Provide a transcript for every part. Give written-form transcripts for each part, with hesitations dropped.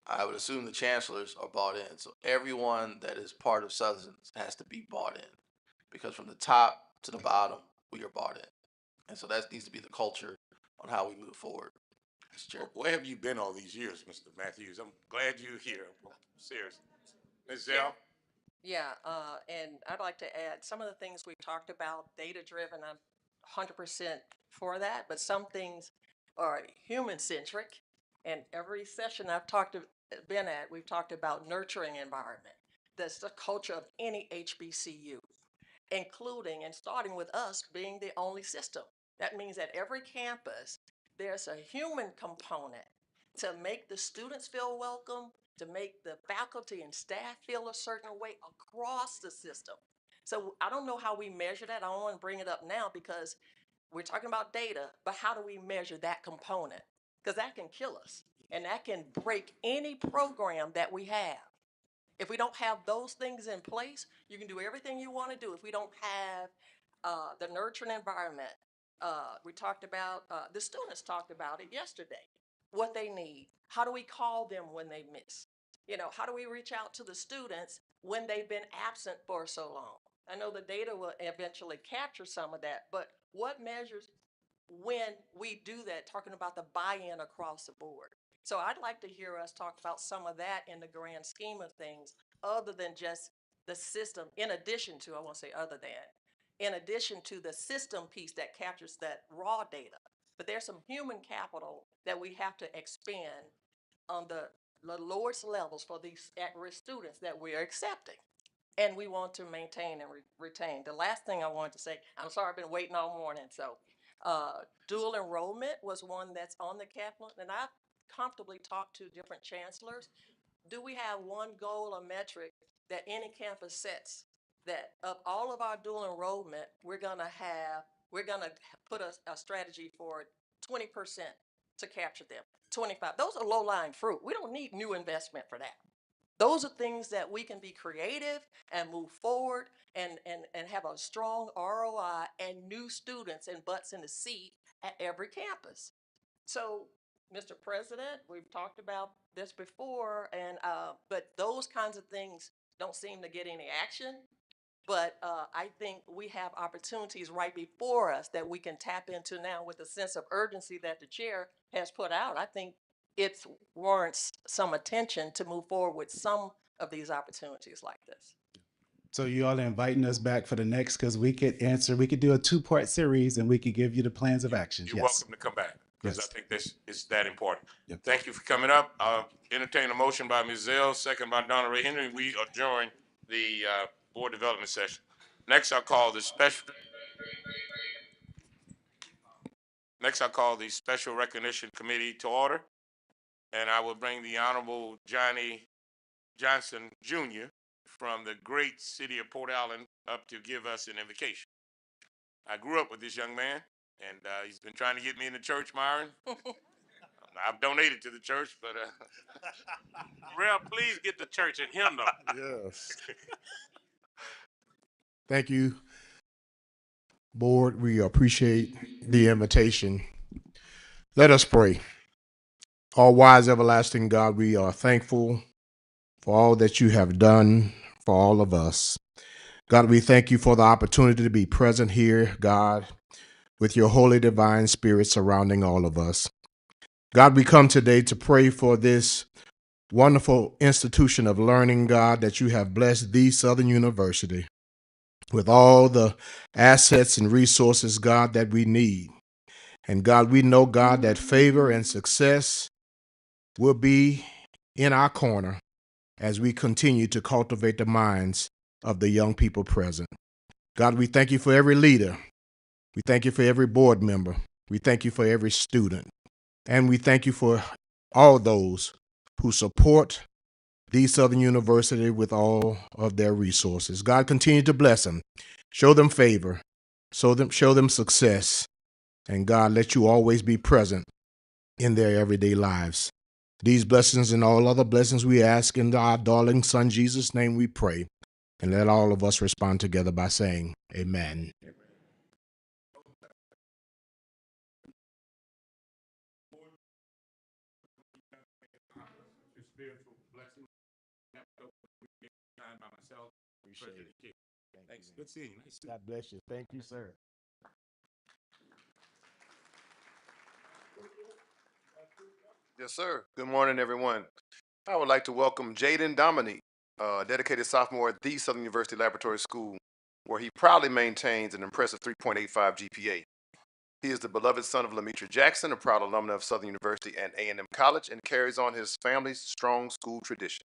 I would assume the chancellors are bought in. So everyone that is part of Southern has to be bought in, because from the top to the bottom, we are bought in. And so that needs to be the culture on how we move forward, Mr. Chair. Where have you been all these years, Mr. Matthews? I'm glad you're here. Serious. Ms. Zell? Yeah, and I'd like to add some of the things we've talked about, data driven. I'm 100% for that, but some things are human centric. And every session been at, we've talked about nurturing environment. That's the culture of any HBCU, including and starting with us being the only system. That means at every campus, there's a human component to make the students feel welcome, to make the faculty and staff feel a certain way across the system. So I don't know how we measure that. I don't want to bring it up now because we're talking about data, but how do we measure that component? Because that can kill us and that can break any program that we have. If we don't have those things in place, you can do everything you want to do. If we don't have the nurturing environment, we talked about, the students talked about it yesterday, what they need. How do we call them when they miss? You know, how do we reach out to the students when they've been absent for so long? I know the data will eventually capture some of that, but what measures when we do that, talking about the buy-in across the board? So I'd like to hear us talk about some of that in the grand scheme of things, other than just the system, in addition to, I won't say other than, in addition to the system piece that captures that raw data. But there's some human capital that we have to expand on the lowest levels for these at-risk students that we're accepting. And we want to maintain and retain. The last thing I wanted to say, I'm sorry, I've been waiting all morning. So dual enrollment was one that's on the capital, and I've comfortably talked to different chancellors. Do we have one goal or metric that any campus sets, that of all of our dual enrollment, we're gonna put a strategy for 20% to capture them, 25. Those are low-lying fruit. We don't need new investment for that. Those are things that we can be creative and move forward and have a strong ROI and new students and butts in the seat at every campus. So, Mr. President, we've talked about this before, and but those kinds of things don't seem to get any action. But I think we have opportunities right before us that we can tap into now with the sense of urgency that the chair has put out. I think it warrants some attention to move forward with some of these opportunities like this. So you all are inviting us back for the next, because we could do a two-part series and we could give you the plans of actions. You're Yes. welcome to come back because I Yes. think this is that important. Yep. Thank you for coming up. I'll entertain a motion by Ms. Zell, second by Donna Ray Henry. We adjourn the board development session. Next, I'll call the special recognition committee to order, and I will bring the Honorable Johnny Johnson Jr. from the great city of Port Allen up to give us an invocation. I grew up with this young man, and he's been trying to get me in the church, Myron. I've donated to the church, but Rev, please get the church and hymn them. Yes. Thank you, board. We appreciate the invitation. Let us pray. All wise, everlasting God, we are thankful for all that you have done for all of us. God, we thank you for the opportunity to be present here, God, with your holy divine spirit surrounding all of us. God, we come today to pray for this wonderful institution of learning, God, that you have blessed the Southern University with all the assets and resources, God, that we need. And God, we know, God, that favor and success will be in our corner as we continue to cultivate the minds of the young people present. God, we thank you for every leader. We thank you for every board member. We thank you for every student. And we thank you for all those who support the Southern University with all of their resources. God, continue to bless them. Show them favor. Show them success. And God, let you always be present in their everyday lives. These blessings and all other blessings we ask in our darling Son Jesus' name we pray. And let all of us respond together by saying, Amen. Spirit Appreciate it. Thanks. Good seeing you. Nice to God bless you. Thank you, sir. Yes, sir. Good morning, everyone. I would like to welcome Jaden Dominique, a dedicated sophomore at the Southern University Laboratory School, where he proudly maintains an impressive 3.85 GPA. He is the beloved son of Lamitra Jackson, a proud alumna of Southern University and A&M College, and carries on his family's strong school tradition.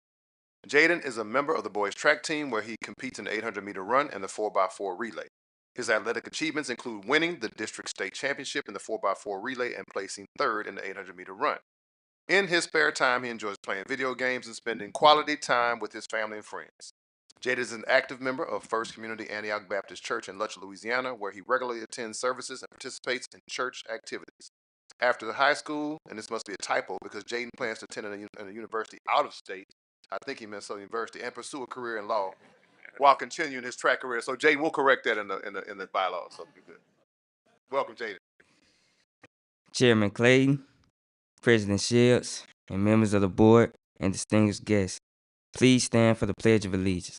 Jaden is a member of the boys track team, where he competes in the 800-meter run and the 4x4 relay. His athletic achievements include winning the district state championship in the 4x4 relay and placing third in the 800-meter run. In his spare time, he enjoys playing video games and spending quality time with his family and friends. Jada is an active member of First Community Antioch Baptist Church in Lutcher, Louisiana, where he regularly attends services and participates in church activities. After the high school, and this must be a typo because Jaden plans to attend a university out of state, I think he meant Southern University, and pursue a career in law while continuing his track career. So Jaden, we'll correct that in the bylaws. So you're good. Welcome, Jaden. Chairman Clayton, President Shields, and members of the board and distinguished guests, please stand for the Pledge of Allegiance.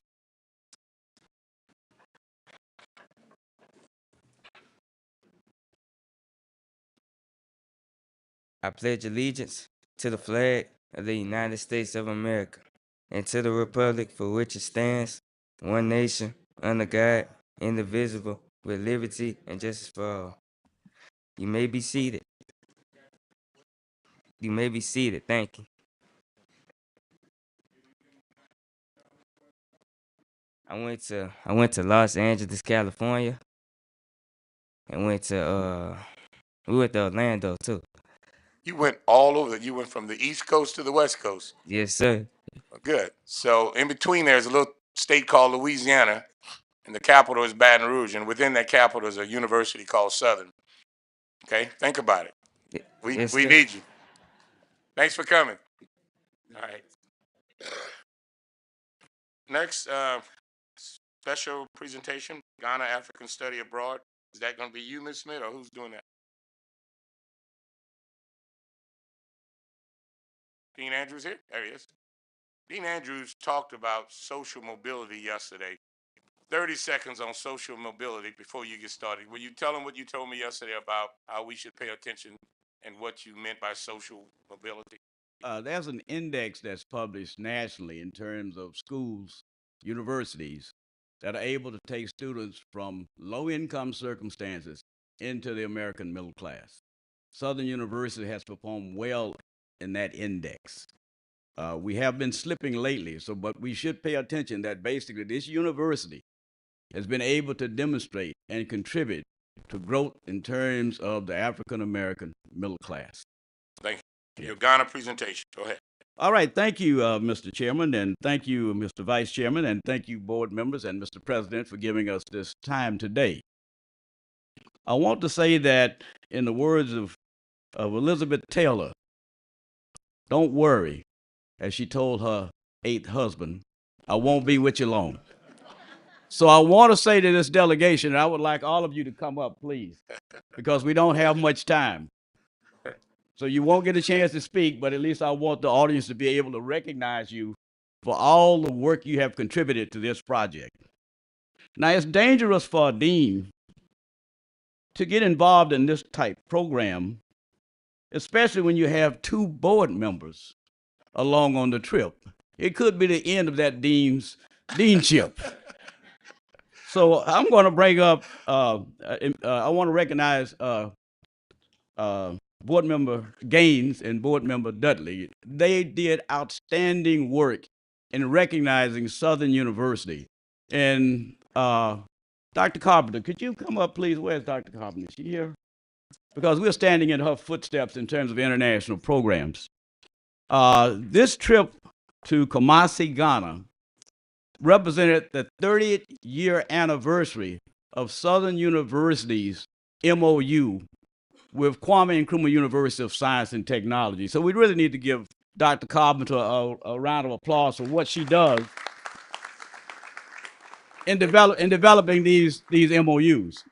I pledge allegiance to the flag of the United States of America and to the republic for which it stands, one nation, under God, indivisible, with liberty and justice for all. You may be seated. You may be seated. Thank you. I went to Los Angeles, California, and we went to Orlando too. You went all over. You went from the East Coast to the West Coast. Yes, sir. Good. So in between there's a little state called Louisiana, and the capital is Baton Rouge, and within that capital is a university called Southern. Okay, think about it. We Yes, we sir. need you. Thanks for coming. All right. Next, special presentation, Ghana African Study Abroad. Is that going to be you, Ms. Smith, or who's doing that? Dean Andrews here? There he is. Dean Andrews talked about social mobility yesterday. 30 seconds on social mobility before you get started. Will you tell them what you told me yesterday about how we should pay attention and what you meant by social mobility? There's an index that's published nationally in terms of schools, universities that are able to take students from low income circumstances into the American middle class. Southern University has performed well in that index. We have been slipping lately, but we should pay attention that basically this university has been able to demonstrate and contribute to growth in terms of the African American middle class. Thank you. Your Ghana presentation. Go ahead. All right, thank you, Mr. Chairman, and thank you, Mr. Vice Chairman, and thank you, board members and Mr. President, for giving us this time today. I want to say that, in the words of Elizabeth Taylor, don't worry, as she told her 8th husband, I won't be with you long. So I want to say to this delegation, and I would like all of you to come up, please, because we don't have much time. So you won't get a chance to speak, but at least I want the audience to be able to recognize you for all the work you have contributed to this project. Now, it's dangerous for a dean to get involved in this type program, especially when you have 2 board members along on the trip. It could be the end of that dean's deanship. So I'm going to bring up, I want to recognize Board Member Gaines and Board Member Dudley. They did outstanding work in recognizing Southern University. And Dr. Carpenter, could you come up, please? Where's Dr. Carpenter? Is she here? Because we're standing in her footsteps in terms of international programs. This trip to Kumasi, Ghana, represented the 30th year anniversary of Southern University's MOU with Kwame Nkrumah University of Science and Technology. So we really need to give Dr. Carpenter a round of applause for what she does in developing these MOUs.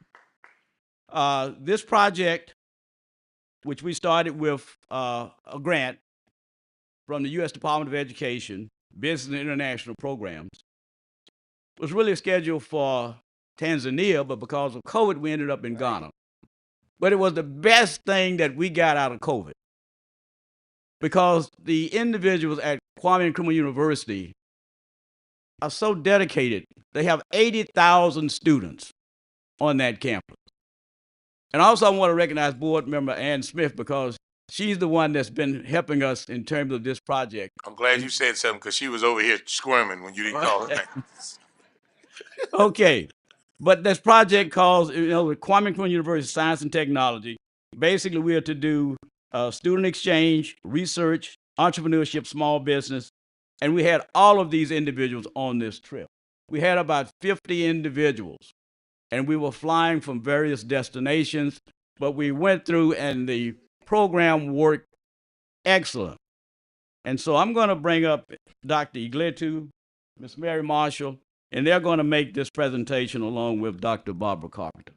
This project, which we started with a grant from the U.S. Department of Education, Business and International Programs, was really scheduled for Tanzania, but because of COVID, we ended up in Ghana. But it was the best thing that we got out of COVID because the individuals at Kwame Nkrumah University are so dedicated. They have 80,000 students on that campus. And also, I want to recognize board member Ann Smith because she's the one that's been helping us in terms of this project. I'm glad you said something because she was over here squirming when you didn't call her name. Okay. But this project calls, with Kwame Nkrumah University Science and Technology, basically we are to do student exchange, research, entrepreneurship, small business, and we had all of these individuals on this trip. We had about 50 individuals, and we were flying from various destinations, but we went through and the program worked excellent. And so I'm going to bring up Dr. Igletu, Ms. Mary Marshall, and they're going to make this presentation along with Dr. Barbara Carpenter.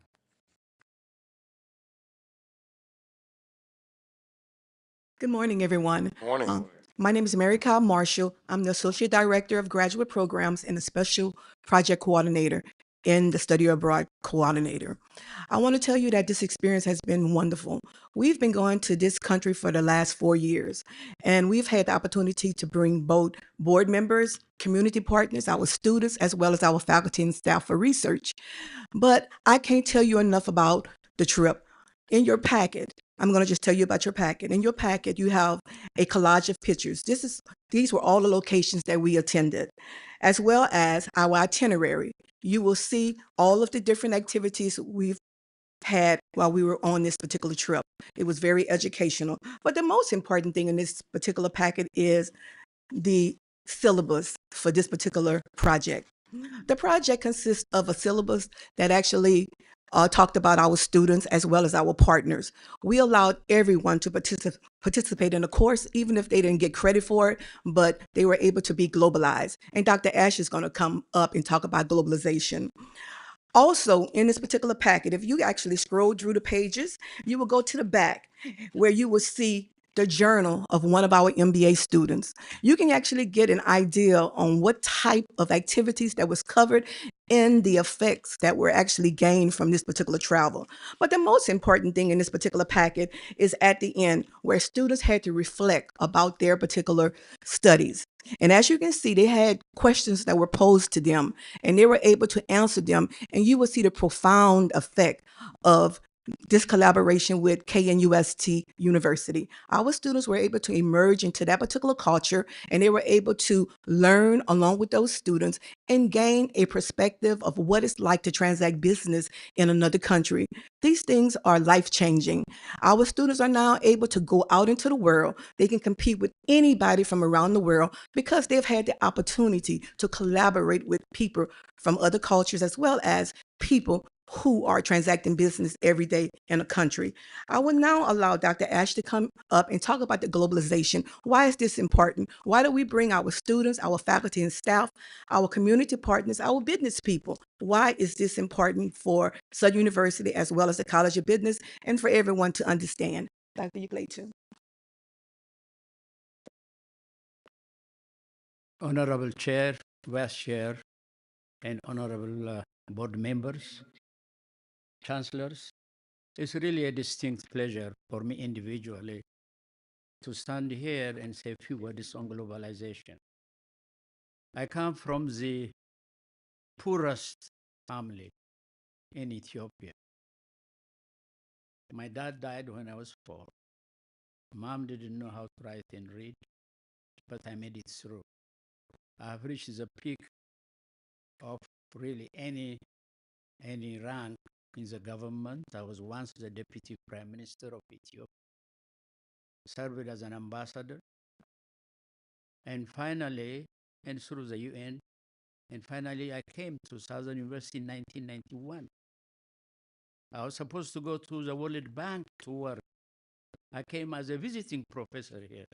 Good morning, everyone. Morning. My name is Mary Kyle Marshall. I'm the Associate Director of Graduate Programs and the Special Project Coordinator in the Study Abroad Coordinator. I want to tell you that this experience has been wonderful. We've been going to this country for the last 4 years, and we've had the opportunity to bring both board members, community partners, our students, as well as our faculty and staff for research. But I can't tell you enough about the trip. In your packet, I'm going to just tell you about your packet. In your packet, you have a collage of pictures. These were all the locations that we attended, as well as our itinerary. You will see all of the different activities we've had while we were on this particular trip. It was very educational. But the most important thing in this particular packet is the syllabus for this particular project. The project consists of a syllabus that actually talked about our students as well as our partners. We allowed everyone to participate in the course, even if they didn't get credit for it, but they were able to be globalized. And Dr. Ash is going to come up and talk about globalization. Also, in this particular packet, if you actually scroll through the pages, you will go to the back where you will see the journal of one of our MBA students. You can actually get an idea on what type of activities that was covered and the effects that were actually gained from this particular travel. But the most important thing in this particular packet is at the end where students had to reflect about their particular studies. And as you can see, they had questions that were posed to them and they were able to answer them. And you will see the profound effect of this collaboration with KNUST University. Our students were able to emerge into that particular culture and they were able to learn along with those students and gain a perspective of what it's like to transact business in another country. These things are life-changing. Our students are now able to go out into the world. They can compete with anybody from around the world because they've had the opportunity to collaborate with people from other cultures as well as people who are transacting business every day in a country. I will now allow Dr. Ash to come up and talk about the globalization. Why is this important? Why do we bring our students, our faculty and staff, our community partners, our business people? Why is this important for Southern University as well as the College of Business and for everyone to understand? Dr. Ugletu. Honorable Chair, Vice Chair, and honorable board members, chancellors, it's really a distinct pleasure for me individually to stand here and say a few words on globalization. I come from the poorest family in Ethiopia. My dad died when I was 4. Mom didn't know how to write and read, but I made it through. I have reached the peak of really any rank in the government. I was once the Deputy Prime Minister of Ethiopia, served as an ambassador, and finally, and through the UN, and finally I came to Southern University in 1991. I was supposed to go to the World Bank to work. I came as a visiting professor here.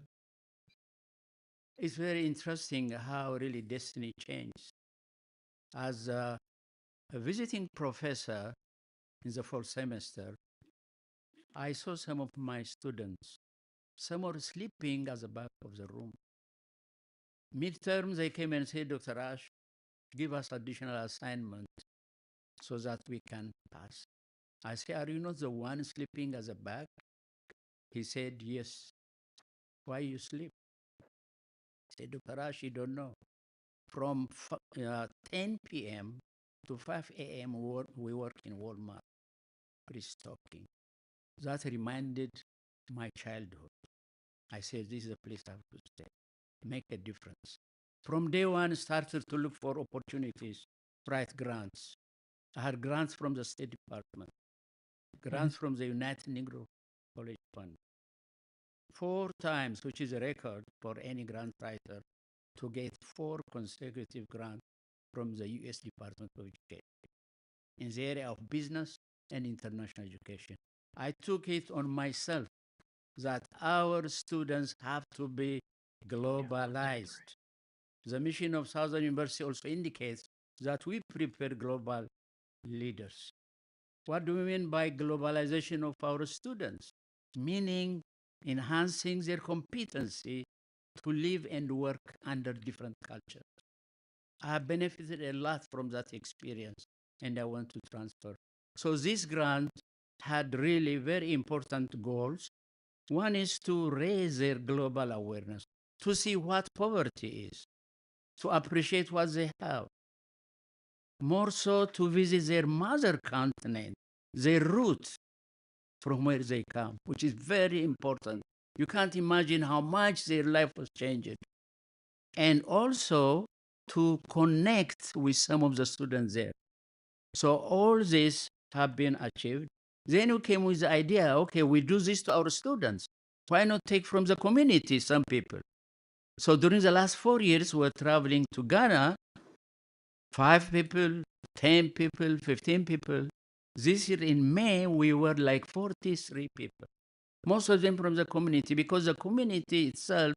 It's very interesting how really destiny changed. As a visiting professor in the fall semester, I saw some of my students. Some were sleeping at the back of the room. Midterms, they came and said, Dr. Ash, give us additional assignment so that we can pass. I said, are you not the one sleeping as a bag? He said, yes. Why you sleep? I said, Dr. Ash, you don't know. From 10 p.m. to 5 a.m. we work in Walmart, restocking. That reminded my childhood. I said, this is a place I have to stay, make a difference. From day one, I started to look for opportunities, write grants. I had grants from the State Department, grants from the United Negro College Fund. 4 times, which is a record for any grant writer, to get 4 consecutive grants from the U.S. Department of Education in the area of business and international education. I took it on myself that our students have to be globalized. The mission of Southern University also indicates that we prepare global leaders. What do we mean by globalization of our students? Meaning enhancing their competency to live and work under different cultures. I have benefited a lot from that experience and I want to transfer. So this grant had really very important goals. One is to raise their global awareness, to see what poverty is, to appreciate what they have, more so to visit their mother continent, their roots from where they come, which is very important. You can't imagine how much their life was changed. And also to connect with some of the students there. So all this have been achieved. Then we came with the idea, okay, we do this to our students. Why not take from the community some people? So during the last 4 years, we're traveling to Ghana, 5 people, 10 people, 15 people. This year in May, we were like 43 people. Most of them from the community, because the community itself,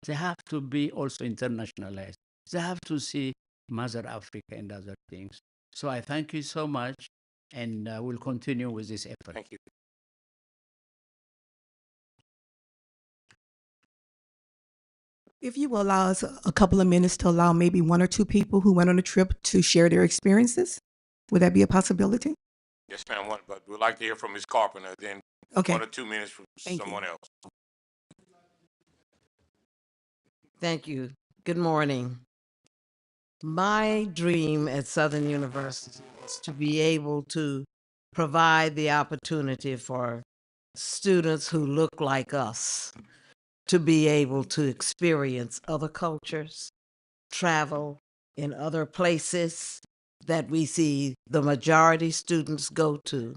they have to be also internationalized. They have to see Mother Africa and other things. So I thank you so much, and we'll continue with this effort. Thank you. If you will allow us a couple of minutes to allow maybe 1 or 2 people who went on a trip to share their experiences, would that be a possibility? Yes, ma'am, but we'd like to hear from Ms. Carpenter, then Okay. 1 or 2 minutes from Thank you. someone else. Thank you. Good morning. My dream at Southern University is to be able to provide the opportunity for students who look like us to be able to experience other cultures, travel in other places that we see the majority students go to.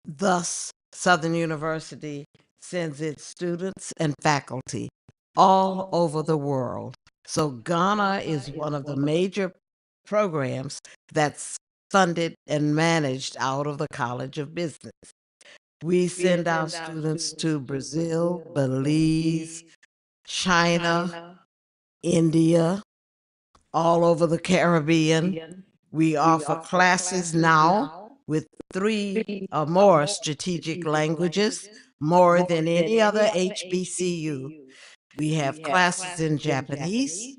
Thus, Southern University sends its students and faculty all over the world. So Ghana is one of the major programs that's funded and managed out of the College of Business. We send our students to Brazil, Belize, China, India, all over the Caribbean. We offer classes now with 3 or more strategic languages, more than any other HBCU. We have classes in Japanese.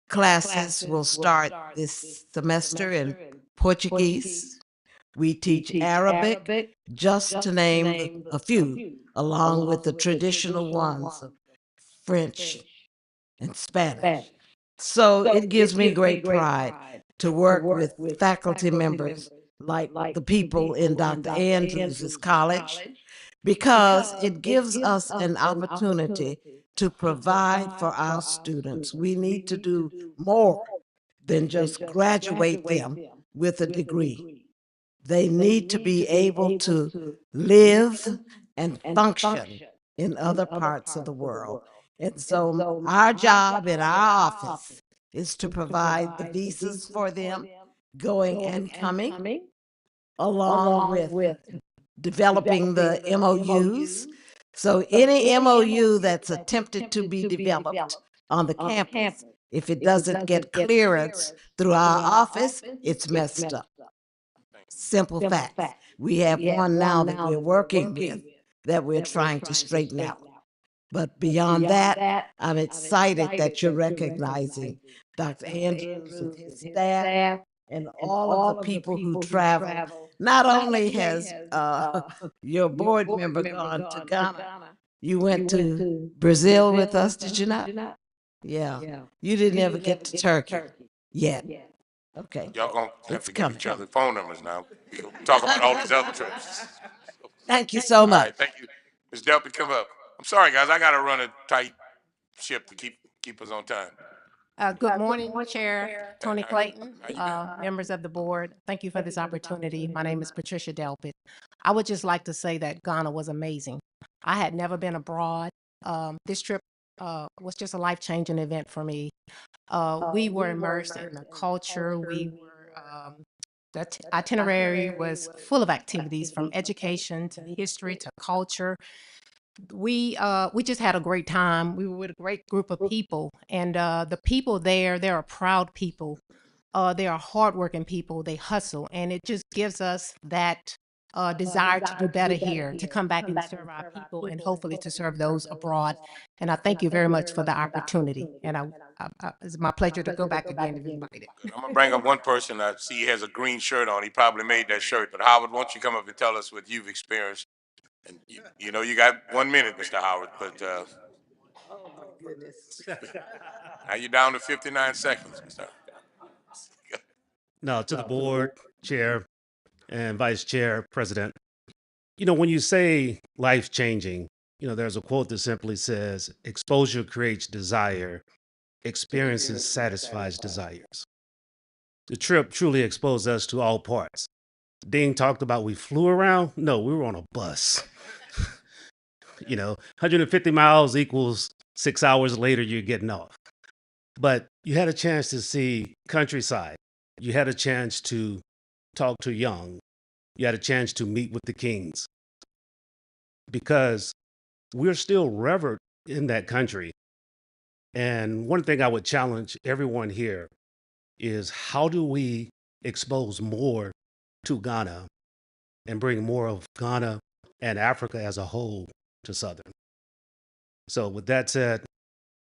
Classes will start this semester in Portuguese. We teach Arabic, just to name a few, along with the traditional ones of French and Spanish. So it gives me great pride to work with faculty members like the people in Dr. Andrews' college, because it gives us an opportunity to provide for our students. We need to do more than just graduate them with a degree. They need to be able to live and function in other parts of the world. And so our job in our office is to provide the visas for them going and coming, along with developing the MOUs. So any MOU that's attempted to be developed on the campus, if it doesn't get clearance through our office, it's messed up. Simple facts. We have one now that we're working with that we're trying to straighten out. But beyond that, I'm excited that you're recognizing Dr. Andrews and his staff and all of the people who travel. Not only has your board member gone to Ghana, you went to Brazil with us, did you not? Yeah. You didn't ever get to Turkey yet. Okay. Y'all gonna have It's to give coming. each other phone numbers now. We'll talk about all these other trips. Thank you so All much. right, thank you. Ms. Delpy, come up. I'm sorry, guys, I gotta run a tight ship to keep us on time. Good morning, Chair Tony How- Clayton, how you been? members of the board. Thank you for this opportunity. My name is Patricia Delpit. I would just like to say that Ghana was amazing. I had never been abroad. This trip was just a life-changing event for me. We were immersed in the culture. The itinerary was full of activities from education to history to culture. We just had a great time. We were with a great group of people, and the people there, they're a proud people. They are hardworking people. They hustle, and it just gives us that desire to do better here, to come back and serve our people, and hopefully to serve those abroad. And I thank you very much for the opportunity. And it's my pleasure to go back again if invited. I'm gonna bring up one person I see has a green shirt on. He probably made that shirt. But Howard, why don't you come up and tell us what you've experienced? And you know you got 1 minute, Mr. Howard. But Oh my goodness. now you're down to 59 seconds, Mr. No, to the board, chair, and vice chair, president. You know, when you say life changing, you know, there's a quote that simply says, exposure creates desire, experiences satisfies desires. The trip truly exposed us to all parts. Dean talked about we flew around. No, we were on a bus. You know, 150 miles equals 6 hours later, you're getting off. But you had a chance to see countryside. You had a chance to talk to young. You had a chance to meet with the kings because we're still revered in that country. And one thing I would challenge everyone here is how do we expose more to Ghana and bring more of Ghana and Africa as a whole to Southern? So, with that said,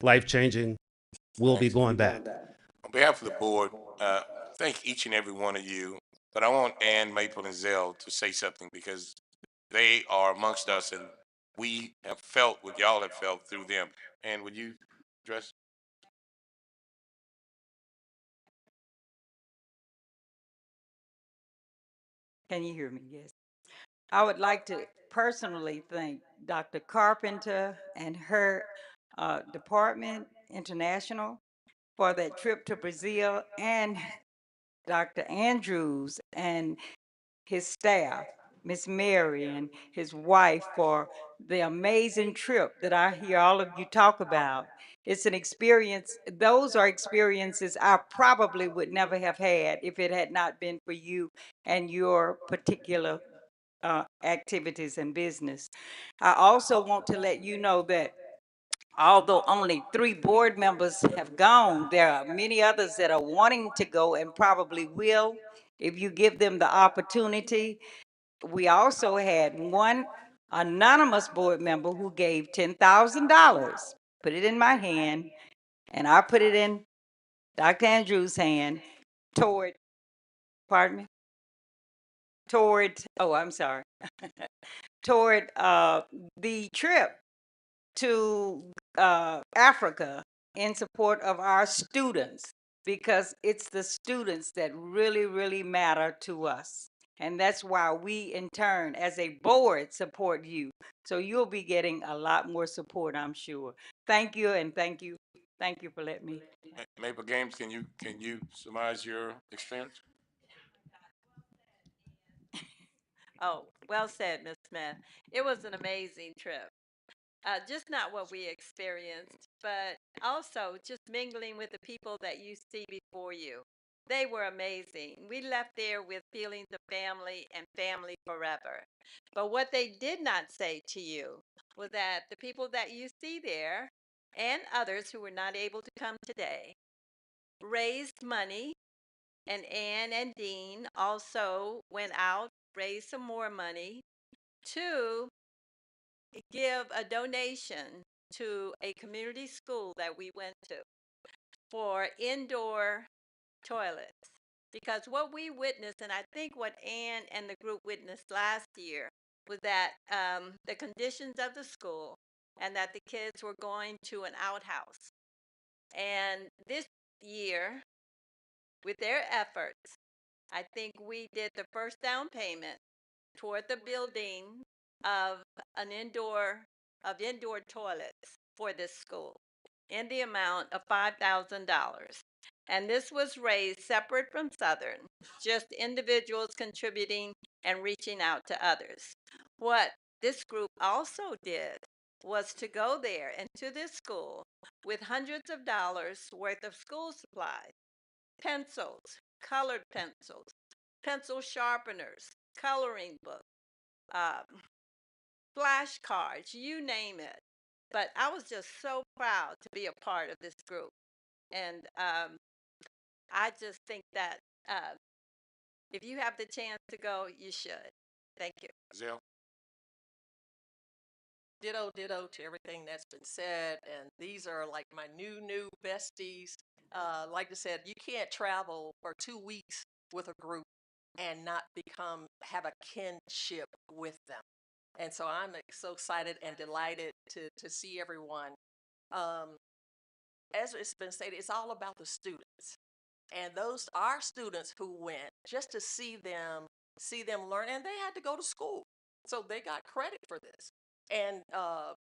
life changing, we'll be going back. On behalf of the board, thank each and every one of you. But I want Ann, Maple, and Zell to say something because they are amongst us, and we have felt what y'all have felt through them. And would you address? Can you hear me? Yes. I would like to personally thank Dr. Carpenter and her department, International, for that trip to Brazil, and Dr. Andrews and his staff, Miss Mary and his wife, for the amazing trip that I hear all of you talk about. It's an experience, those are experiences I probably would never have had if it had not been for you and your particular activities and business. I also want to let you know that although only 3 board members have gone, there are many others that are wanting to go and probably will if you give them the opportunity. We also had one anonymous board member who gave $10,000, put it in my hand, and I put it in Dr. Andrews' hand toward, pardon me, toward, oh, I'm sorry, toward the trip to Africa in support of our students, because it's the students that really, really matter to us. And that's why we, in turn, as a board, support you. So you'll be getting a lot more support, I'm sure. Thank you, and thank you. Thank you for letting me. Maple Games, can you surmise your experience? Oh, well said, Ms. Smith. It was an amazing trip. Just not what we experienced, but also just mingling with the people that you see before you. They were amazing. We left there with feelings of family and family forever. But what they did not say to you was that the people that you see there and others who were not able to come today raised money, and Ann and Dean also went out, raised some more money to give a donation to a community school that we went to for indoor toilets. Because what we witnessed, and I think what Ann and the group witnessed last year, was that the conditions of the school and that the kids were going to an outhouse. And this year, with their efforts, I think we did the first down payment toward the building of an indoor toilets for this school in the amount of $5,000. And this was raised separate from Southern, just individuals contributing and reaching out to others. What this group also did was to go there and to this school with hundreds of dollars worth of school supplies, pencils, colored pencils, pencil sharpeners, coloring books, uh, flashcards, you name it. But I was just so proud to be a part of this group. And I just think that uh, if you have the chance to go, you should. Thank you. Zell? Ditto, ditto to everything that's been said. And these are like my new besties. Like I said, you can't travel for 2 weeks with a group and not have a kinship with them. And so I'm so excited and delighted to see everyone. As it's been stated, it's all about the students. And those are students who went just to see them learn, and they had to go to school. So they got credit for this. And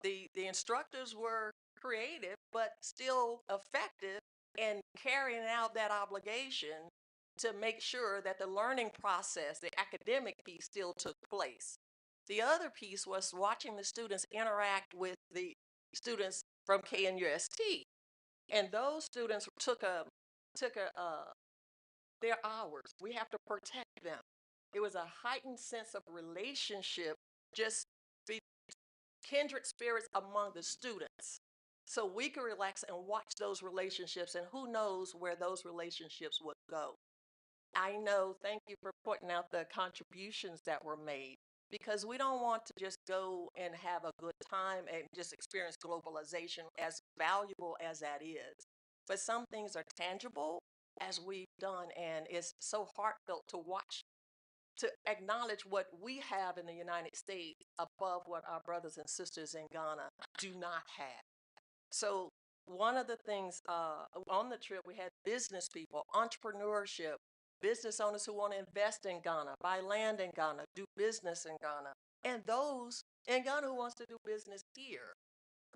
the instructors were creative, but still effective in carrying out that obligation to make sure that the learning process, the academic piece, still took place. The other piece was watching the students interact with the students from KNUST. And those students took their hours. We have to protect them. It was a heightened sense of relationship, just be kindred spirits among the students. So we could relax and watch those relationships, and who knows where those relationships would go. I know, thank you for pointing out the contributions that were made, because we don't want to just go and have a good time and just experience globalization, as valuable as that is. But some things are tangible, as we've done, and it's so heartfelt to watch, to acknowledge what we have in the United States above what our brothers and sisters in Ghana do not have. So one of the things on the trip, we had business people, entrepreneurship, business owners who want to invest in Ghana, buy land in Ghana, do business in Ghana, and those in Ghana who wants to do business here.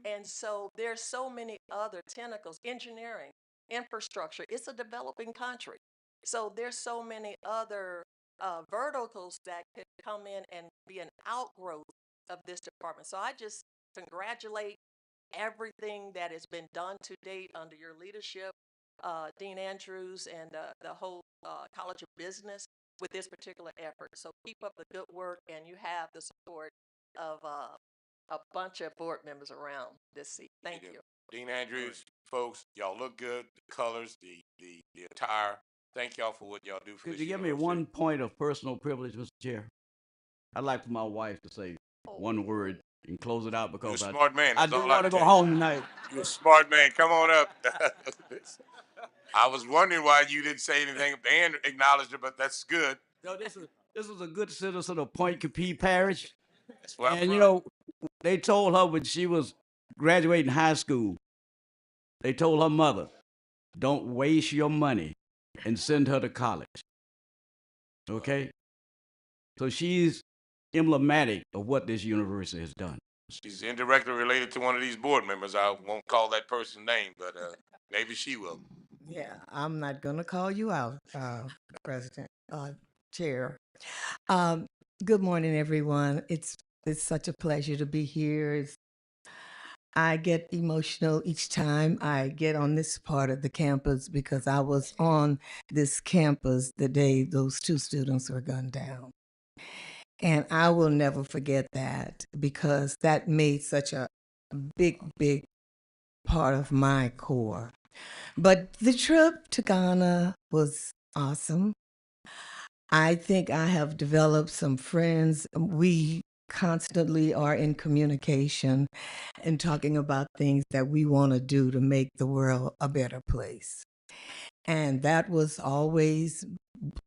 And so there's so many other tentacles, engineering, infrastructure. It's a developing country. So there's so many other verticals that could come in and be an outgrowth of this department. So I just congratulate everything that has been done to date under your leadership, Dean Andrews, and the whole College of Business with this particular effort. So keep up the good work, and you have the support of a bunch of board members around this seat. Thank you. Dean Andrews, folks, y'all look good. The colors, the attire. Thank y'all for what y'all do for Could this you give me university. one point of personal privilege, Mr. Chair? I'd like for my wife to say one word and close it out, because You're a smart man. I That's do all want to can go tell you. home tonight. You're a smart man. Come on up. I was wondering why you didn't say anything. Dan acknowledged it, but that's good. No, this is a good citizen of Point Capee Parish. That's where I'm And, from. you know, they told her when she was graduating high school, they told her mother, don't waste your money and send her to college. Okay? So she's emblematic of what this university has done. She's indirectly related to one of these board members. I won't call that person's name, but maybe she will. Yeah, I'm not going to call you out, President, Chair. Good morning, everyone. It's such a pleasure to be here. I get emotional each time I get on this part of the campus, because I was on this campus the day those two students were gunned down. And I will never forget that, because that made such a big part of my core. But the trip to Ghana was awesome. I think I have developed some friends. We constantly are in communication and talking about things that we want to do to make the world a better place. And that was always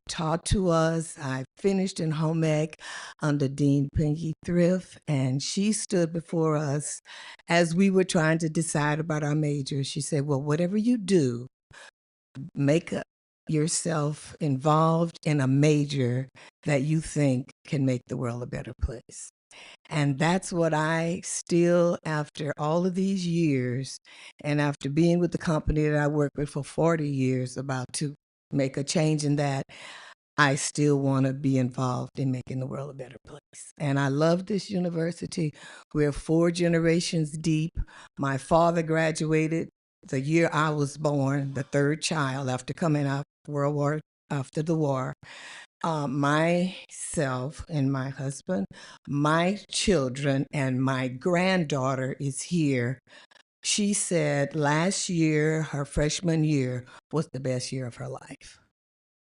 taught to us. I finished in home ec under Dean Pinky Thrift, and she stood before us as we were trying to decide about our major. She said, well, whatever you do, make yourself involved in a major that you think can make the world a better place. And that's what I still, after all of these years, and after being with the company that I worked with for 40 years, about to make a change in that, I still want to be involved in making the world a better place. And I love this university. We're 4 generations deep. My father graduated the year I was born, the 3rd child after coming out after the war. Myself and my husband, my children, and my granddaughter is here. She said last year, her freshman year, was the best year of her life.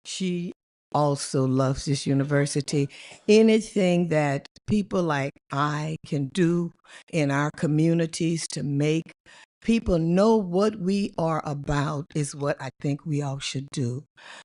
She also loves this university. Anything that people like I can do in our communities to make people know what we are about is what I think we all should do.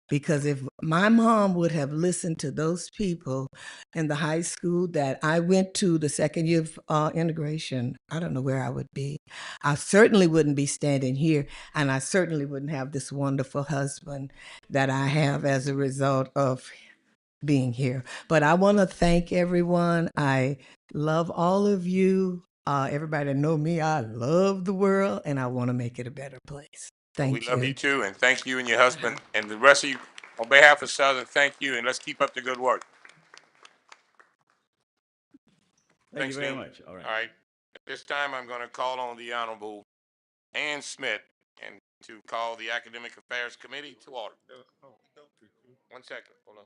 Because if my mom would have listened to those people in the high school that I went to the second year of integration, I don't know where I would be. I certainly wouldn't be standing here, and I certainly wouldn't have this wonderful husband that I have as a result of being here. But I want to thank everyone. I love all of you. Everybody that know me, I love the world, and I want to make it a better place. Well, Thank we love you. you too, and thank you and your husband and the rest of you. On behalf of Southern, thank you, and let's keep up the good work. Thank you Thanks, very Dean. much. All right. All right. At this time, I'm going to call on the Honorable Ann Smith and to call the Academic Affairs Committee to order. 1 second. Hold on.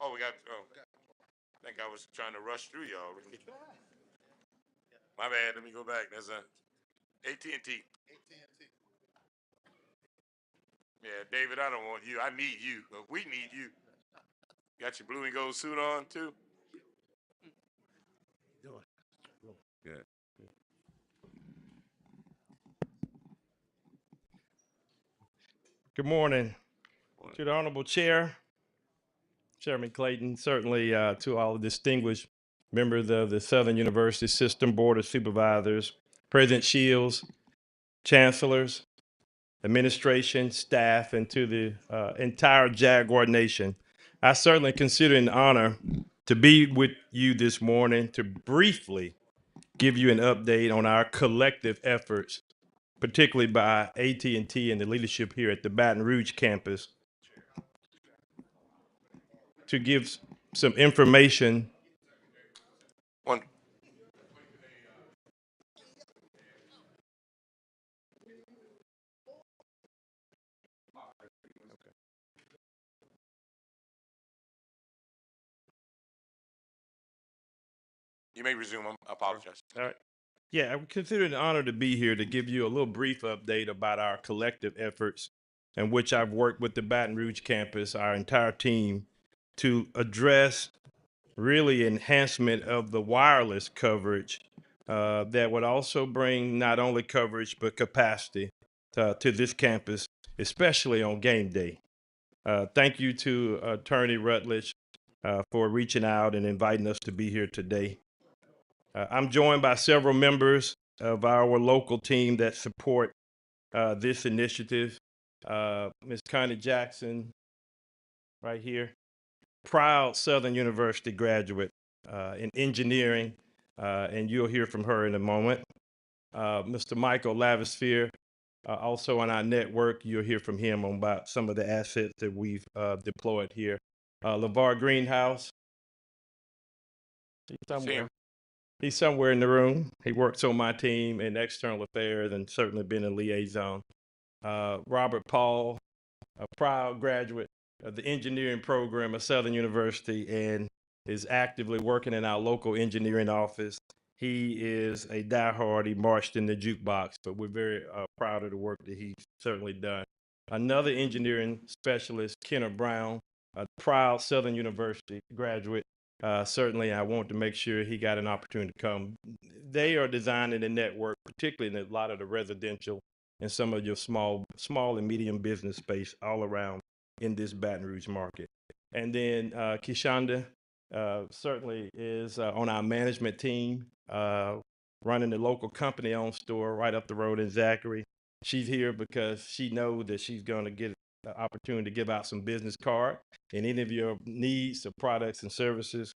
Oh, we got. Oh, I think I was trying to rush through y'all. My bad. Let me go back. That's AT&T. Yeah, David, I don't want you. I need you. We need you. Got your blue and gold suit on too? Good. Good morning to the Honorable Chair, Chairman Clayton, certainly to all the distinguished members of the Southern University System Board of Supervisors, President Shields, chancellors, administration, staff, and to the entire Jaguar Nation. I certainly consider it an honor to be with you this morning to briefly give you an update on our collective efforts, particularly by AT&T and the leadership here at the Baton Rouge campus, to give some information. One. You may resume. I apologize. All right. Yeah, I consider it an honor to be here to give you a little brief update about our collective efforts in which I've worked with the Baton Rouge campus, our entire team, to address really enhancement of the wireless coverage that would also bring not only coverage but capacity to this campus, especially on game day. Thank you to Attorney Rutledge for reaching out and inviting us to be here today. I'm joined by several members of our local team that support this initiative. Ms. Connie Jackson, right here, proud Southern University graduate in engineering, and you'll hear from her in a moment. Mr. Michael Lavisphere, also on our network, you'll hear from him on about some of the assets that we've deployed here. LeVar Greenhouse, he's somewhere. He's somewhere in the room. He works on my team in external affairs and certainly been a liaison. Robert Paul, a proud graduate of the engineering program at Southern University and is actively working in our local engineering office. He is a diehard. He marched in the jukebox, but we're very proud of the work that he's certainly done. Another engineering specialist, Kenner Brown, a proud Southern University graduate, Certainly, I want to make sure he got an opportunity to come. They are designing a network, particularly in a lot of the residential and some of your small and medium business space all around in this Baton Rouge market. And then Kishonda certainly is on our management team, running the local company-owned store right up the road in Zachary. She's here because she knows that she's going to get the opportunity to give out some business card and any of your needs of products and services.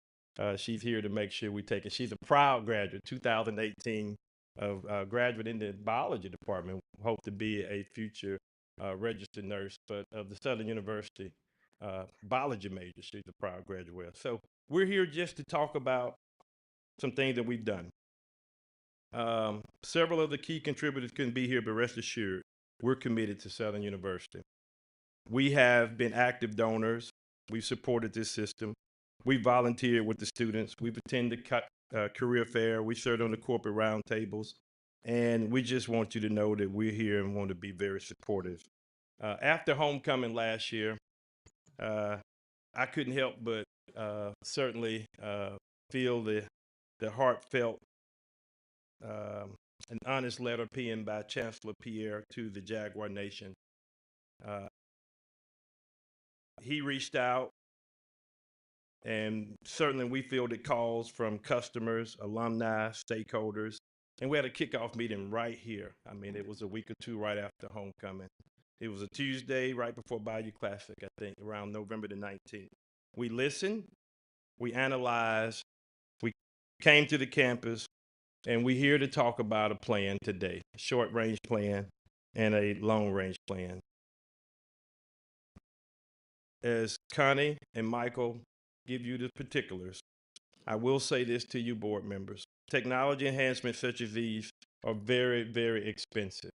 She's here to make sure we take it. She's a proud graduate, 2018 of graduate in the biology department. Hope to be a future registered nurse, but of the Southern University biology major. She's a proud graduate. So we're here just to talk about some things that we've done. Several of the key contributors couldn't be here, but rest assured, we're committed to Southern University. We have been active donors. We've supported this system. We volunteered with the students. We've attended career fair. We served on the corporate roundtables. And we just want you to know that we're here and want to be very supportive. After homecoming last year, I couldn't help but certainly feel the heartfelt an honest letter penned by Chancellor Pierre to the Jaguar Nation. He reached out, and certainly we fielded calls from customers, alumni, stakeholders, and we had a kickoff meeting right here. I mean, it was a week or two right after homecoming. It was a Tuesday right before Bayou Classic, I think, around November the 19th. We listened, we analyzed, we came to the campus, and we're here to talk about a plan today, a short-range plan and a long-range plan. As Connie and Michael give you the particulars, I will say this to you, board members. Technology enhancements such as these are very, very expensive.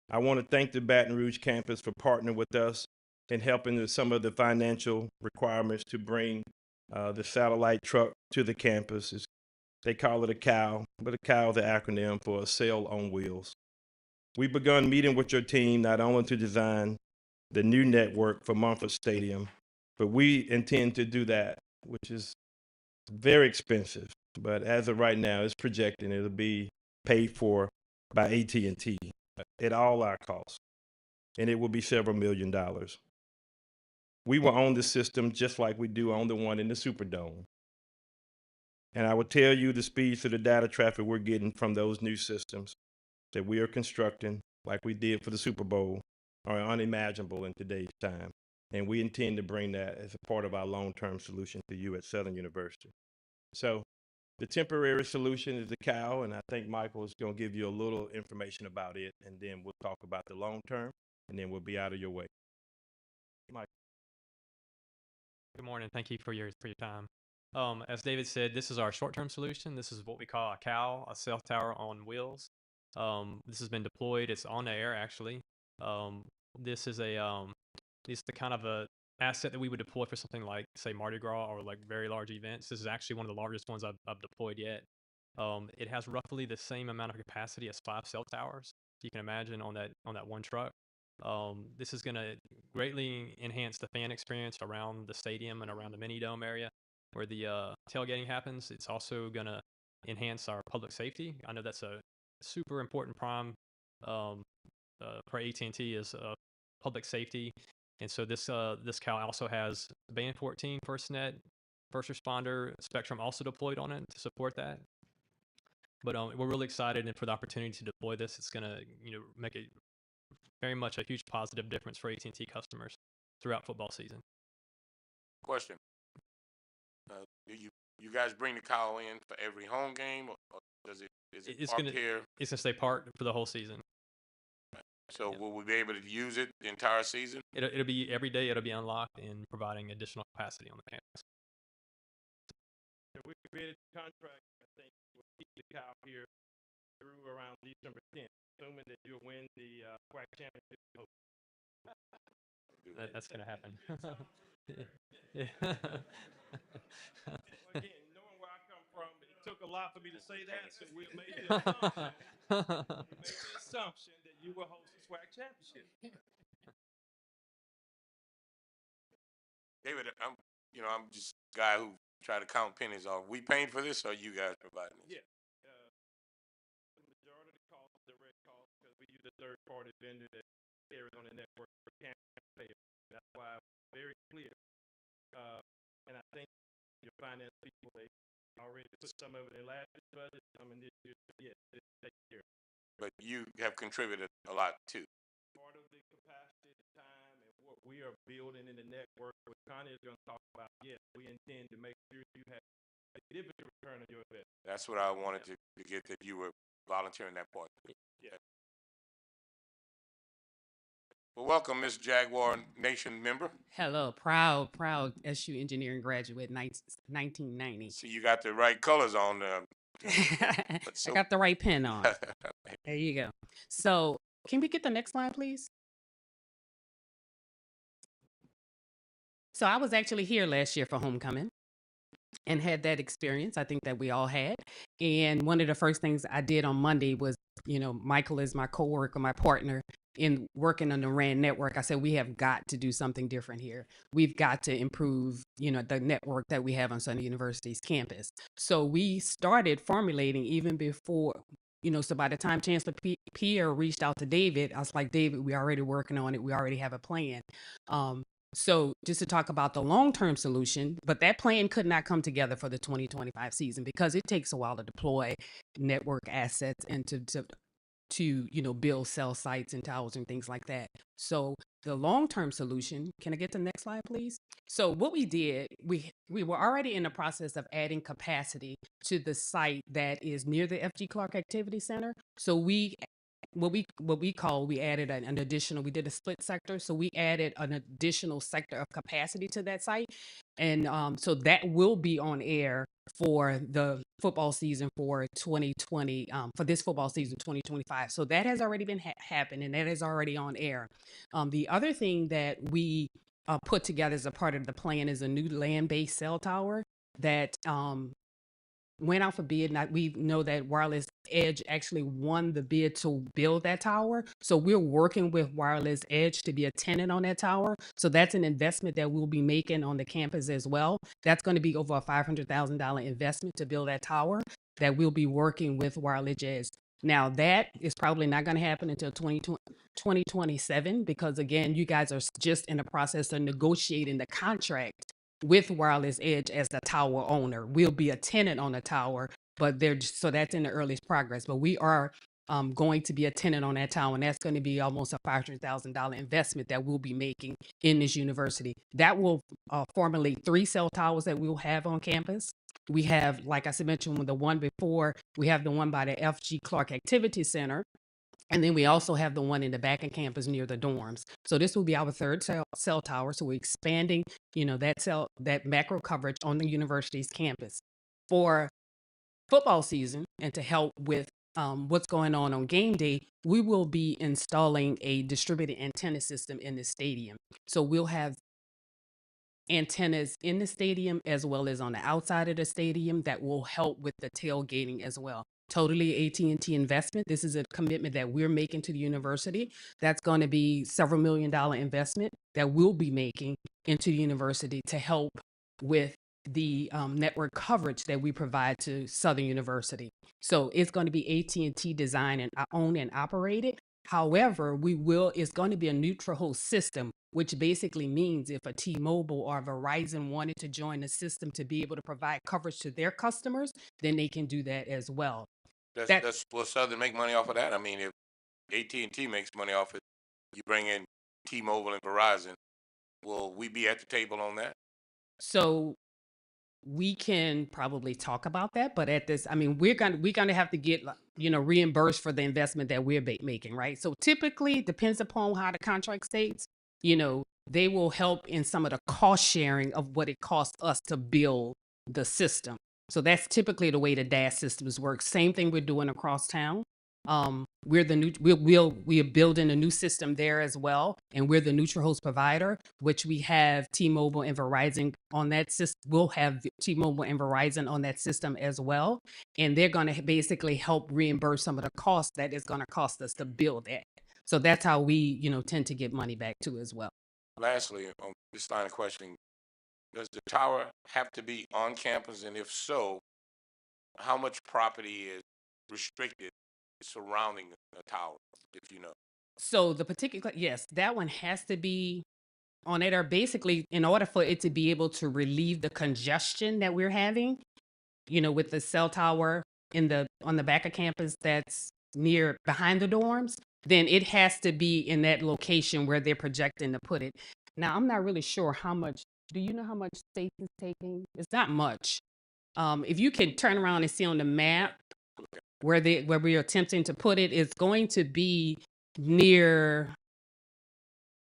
I want to thank the Baton Rouge campus for partnering with us in helping with some of the financial requirements to bring the satellite truck to the campus. They call it a COW, but a COW is the acronym for a Cell on Wheels. We've begun meeting with your team not only to design the new network for Mumford Stadium, but we intend to do that, which is very expensive. But as of right now, it's projecting it'll be paid for by AT&T at all our costs, and it will be several $1 million. We will own the system just like we do own the one in the Superdome. And I will tell you the speeds of the data traffic we're getting from those new systems that we are constructing, like we did for the Super Bowl, are unimaginable in today's time. And we intend to bring that as a part of our long-term solution to you at Southern University. So the temporary solution is the COW, and I think Michael is going to give you a little information about it, and then we'll talk about the long-term, and then we'll be out of your way. Mike. Good morning. Thank you for your time. As David said, this is our short-term solution. This is what we call a COW, a cell tower on wheels. This has been deployed. It's on the air, actually. This is the kind of a asset that we would deploy for something like, say, Mardi Gras or like very large events. This is actually one of the largest ones I've deployed yet. It has roughly the same amount of capacity as 5 cell towers. You can imagine on that one truck. This is going to greatly enhance the fan experience around the stadium and around the mini dome area where the tailgating happens. It's also going to enhance our public safety. I know that's a super important prime for AT&T is public safety. And so this COW also has Band 14 FirstNet, first responder spectrum also deployed on it to support that. But we're really excited for the opportunity to deploy this. It's going to make a very much a huge positive difference for AT&T customers throughout football season. Question: do you guys bring the COW in for every home game, or is it parked here? It's gonna stay parked for the whole season. So will we be able to use it the entire season? It'll be every day. It'll be unlocked and providing additional capacity on the campus. We created a contract, I think, with the COW here through around December 10th, assuming that you'll win the SWAC championship. That's gonna happen. Yeah. Again, knowing where I come from, it took a lot for me to say that, so we made the assumption that you will host the SWAC championship. David, you know, I'm just a guy who try to count pennies off. We paying for this, or you guys providing this? Yeah. The majority of the cost is direct cost because we use a third party vendor that carries on the network. We can't pay it. That's why I'm very clear. And I think your finance people, they already put some of it in last year's budget, some in this year's. Yeah, they take care. But you have contributed a lot too. Part of the capacity, the time, and what we are building in the network, what Connie is going to talk about, yes, we intend to make sure you have a significant return on your investment. That's what I wanted to get, that you were volunteering that part. Yeah. Well, welcome, Ms. Jaguar Nation member. Hello, proud SU engineering graduate, 1990. See, you got the right colors on. I got the right pen on. There you go. So can we get the next slide, please? So I was actually here last year for homecoming and had that experience. I think that we all had. And one of the first things I did on Monday was, you know, Michael is my coworker, my partner in working on the RAND network. I said, we have got to do something different here. We've got to improve, you know, the network that we have on Southern University's campus. So we started formulating even before, you know, so by the time Chancellor Pierre reached out to David, I was like, David, we're already working on it. We already have a plan. So just to talk about the long-term solution, but that plan could not come together for the 2025 season because it takes a while to deploy network assets and to you know, build cell sites and towers and things like that. So the long-term solution, can I get the next slide, please? So what we did, we were already in the process of adding capacity to the site that is near the FG Clark Activity Center. So we added an additional, we did a split sector. So we added an additional sector of capacity to that site. And so that will be on air for the football season for 2020, for this football season 2025. So that has already been happened and that is already on air. The other thing that we put together as a part of the plan is a new land-based cell tower that went out for bid. And we know that Wireless Edge actually won the bid to build that tower. So we're working with Wireless Edge to be a tenant on that tower. So that's an investment that we'll be making on the campus as well. That's going to be over a $500,000 investment to build that tower that we'll be working with Wireless Edge. Now that is probably not going to happen until 2027 because again, you guys are just in the process of negotiating the contract with Wireless Edge as the tower owner. We'll be a tenant on the tower, but so that's in the earliest progress. But we are going to be a tenant on that tower, and that's going to be almost a $500,000 investment that we'll be making in this university. That will formulate 3 cell towers that we'll have on campus. We have, like I said, mentioned the one before, we have the one by the FG Clark Activity Center. And then we also have the one in the back of campus near the dorms. So this will be our third cell tower. So we're expanding, you know, that macro coverage on the university's campus for football season. And to help with what's going on game day, we will be installing a distributed antenna system in the stadium. So we'll have antennas in the stadium as well as on the outside of the stadium that will help with the tailgating as well. Totally AT&T investment. This is a commitment that we're making to the university. That's going to be several $1 million investment that we'll be making into the university to help with the network coverage that we provide to Southern University. So it's going to be AT&T designed and owned and operated. However, it's going to be a neutral host system, which basically means if a T-Mobile or Verizon wanted to join the system to be able to provide coverage to their customers, then they can do that as well. Will Southern make money off of that? I mean, if AT&T makes money off it, you bring in T-Mobile and Verizon, will we be at the table on that? So we can probably talk about that, but at this, I mean, we're gonna have to get, you know, reimbursed for the investment that we're making, right? So typically, depends upon how the contract states, you know, they will help in some of the cost sharing of what it costs us to build the system. So that's typically the way the DAS systems work. Same thing we're doing across town. We're building a new system there as well, and we're the neutral host provider, which we have T-Mobile and Verizon on that system. We'll have T-Mobile and Verizon on that system as well, and they're going to basically help reimburse some of the costs that it's going to cost us to build that. So that's how we, you know, tend to get money back too as well. Lastly, on this line of questioning, Does the tower have to be on campus? And if so, how much property is restricted surrounding the tower, if you know? So the particular, yes, that one has to be on it, or basically in order for it to be able to relieve the congestion that we're having, with the cell tower on the back of campus that's near behind the dorms, then it has to be in that location where they're projecting to put it. Now, I'm not really sure how much. Do you know how much space is taking? It's not much. If you can turn around and see on the map where we're attempting to put it, it's going to be near,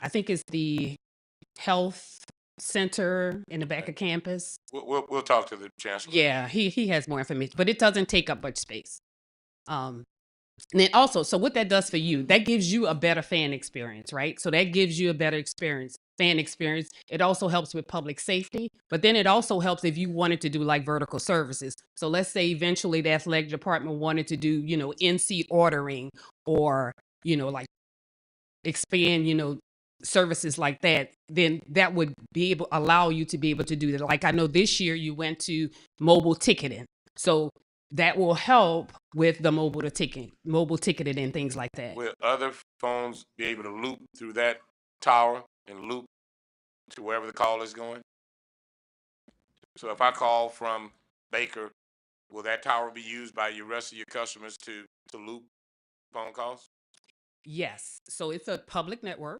I think it's the health center in the back of campus. We'll talk to the chancellor. Yeah, he has more information, but it doesn't take up much space. And then also, so what that does for you, that gives you a better fan experience, right? So that gives you a better fan experience. It also helps with public safety, but then it also helps if you wanted to do like vertical services. So let's say eventually the athletic department wanted to do, in-seat ordering, or, like expand, services like that, then that would allow you to be able to do that. Like I know this year you went to mobile ticketing. So that will help with the mobile ticketing and things like that. Will other phones be able to loop through that tower and loop to wherever the call is going? So if I call from Baker, will that tower be used by your rest of your customers to loop phone calls? Yes. So it's a public network.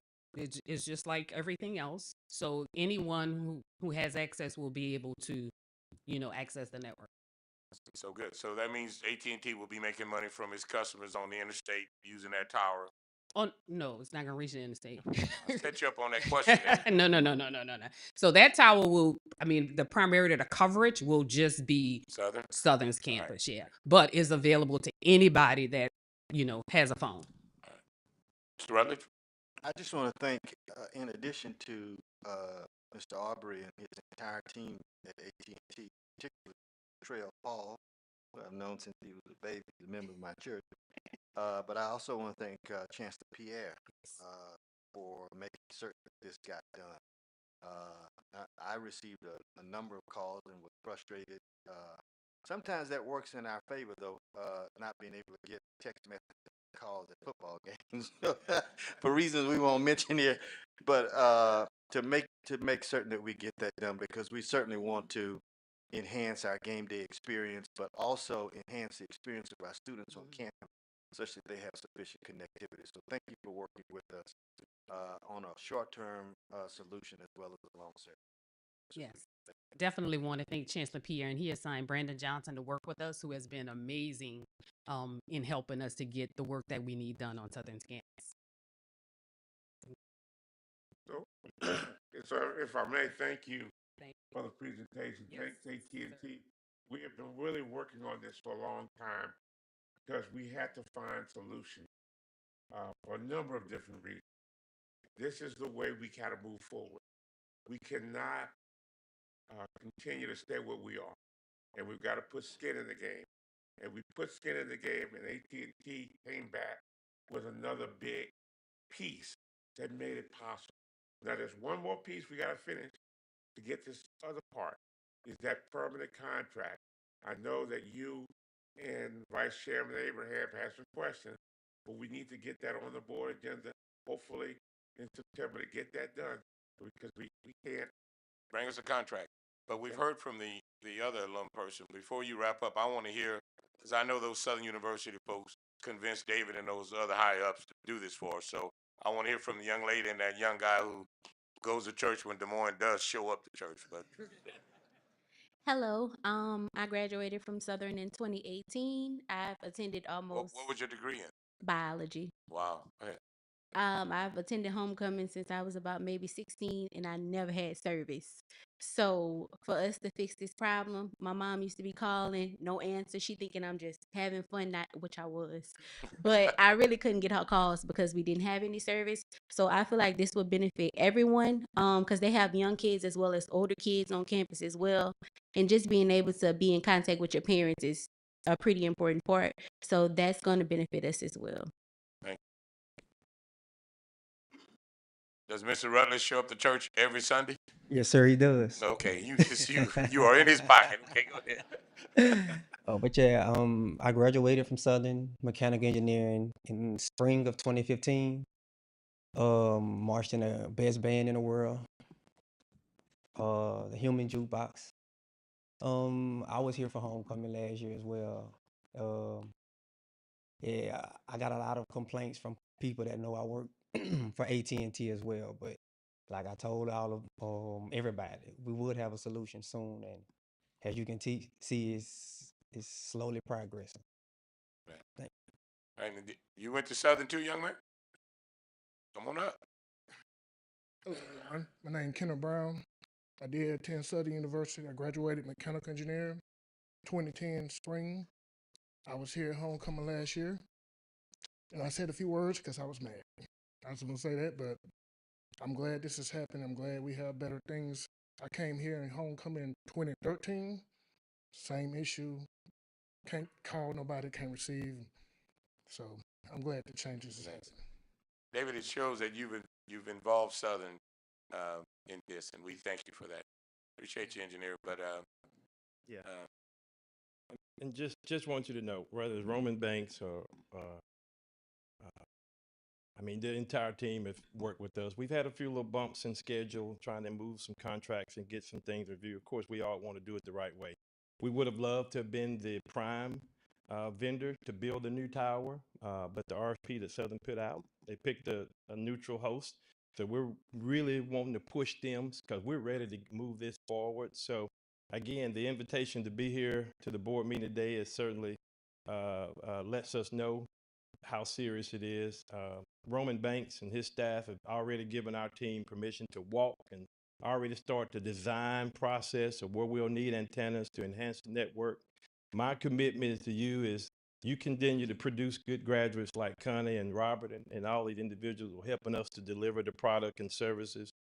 It's just like everything else. So anyone who has access will be able to, access the network. So good. So that means AT&T will be making money from its customers on the interstate using that tower. Oh, no, it's not going to reach the interstate. I set you up on that question. No. So that tower the primary the coverage will just be Southern's campus, yeah. But is available to anybody that, has a phone. Mr. Rutledge? I just want to thank, in addition to Mr. Aubrey and his entire team at AT&T, particularly Trail Paul, who I've known since he was a baby, he's a member of my church. But I also want to thank Chancellor Pierre for making certain that this got done. I received a number of calls and was frustrated. Sometimes that works in our favor, though, not being able to get text message calls at football games for reasons we won't mention here. But to make certain that we get that done, because we certainly want to enhance our game day experience, but also enhance the experience of our students on campus, such that they have sufficient connectivity. So thank you for working with us on a short-term solution as well as a long-term. Yes. Definitely want to thank Chancellor Pierre, and he assigned Brandon Johnson to work with us, who has been amazing in helping us to get the work that we need done on Southern's campus. So, if I may, thank you for the presentation. Yes. Thanks, AT&T. We have been really working on this for a long time because we had to find solutions for a number of different reasons. This is the way we kind of move forward. We cannot continue to stay where we are, and we've got to put skin in the game. And we put skin in the game, and AT&T came back with another big piece that made it possible. Now, there's one more piece we got to finish to get this other part, is that permanent contract. I know that you and Vice Chairman Abraham have some questions, but we need to get that on the board agenda, hopefully in September, to get that done, because we can't bring us a contract. But we've heard from the other alum person. Before you wrap up, I want to hear, because I know those Southern University folks convinced David and those other high-ups to do this for us. So I want to hear from the young lady and that young guy who goes to church when Des Moines does show up to church. But Hello. I graduated from Southern in 2018. I've attended almost what was your degree in? biology. Wow. Go ahead. I've attended homecoming since I was about maybe 16, and I never had service. So for us to fix this problem, my mom used to be calling, no answer. She thinking I'm just having fun, not which I was. But I really couldn't get her calls because we didn't have any service. So I feel like this would benefit everyone, because they have young kids as well as older kids on campus as well. And just being able to be in contact with your parents is a pretty important part. So that's going to benefit us as well. Thank you. Does Mr. Rutledge show up to church every Sunday? Yes, sir, he does. Okay, you are in his pocket. Okay, go ahead. Oh, but yeah, I graduated from Southern Mechanical Engineering in spring of 2015. Marched in the best band in the world, the Human Jukebox. I was here for homecoming last year as well. Um, yeah, I got a lot of complaints from people that know I work for AT&T as well. But like I told all of everybody, we would have a solution soon, and as you can see, it's slowly progressing. Thank And you went to Southern too, young man? Come on up. Hello, everyone. My name is Kenneth Brown. I did attend Southern University. I graduated mechanical engineering 2010 spring. I was here at homecoming last year, and I said a few words because I was mad. I was going to say that, but I'm glad this is happening. I'm glad we have better things. I came here in homecoming in 2013. Same issue. Can't call nobody, can't receive. So I'm glad the changes is happening. David, it shows that you've involved Southern in this, and we thank you for that. Appreciate you, engineer. But Yeah. And just want you to know, whether it's Roman Banks or I mean, the entire team have worked with us. We've had a few little bumps in schedule, trying to move some contracts and get some things reviewed. Of course, we all want to do it the right way. We would have loved to have been the prime vendor to build a new tower, but the RFP that Southern put out, they picked a neutral host. So we're really wanting to push them because we're ready to move this forward. So again, the invitation to be here to the board meeting today is certainly lets us know how serious it is. Roman Banks and his staff have already given our team permission to walk and already start the design process of where we'll need antennas to enhance the network. My commitment to you is you continue to produce good graduates like Connie and Robert and all these individuals who are helping us to deliver the product and services.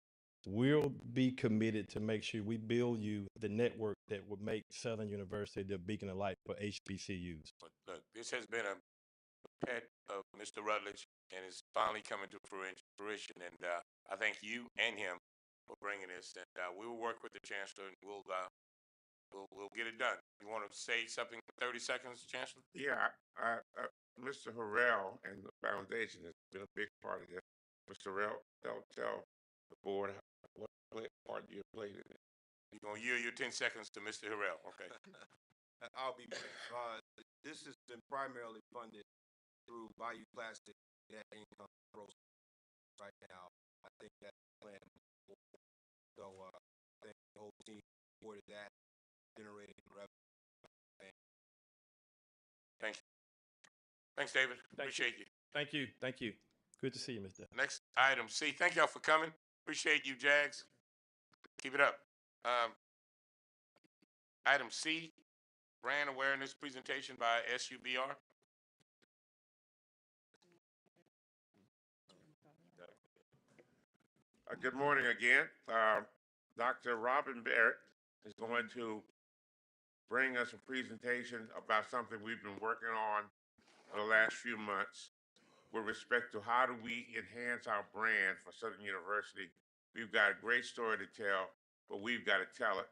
We'll be committed to make sure we build you the network that will make Southern University the beacon of light for HBCUs. But look, this has been a pet of Mr. Rutledge, and it's finally coming to fruition. And I thank you and him for bringing this. And we will work with the chancellor, and we'll get it done. You want to say something for 30 seconds, Chancellor? Yeah, Mr. Harrell and the foundation has been a big part of this. Mr. Harrell, tell the board what part you played in it. You're going to yield your 10 seconds to Mr. Harrell, okay? I'll be brief. This has been primarily funded through Bayou Plastic net income proceeds right now. I think that plan. So I think the whole team supported that, generating revenue. Thank you. Thanks, David. Appreciate you. Thank you. Thank you. Good to see you, Mr. Next item C. Thank y'all for coming. Appreciate you, Jags. Keep it up. Item C, brand awareness presentation by SUBR. Good morning again. Dr. Robin Barrett is going to bring us a presentation about something we've been working on for the last few months with respect to how do we enhance our brand for Southern University. We've got a great story to tell, but we've got to tell it.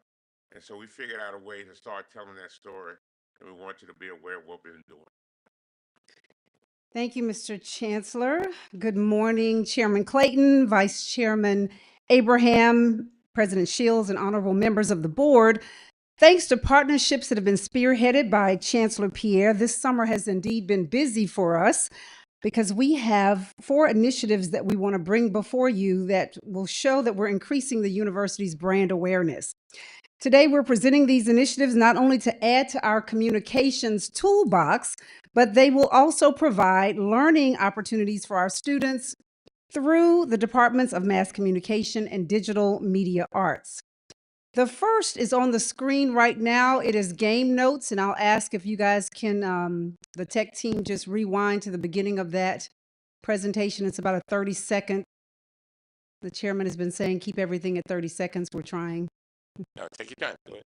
And so we figured out a way to start telling that story, and we want you to be aware of what we've been doing. Thank you, Mr. Chancellor. Good morning, Chairman Clayton, Vice Chairman Abraham, President Shields, and honorable members of the board. Thanks to partnerships that have been spearheaded by Chancellor Pierre, this summer has indeed been busy for us because we have 4 initiatives that we want to bring before you that will show that we're increasing the university's brand awareness. Today, we're presenting these initiatives not only to add to our communications toolbox, but they will also provide learning opportunities for our students through the departments of mass communication and digital media arts. The first is on the screen right now. It is game notes, and I'll ask if you guys can, the tech team, just rewind to the beginning of that presentation. It's about a 30-second. The chairman has been saying keep everything at 30 seconds. We're trying. No, take your time. Go ahead.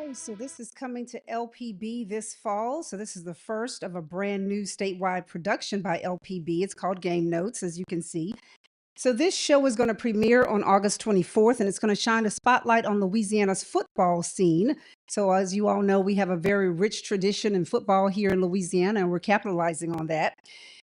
Okay, so this is coming to LPB this fall. So this is the first of a brand new statewide production by LPB. It's called Game Notes, as you can see. So this show is going to premiere on August 24th, and it's going to shine a spotlight on Louisiana's football scene. So as you all know, we have a very rich tradition in football here in Louisiana, and we're capitalizing on that.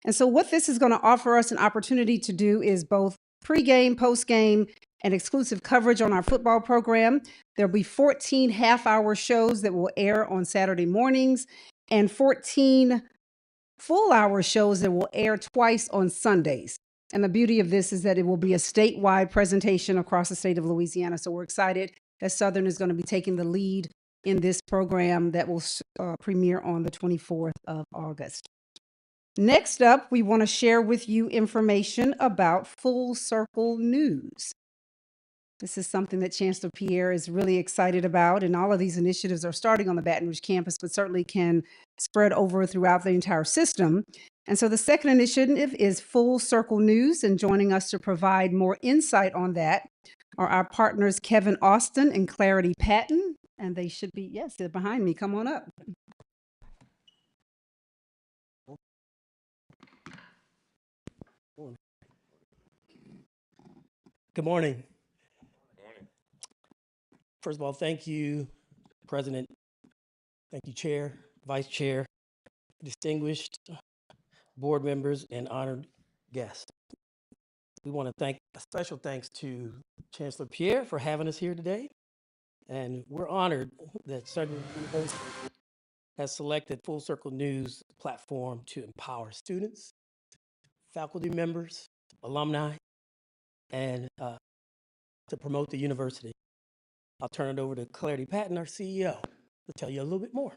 And so what this is going to offer us an opportunity to do is both pregame, postgame, and exclusive coverage on our football program. There'll be 14 half-hour shows that will air on Saturday mornings and 14 full-hour shows that will air twice on Sundays. And the beauty of this is that it will be a statewide presentation across the state of Louisiana. So we're excited that Southern is going to be taking the lead in this program that will premiere on the 24th of August. Next up, we want to share with you information about Full Circle News. This is something that Chancellor Pierre is really excited about, and all of these initiatives are starting on the Baton Rouge campus, but certainly can spread over throughout the entire system. And so the second initiative is Full Circle News, and joining us to provide more insight on that are our partners Kevin Austin and Clarity Patton, and they should be, yes, they're behind me. Come on up. Good morning. First of all, thank you, President. Thank you, Chair, Vice Chair, distinguished board members, and honored guests. We want to thank a special thanks to Chancellor Pierre for having us here today. And we're honored that Southern University has selected Full Circle News platform to empower students, faculty members, alumni, and to promote the university. I'll turn it over to Clarity Patton, our CEO, to tell you a little bit more.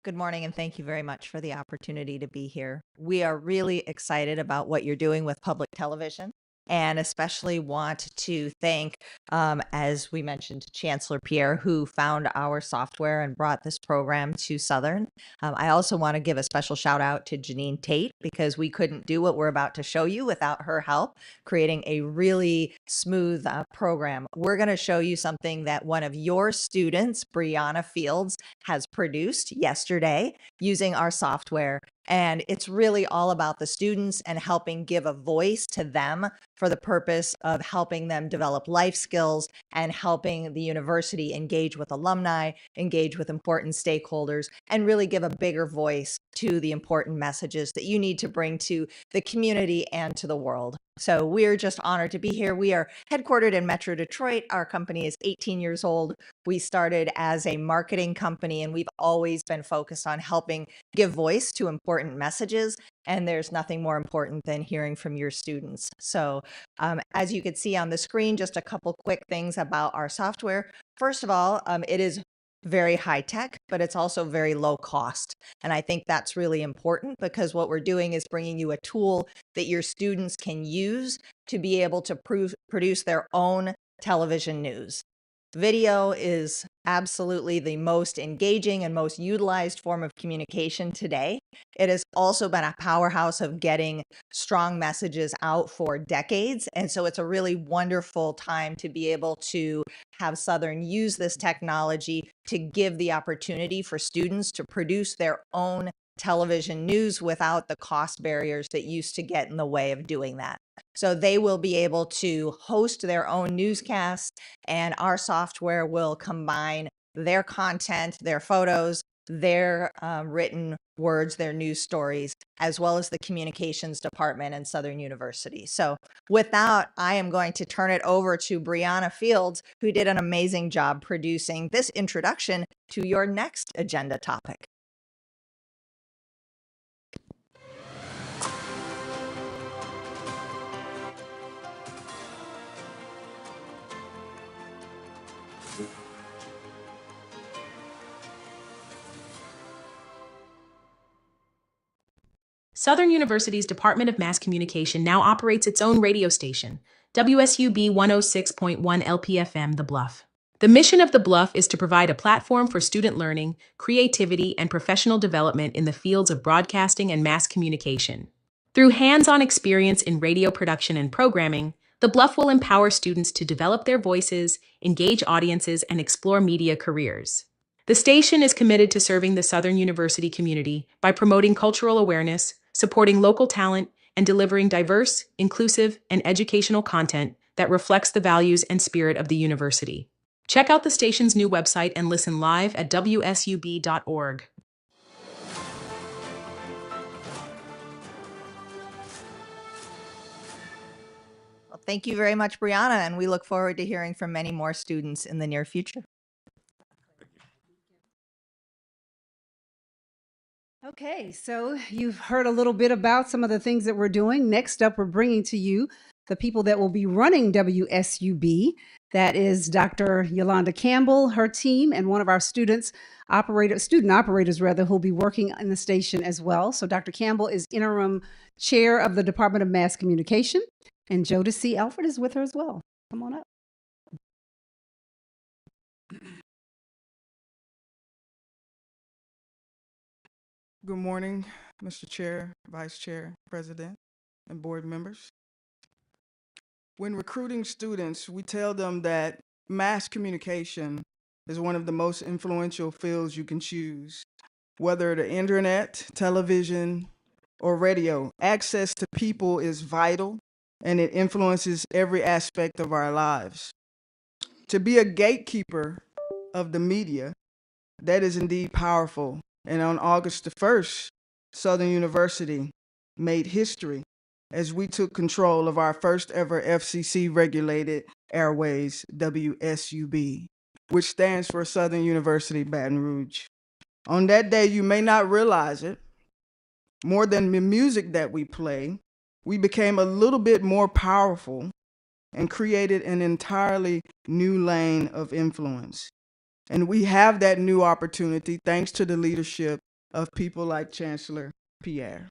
Good morning, and thank you very much for the opportunity to be here. We are really excited about what you're doing with public television, and especially want to thank, as we mentioned, Chancellor Pierre, who found our software and brought this program to Southern. I also want to give a special shout out to Janine Tate, because we couldn't do what we're about to show you without her help, creating a really smooth program. We're going to show you something that one of your students, Brianna Fields, has produced yesterday using our software. And it's really all about the students and helping give a voice to them for the purpose of helping them develop life skills and helping the university engage with alumni, engage with important stakeholders, and really give a bigger voice to the important messages that you need to bring to the community and to the world. So we're just honored to be here. We are headquartered in Metro Detroit. Our company is 18 years old. We started as a marketing company, and we've always been focused on helping give voice to important messages. And there's nothing more important than hearing from your students. So as you can see on the screen, just a couple quick things about our software. First of all, it is very high tech, but it's also very low cost. And I think that's really important, because what we're doing is bringing you a tool that your students can use to be able to produce their own television news. Video is absolutely the most engaging and most utilized form of communication today. It has also been a powerhouse of getting strong messages out for decades. And so it's a really wonderful time to be able to have Southern use this technology to give the opportunity for students to produce their own television news without the cost barriers that used to get in the way of doing that. So they will be able to host their own newscasts, and our software will combine their content, their photos, their written words, their news stories, as well as the communications department in Southern University. So with that, I am going to turn it over to Brianna Fields, who did an amazing job producing this introduction to your next agenda topic. Southern University's Department of Mass Communication now operates its own radio station, WSUB 106.1 LPFM, The Bluff. The mission of The Bluff is to provide a platform for student learning, creativity, and professional development in the fields of broadcasting and mass communication. Through hands-on experience in radio production and programming, The Bluff will empower students to develop their voices, engage audiences, and explore media careers. The station is committed to serving the Southern University community by promoting cultural awareness, supporting local talent, and delivering diverse, inclusive, and educational content that reflects the values and spirit of the university. Check out the station's new website and listen live at wsub.org. Well, thank you very much, Brianna, and we look forward to hearing from many more students in the near future. Okay, so you've heard a little bit about some of the things that we're doing. Next up, we're bringing to you the people that will be running WSUB. That is Dr. Yolanda Campbell, her team, and one of our student operators who'll be working in the station as well. So Dr. Campbell is interim chair of the Department of Mass Communication, and Jodeci Alfred is with her as well. Come on up. Good morning, Mr. Chair, Vice Chair, President, and board members. When recruiting students, we tell them that mass communication is one of the most influential fields you can choose. Whether the internet, television, or radio, access to people is vital and it influences every aspect of our lives. To be a gatekeeper of the media, that is indeed powerful. And on August the 1st, Southern University made history as we took control of our first ever FCC regulated airways, WSUB, which stands for Southern University Baton Rouge. On that day, you may not realize it, more than the music that we play, we became a little bit more powerful and created an entirely new lane of influence. And we have that new opportunity thanks to the leadership of people like Chancellor Pierre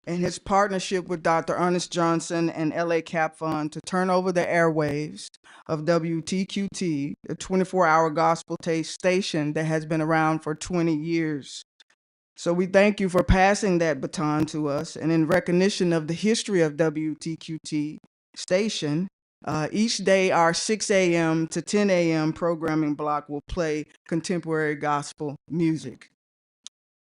and his partnership with Dr. Ernest Johnson and LA Cap Fund to turn over the airwaves of WTQT, a 24-hour gospel taste station that has been around for 20 years. So we thank you for passing that baton to us, and in recognition of the history of WTQT station, each day our 6 a.m. to 10 a.m. programming block will play contemporary gospel music.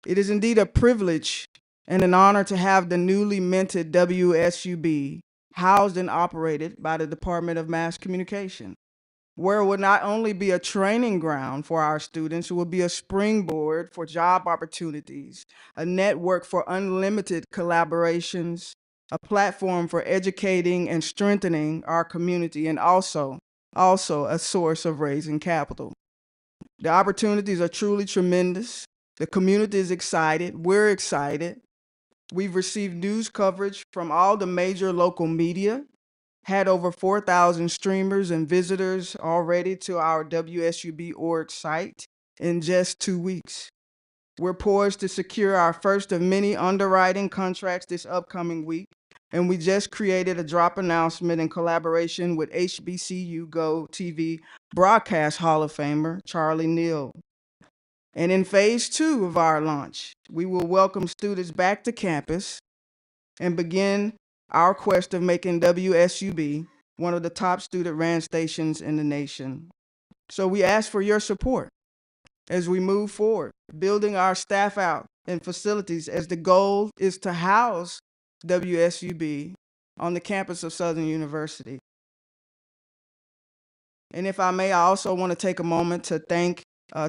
It is indeed a privilege and an honor to have the newly minted WSUB housed and operated by the Department of Mass Communication, where it will not only be a training ground for our students, it will be a springboard for job opportunities, a network for unlimited collaborations, a platform for educating and strengthening our community, and also a source of raising capital. The opportunities are truly tremendous. The community is excited. We're excited. We've received news coverage from all the major local media, had over 4,000 streamers and visitors already to our WSUB.org site in just 2 weeks. We're poised to secure our first of many underwriting contracts this upcoming week, and we just created a drop announcement in collaboration with HBCU Go TV Broadcast Hall of Famer Charlie Neal. And in phase 2 of our launch, we will welcome students back to campus and begin our quest of making WSUB one of the top student-ran stations in the nation. So we ask for your support as we move forward, building our staff out and facilities, as the goal is to house WSUB on the campus of Southern University. And if I may, I also want to take a moment to thank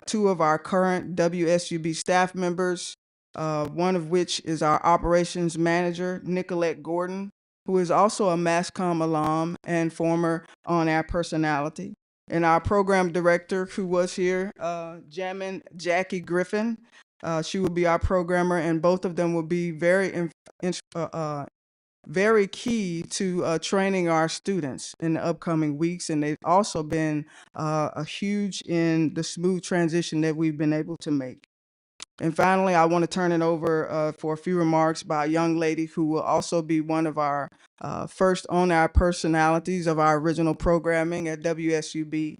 2 of our current WSUB staff members, one of which is our operations manager, Nicolette Gordon, who is also a MassCom alum and former on-air personality, and our program director, who was here jamming, Jackie Griffin. She will be our programmer, and both of them will be very key to training our students in the upcoming weeks, and they've also been a huge in the smooth transition that we've been able to make. And finally, I want to turn it over for a few remarks by a young lady who will also be one of our first on-air personalities of our original programming at WSUB.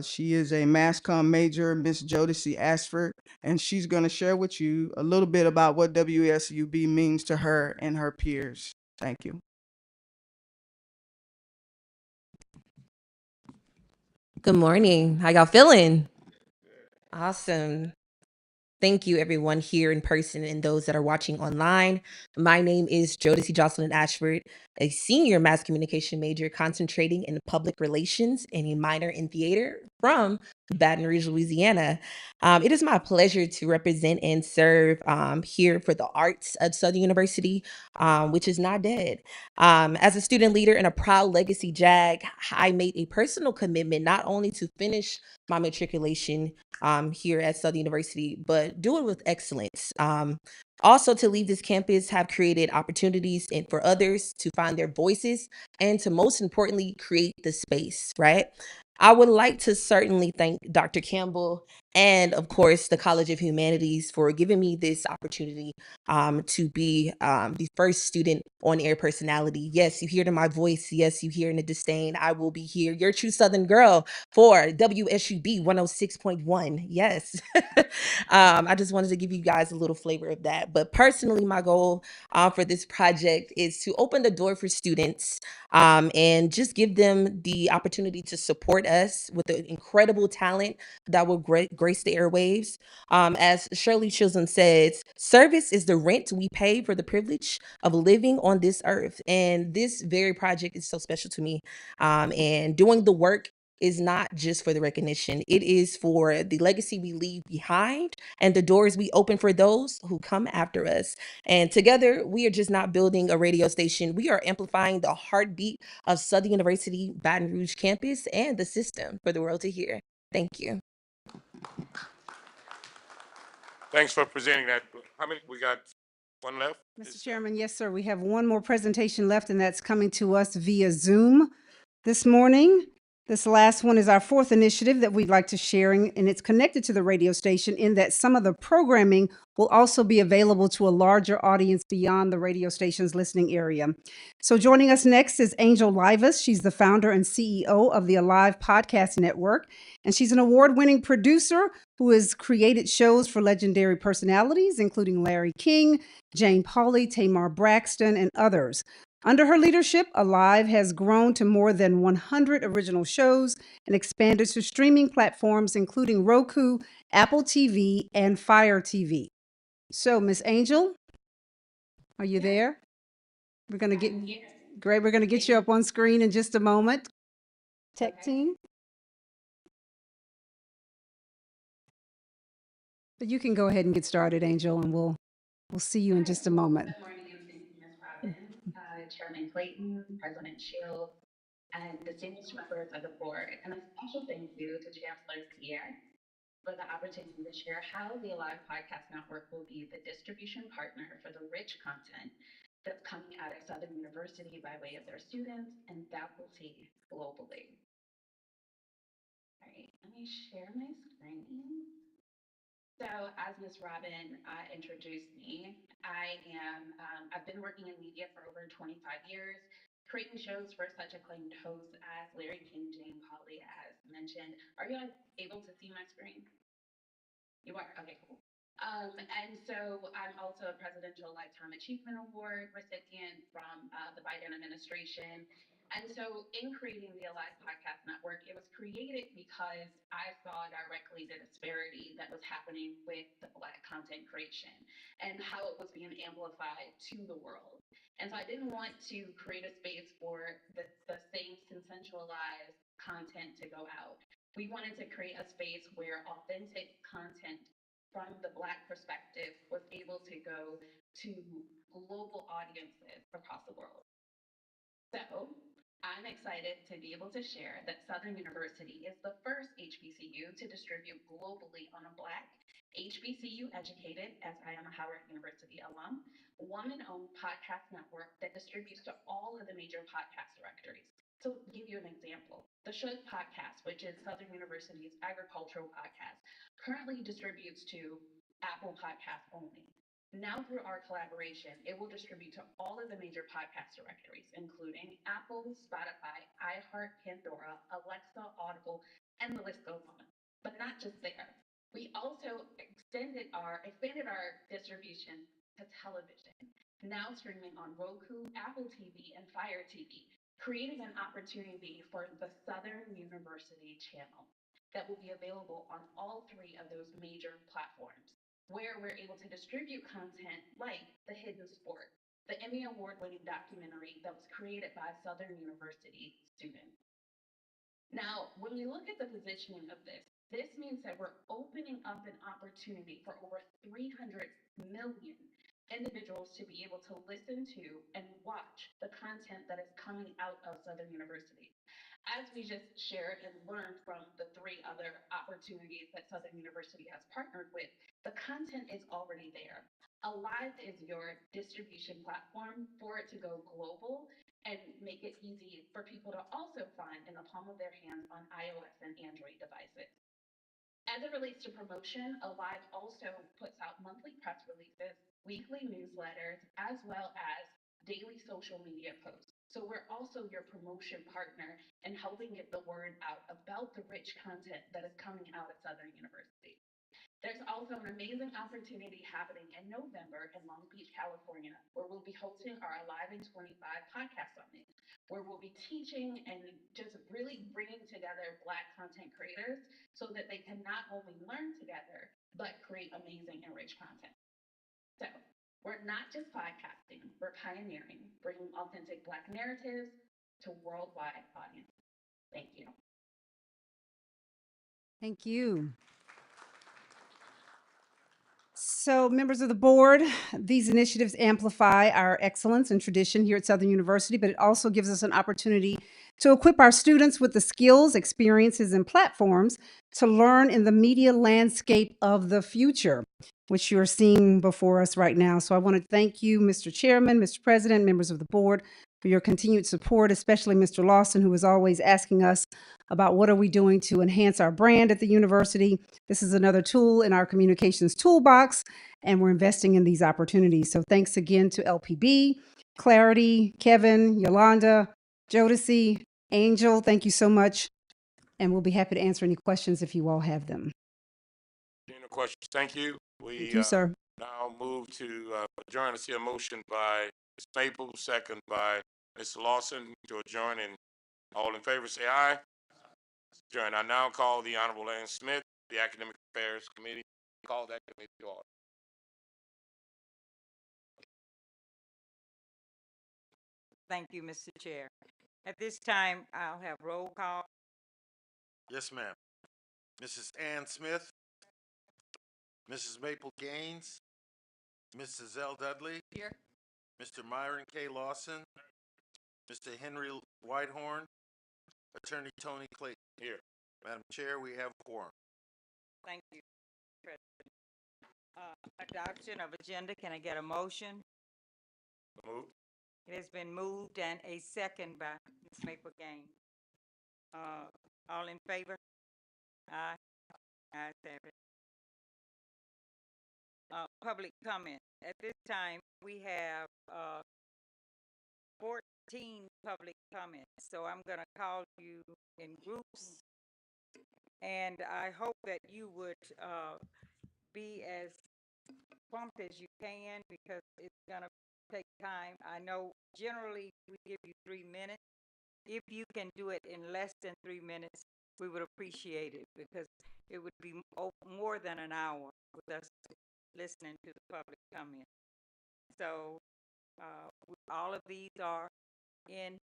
She is a MassCom major, Miss Jodeci Ashford, and she's going to share with you a little bit about what WSUB means to her and her peers. Thank you. Good morning. How y'all feeling? Awesome. Thank you, everyone here in person and those that are watching online. My name is Jodeci Jocelyn Ashford, a senior mass communication major concentrating in public relations and a minor in theater from Baton Rouge, Louisiana. It is my pleasure to represent and serve here for the arts at Southern University, which is not dead. As a student leader and a proud legacy JAG, I made a personal commitment not only to finish my matriculation here at Southern University, but do it with excellence. Also, to leave this campus, have created opportunities and for others to find their voices and to most importantly, create the space, right? I would like to certainly thank Dr. Campbell and, of course, the College of Humanities for giving me this opportunity to be the first student on air personality. Yes, you hear it in my voice. Yes, you hear in the disdain. I will be here, your true Southern girl for WSUB 106.1. Yes. I just wanted to give you guys a little flavor of that. But personally, my goal for this project is to open the door for students and just give them the opportunity to support us with the incredible talent that will grace the airwaves. As Shirley Chisholm says, service is the rent we pay for the privilege of living on this earth. And this very project is so special to me. And doing the work is not just for the recognition. It is for the legacy we leave behind and the doors we open for those who come after us. And together, we are just not building a radio station. We are amplifying the heartbeat of Southern University Baton Rouge campus and the system for the world to hear. Thank you. Thanks for presenting that. How many? We got one left? Mr. Chairman, yes, sir. We have one more presentation left, and that's coming to us via Zoom this morning. This last one is our fourth initiative that we'd like to share, and it's connected to the radio station in that some of the programming will also be available to a larger audience beyond the radio station's listening area. So joining us next is Angel Livas. She's the founder and CEO of the Alive Podcast Network, and she's an award-winning producer who has created shows for legendary personalities, including Larry King, Jane Pauley, Tamar Braxton, and others. Under her leadership, Alive has grown to more than 100 original shows and expanded to streaming platforms including Roku, Apple TV, and Fire TV. So, Miss Angel, are you there? We're going to get great. We're going to get you up on screen in just a moment. Tech team. But you can go ahead and get started, Angel, and we'll see you in just a moment. Good morning, and thank you, Ms. Robin, Chairman Clayton, President Shields, and distinguished members of the board. And a special thank you to Chancellor Pierre for the opportunity to share how the Alive Podcast Network will be the distribution partner for the rich content that's coming out of Southern University by way of their students and faculty globally. All right, let me share my screen. So as Ms. Robin introduced me, I've been working in media for over 25 years, creating shows for such acclaimed hosts as Larry King, Jane Pauley, as mentioned. Are you able to see my screen? You are? Okay, cool. And so I'm also a Presidential Lifetime Achievement Award recipient from the Biden administration. And so in creating the Alive Podcast Network, it was created because I saw directly the disparity that was happening with the Black content creation and how it was being amplified to the world. And so I didn't want to create a space for the same sensationalized content to go out. We wanted to create a space where authentic content from the Black perspective was able to go to global audiences across the world. So I'm excited to be able to share that Southern University is the first HBCU to distribute globally on a Black, HBCU educated, as I am a Howard University alum, woman-owned podcast network that distributes to all of the major podcast directories. So to give you an example, the Should podcast, which is Southern University's agricultural podcast, currently distributes to Apple Podcasts only. Now through our collaboration, it will distribute to all of the major podcast directories, including Apple, Spotify, iHeart, Pandora, Alexa, Audible, and the list goes on. But not just there. We also expanded our distribution to television, now streaming on Roku, Apple TV, and Fire TV, creating an opportunity for the Southern University channel that will be available on all three of those major platforms, where we're able to distribute content like The Hidden Sport, the Emmy Award-winning documentary that was created by Southern University students. Now, when we look at the positioning of this means that we're opening up an opportunity for over 300 million individuals to be able to listen to and watch the content that is coming out of Southern University. As we just shared and learned from the three other opportunities that Southern University has partnered with, the content is already there. Alive is your distribution platform for it to go global and make it easy for people to also find in the palm of their hands on iOS and Android devices. As it relates to promotion, Alive also puts out monthly press releases, weekly newsletters, as well as daily social media posts. So we're also your promotion partner in helping get the word out about the rich content that is coming out at Southern University. There's also an amazing opportunity happening in November in Long Beach, California, where we'll be hosting our Alive in 25 podcast summit, where we'll be teaching and just really bringing together Black content creators so that they can not only learn together, but create amazing and rich content. So we're not just podcasting, we're pioneering, bringing authentic Black narratives to worldwide audiences. Thank you. Thank you. So, members of the board, these initiatives amplify our excellence and tradition here at Southern University, but it also gives us an opportunity to equip our students with the skills, experiences, and platforms to learn in the media landscape of the future, which you're seeing before us right now. So I want to thank you, Mr. Chairman, Mr. President, members of the board, for your continued support, especially Mr. Lawson, who is always asking us about what are we doing to enhance our brand at the university. This is another tool in our communications toolbox, and we're investing in these opportunities. So thanks again to LPB, Clarity, Kevin, Yolanda, Jodeci, Angel, thank you so much. And we'll be happy to answer any questions if you all have them. Any questions? Thank you. Thank you, sir. Now move to adjourn. I see a motion by Ms. Maple, second by Mr. Lawson to adjourn, and all in favor say aye. Adjourn. I now call the Honorable Ann Smith, the Academic Affairs Committee. Call that committee to order. Thank you, Mr. Chair. At this time, I'll have roll call. Yes, ma'am. Mrs. Ann Smith, Mrs. Maple Gaines, Mrs. L. Dudley. Here. Mr. Myron K. Lawson, Mr. Henry Whitehorn, Attorney Tony Clayton. Here. Madam Chair, we have a quorum. Thank you, President. Adoption of agenda. Can I get a motion? Move. It has been moved and a second by Ms. Maple Gaines. All in favor? Aye. Ayes have it. Public comment. At this time, we have 14 public comments. So I'm going to call you in groups. And I hope that you would be as prompt as you can, because it's going to take time. I know generally we give you 3 minutes. If you can do it in less than 3 minutes, we would appreciate it, because it would be more than an hour with us listening to the public comment. So all of these are in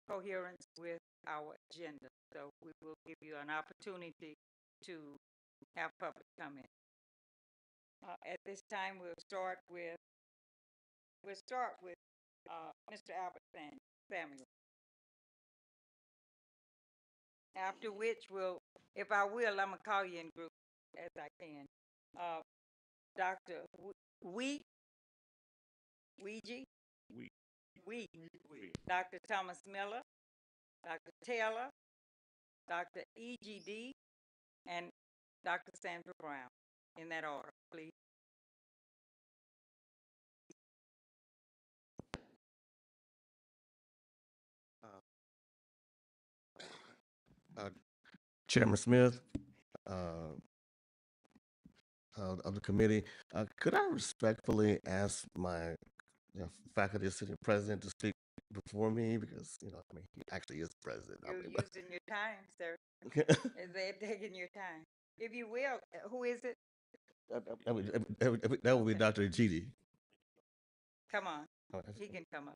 coherence with our agenda. So we will give you an opportunity to have public comment. At this time, we'll start with Mr. Albert Samuel. After which if I will, I'm gonna call you in group as I can. Dr. Ouija, Dr. Thomas Miller, Dr. Taylor, Dr. EGD, and Dr. Sandra Brown. In that order, please. Chairman Smith, of the committee, could I respectfully ask my faculty assistant president to speak before me because, you know, I mean, he actually is the president. I You're mean, using your time, sir. They're taking your time. If you will, who is it? that would be Dr. Chidi. Come on. Oh, that's He can come up.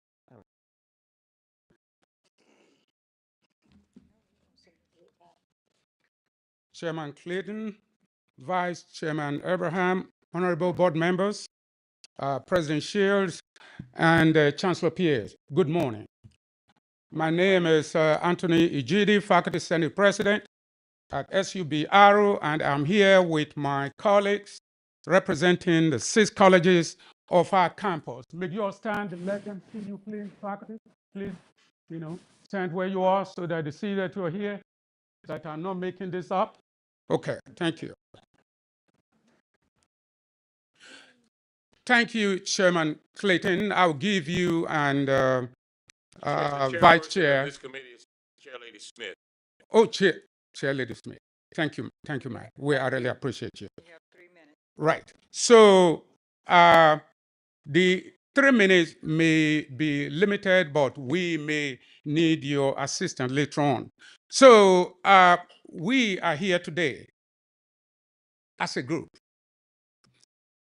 Chairman Clayton, Vice Chairman Abraham, honorable board members, President Shields, and Chancellor Pierce. Good morning. My name is Anthony Ijidi, Faculty Senate President at SUB Aro, and I'm here with my colleagues representing the 6 colleges of our campus. May you all stand and let them see you, please, faculty. Please, you know, stand where you are so that they see that you're here, that I'm not making this up. Okay, thank you. Thank you, Chairman Clayton. I'll give you and Vice Chair. This committee is Chair Lady Smith. Oh, Chair Lady Smith. Thank you, Mike. I really appreciate you. You have 3 minutes. Right. So the 3 minutes may be limited, but we may need your assistance later on. So we are here today as a group.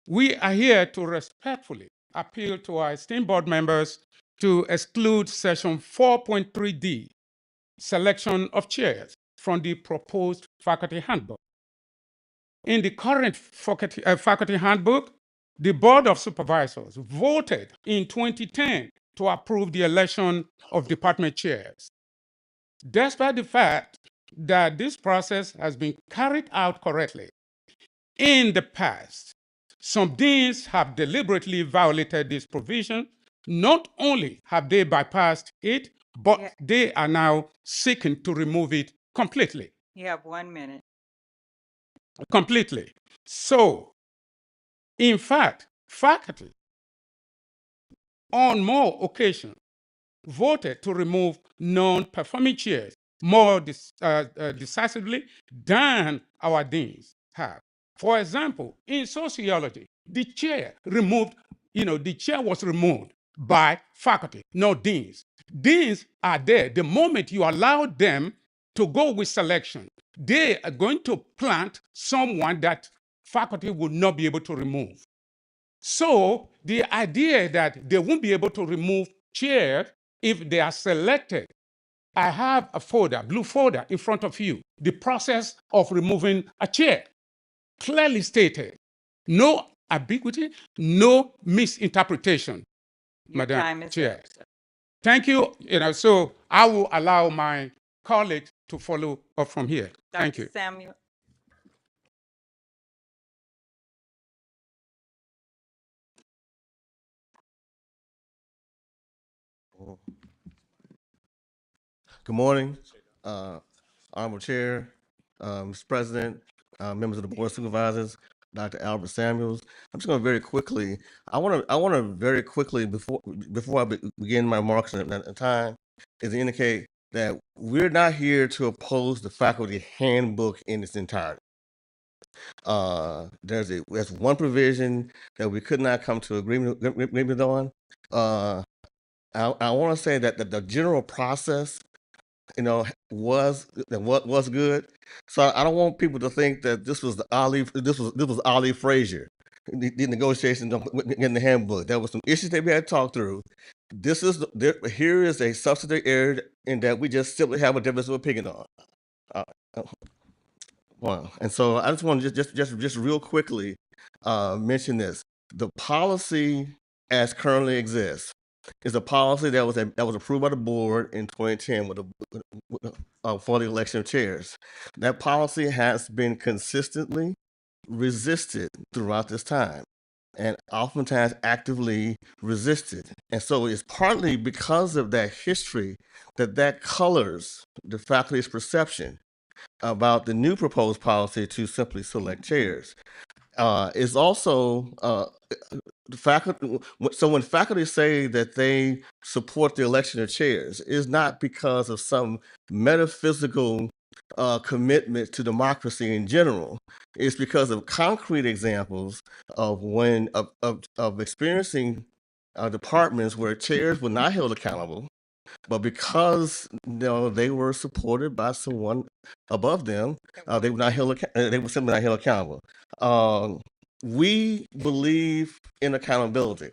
We are here to respectfully appeal to our esteemed board members to exclude Section 4.3D, selection of chairs, from the proposed faculty handbook. In the current faculty handbook, the Board of Supervisors voted in 2010 to approve the election of department chairs. Despite the fact that this process has been carried out correctly, in the past, some deans have deliberately violated this provision. Not only have they bypassed it, but they are now seeking to remove it completely. You have 1 minute. Completely. So, in fact, faculty on more occasions voted to remove non-performing chairs more decisively than our deans have. For example, in sociology, the chair was removed by faculty, not deans. Deans are there. The moment you allow them to go with selection, they are going to plant someone that faculty will not be able to remove. So the idea that they won't be able to remove chairs if they are selected, I have a folder, blue folder in front of you, the process of removing a chair. Clearly stated, no ambiguity, no misinterpretation, Madam Chair. Thank you. So I will allow my colleagues to follow up from here. Thank you. Samuel. Good morning, Honorable Chair, Mr. President, members of the Board of Supervisors, Dr. Albert Samuels. I'm just going to very quickly. I want to very quickly before I begin my remarks at time is to indicate that we're not here to oppose the faculty handbook in its entirety. There's one provision that we could not come to agreement on. I want to say that the general process, was good. So I don't want people to think that this was Ali Frazier, the negotiations in the handbook. There were some issues that we had to talk through. Here is a substantive error in that we just simply have a difference of opinion on. Wow. And so I just want to just real quickly mention this. The policy as currently exists is a policy that was approved by the board in 2010 for the election of chairs. That policy has been consistently resisted throughout this time and oftentimes actively resisted. And so it's partly because of that history that colors the faculty's perception about the new proposed policy to simply select chairs. Is also the faculty. So when faculty say that they support the election of chairs, is not because of some metaphysical commitment to democracy in general. It's because of concrete examples of when of experiencing departments where chairs were not held accountable, But because they were supported by someone above them, they were not held. They were simply not held accountable. We believe in accountability.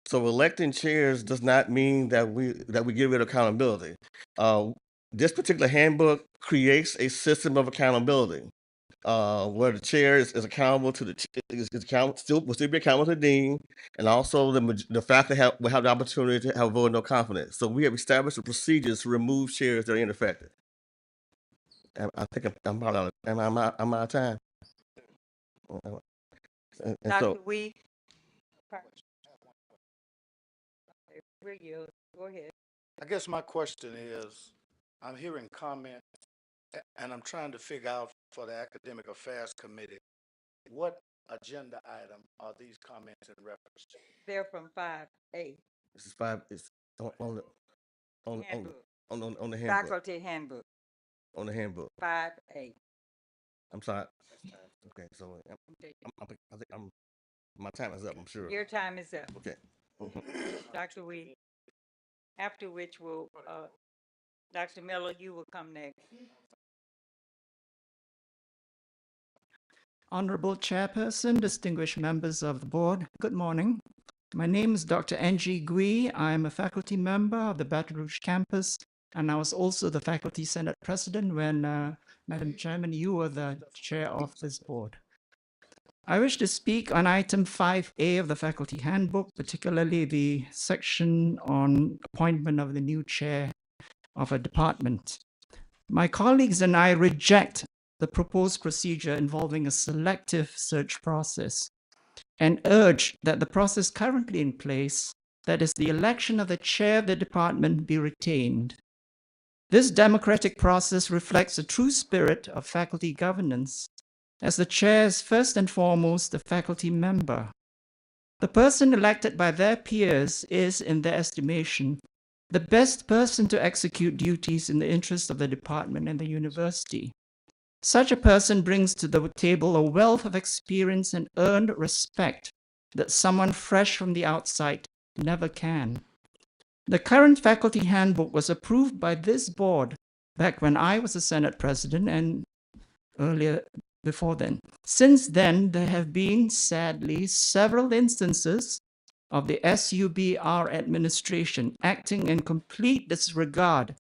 So electing chairs does not mean that we get rid of accountability. This particular handbook creates a system of accountability where the chair is accountable to will still be accountable to the dean, and also the faculty will have the opportunity to have a vote of no confidence. So we have established the procedures to remove chairs that are ineffective. I think I'm about out. I'm out of time. And Dr. so Wee? We're you. Go ahead. I guess my question is, I'm hearing comments, and I'm trying to figure out for the Academic Affairs Committee, what agenda item are these comments in reference to? They're from 5A. this is five. It's on the Handbook. on the handbook. Faculty handbook, On the handbook. 5A. I'm sorry. Okay, so I think my time is up. I'm sure. Your time is up. Okay. Dr. Wee. After which will, Dr. Miller, you will come next. Honorable Chairperson, distinguished members of the board, good morning. My name is Dr. Angie Gui. I'm a faculty member of the Baton Rouge campus, and I was also the faculty senate president when, Madam Chairman, you were the chair of this board. I wish to speak on item 5A of the faculty handbook, particularly the section on appointment of the new chair of a department. My colleagues and I reject the proposed procedure involving a selective search process and urge that the process currently in place, that is the election of the chair of the department, be retained. This democratic process reflects the true spirit of faculty governance, as the chair is first and foremost a faculty member. The person elected by their peers is, in their estimation, the best person to execute duties in the interest of the department and the university. Such a person brings to the table a wealth of experience and earned respect that someone fresh from the outside never can. The current faculty handbook was approved by this board back when I was a Senate president and earlier before then. Since then, there have been, sadly, several instances of the SUBR administration acting in complete disregard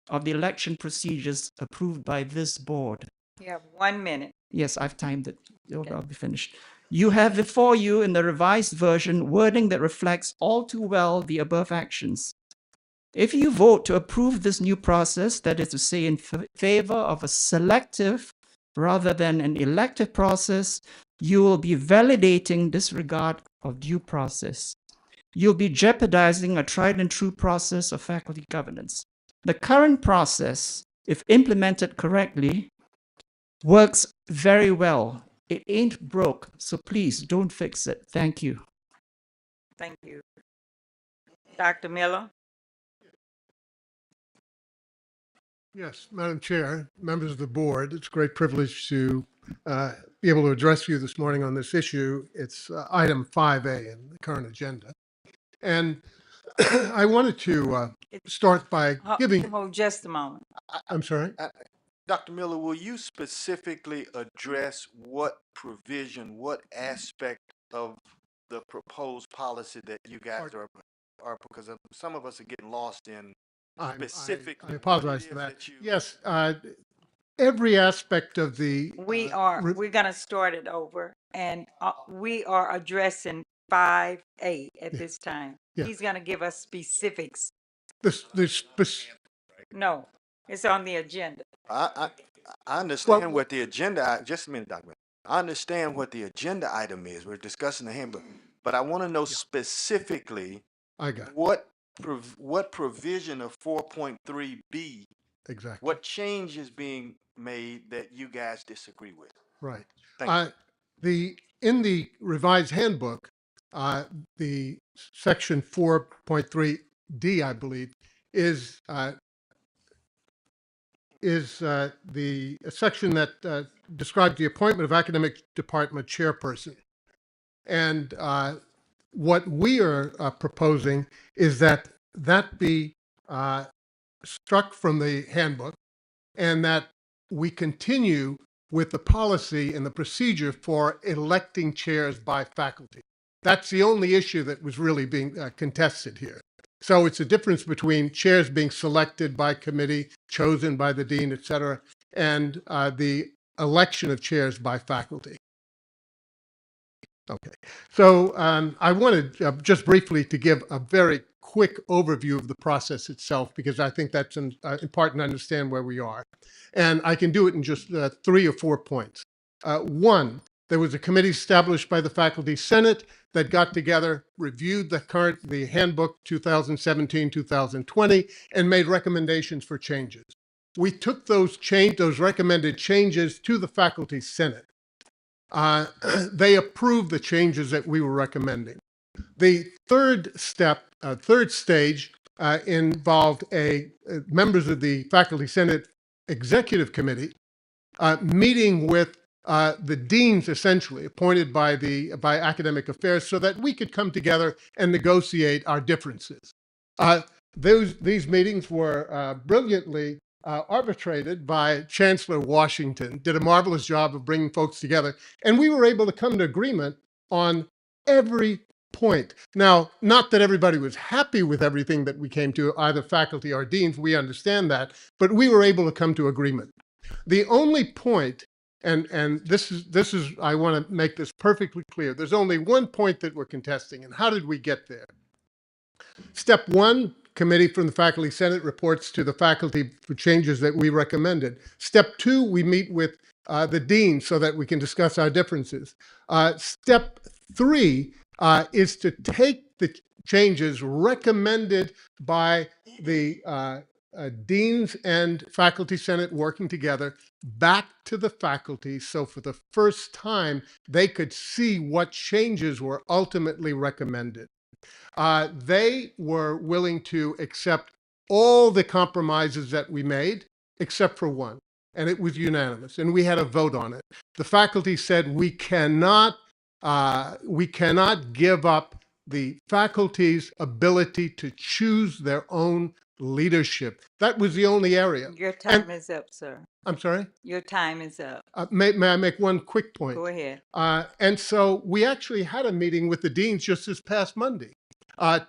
of the election procedures approved by this board. You have 1 minute. Yes, I've timed it. I'll be finished. You have before you in the revised version wording that reflects all too well the above actions. If you vote to approve this new process, that is to say in favor of a selective rather than an elective process, you will be validating disregard of due process. You'll be jeopardizing a tried and true process of faculty governance. The current process, if implemented correctly, works very well. It ain't broke, so please don't fix it. Thank you. Thank you. Dr. Miller? Yes, Madam Chair, members of the board, it's a great privilege to be able to address you this morning on this issue. It's item 5A in the current agenda. And I wanted to start by giving... Hold just a moment. I'm sorry? Dr. Miller, will you specifically address what provision, what aspect of the proposed policy that you guys are because some of us are getting lost in specific. I apologize for that. Yes, every aspect of the... We're going to start it over, and we are addressing 5A at this time. Yeah. He's going to give us specifics. No, it's on the agenda. I understand what the agenda, just a minute, Dr. Miller. I understand what the agenda item is. We're discussing the handbook, but I want to know specifically what provision of 4.3B, exactly, what change is being made that you guys disagree with. Right. Thank you. In the revised handbook, the section 4.3D, I believe, is the section that describes the appointment of academic department chairperson. And what we are proposing is that be struck from the handbook, and that we continue with the policy and the procedure for electing chairs by faculty. That's the only issue that was really being contested here. So it's a difference between chairs being selected by committee, chosen by the dean, et cetera, and the election of chairs by faculty. Okay, so I wanted just briefly to give a very quick overview of the process itself, because I think that's important to understand where we are. And I can do it in just 3 or 4 points. One, there was a committee established by the Faculty Senate that got together, reviewed the handbook 2017-2020, and made recommendations for changes. We took those recommended changes to the Faculty Senate. They approved the changes that we were recommending. The third stage involved members of the Faculty Senate Executive Committee meeting with the deans, essentially appointed by Academic Affairs, so that we could come together and negotiate our differences. These meetings were brilliantly arbitrated by Chancellor Washington, did a marvelous job of bringing folks together, and we were able to come to agreement on every point. Now, not that everybody was happy with everything that we came to, either faculty or deans, we understand that, but we were able to come to agreement. The only point, and this is I want to make this perfectly clear, there's only one point that we're contesting, and how did we get there? Step one, committee from the Faculty Senate reports to the faculty for changes that we recommended. Step two, we meet with the dean so that we can discuss our differences. Step three is to take the changes recommended by the deans and Faculty Senate working together back to the faculty, so for the first time they could see what changes were ultimately recommended. They were willing to accept all the compromises that we made, except for one, and it was unanimous, and we had a vote on it. The faculty said we cannot give up the faculty's ability to choose their own leadership. That was the only area. Your time is up, sir. I'm sorry? Your time is up. May I make one quick point? Go ahead. And so we actually had a meeting with the deans just this past Monday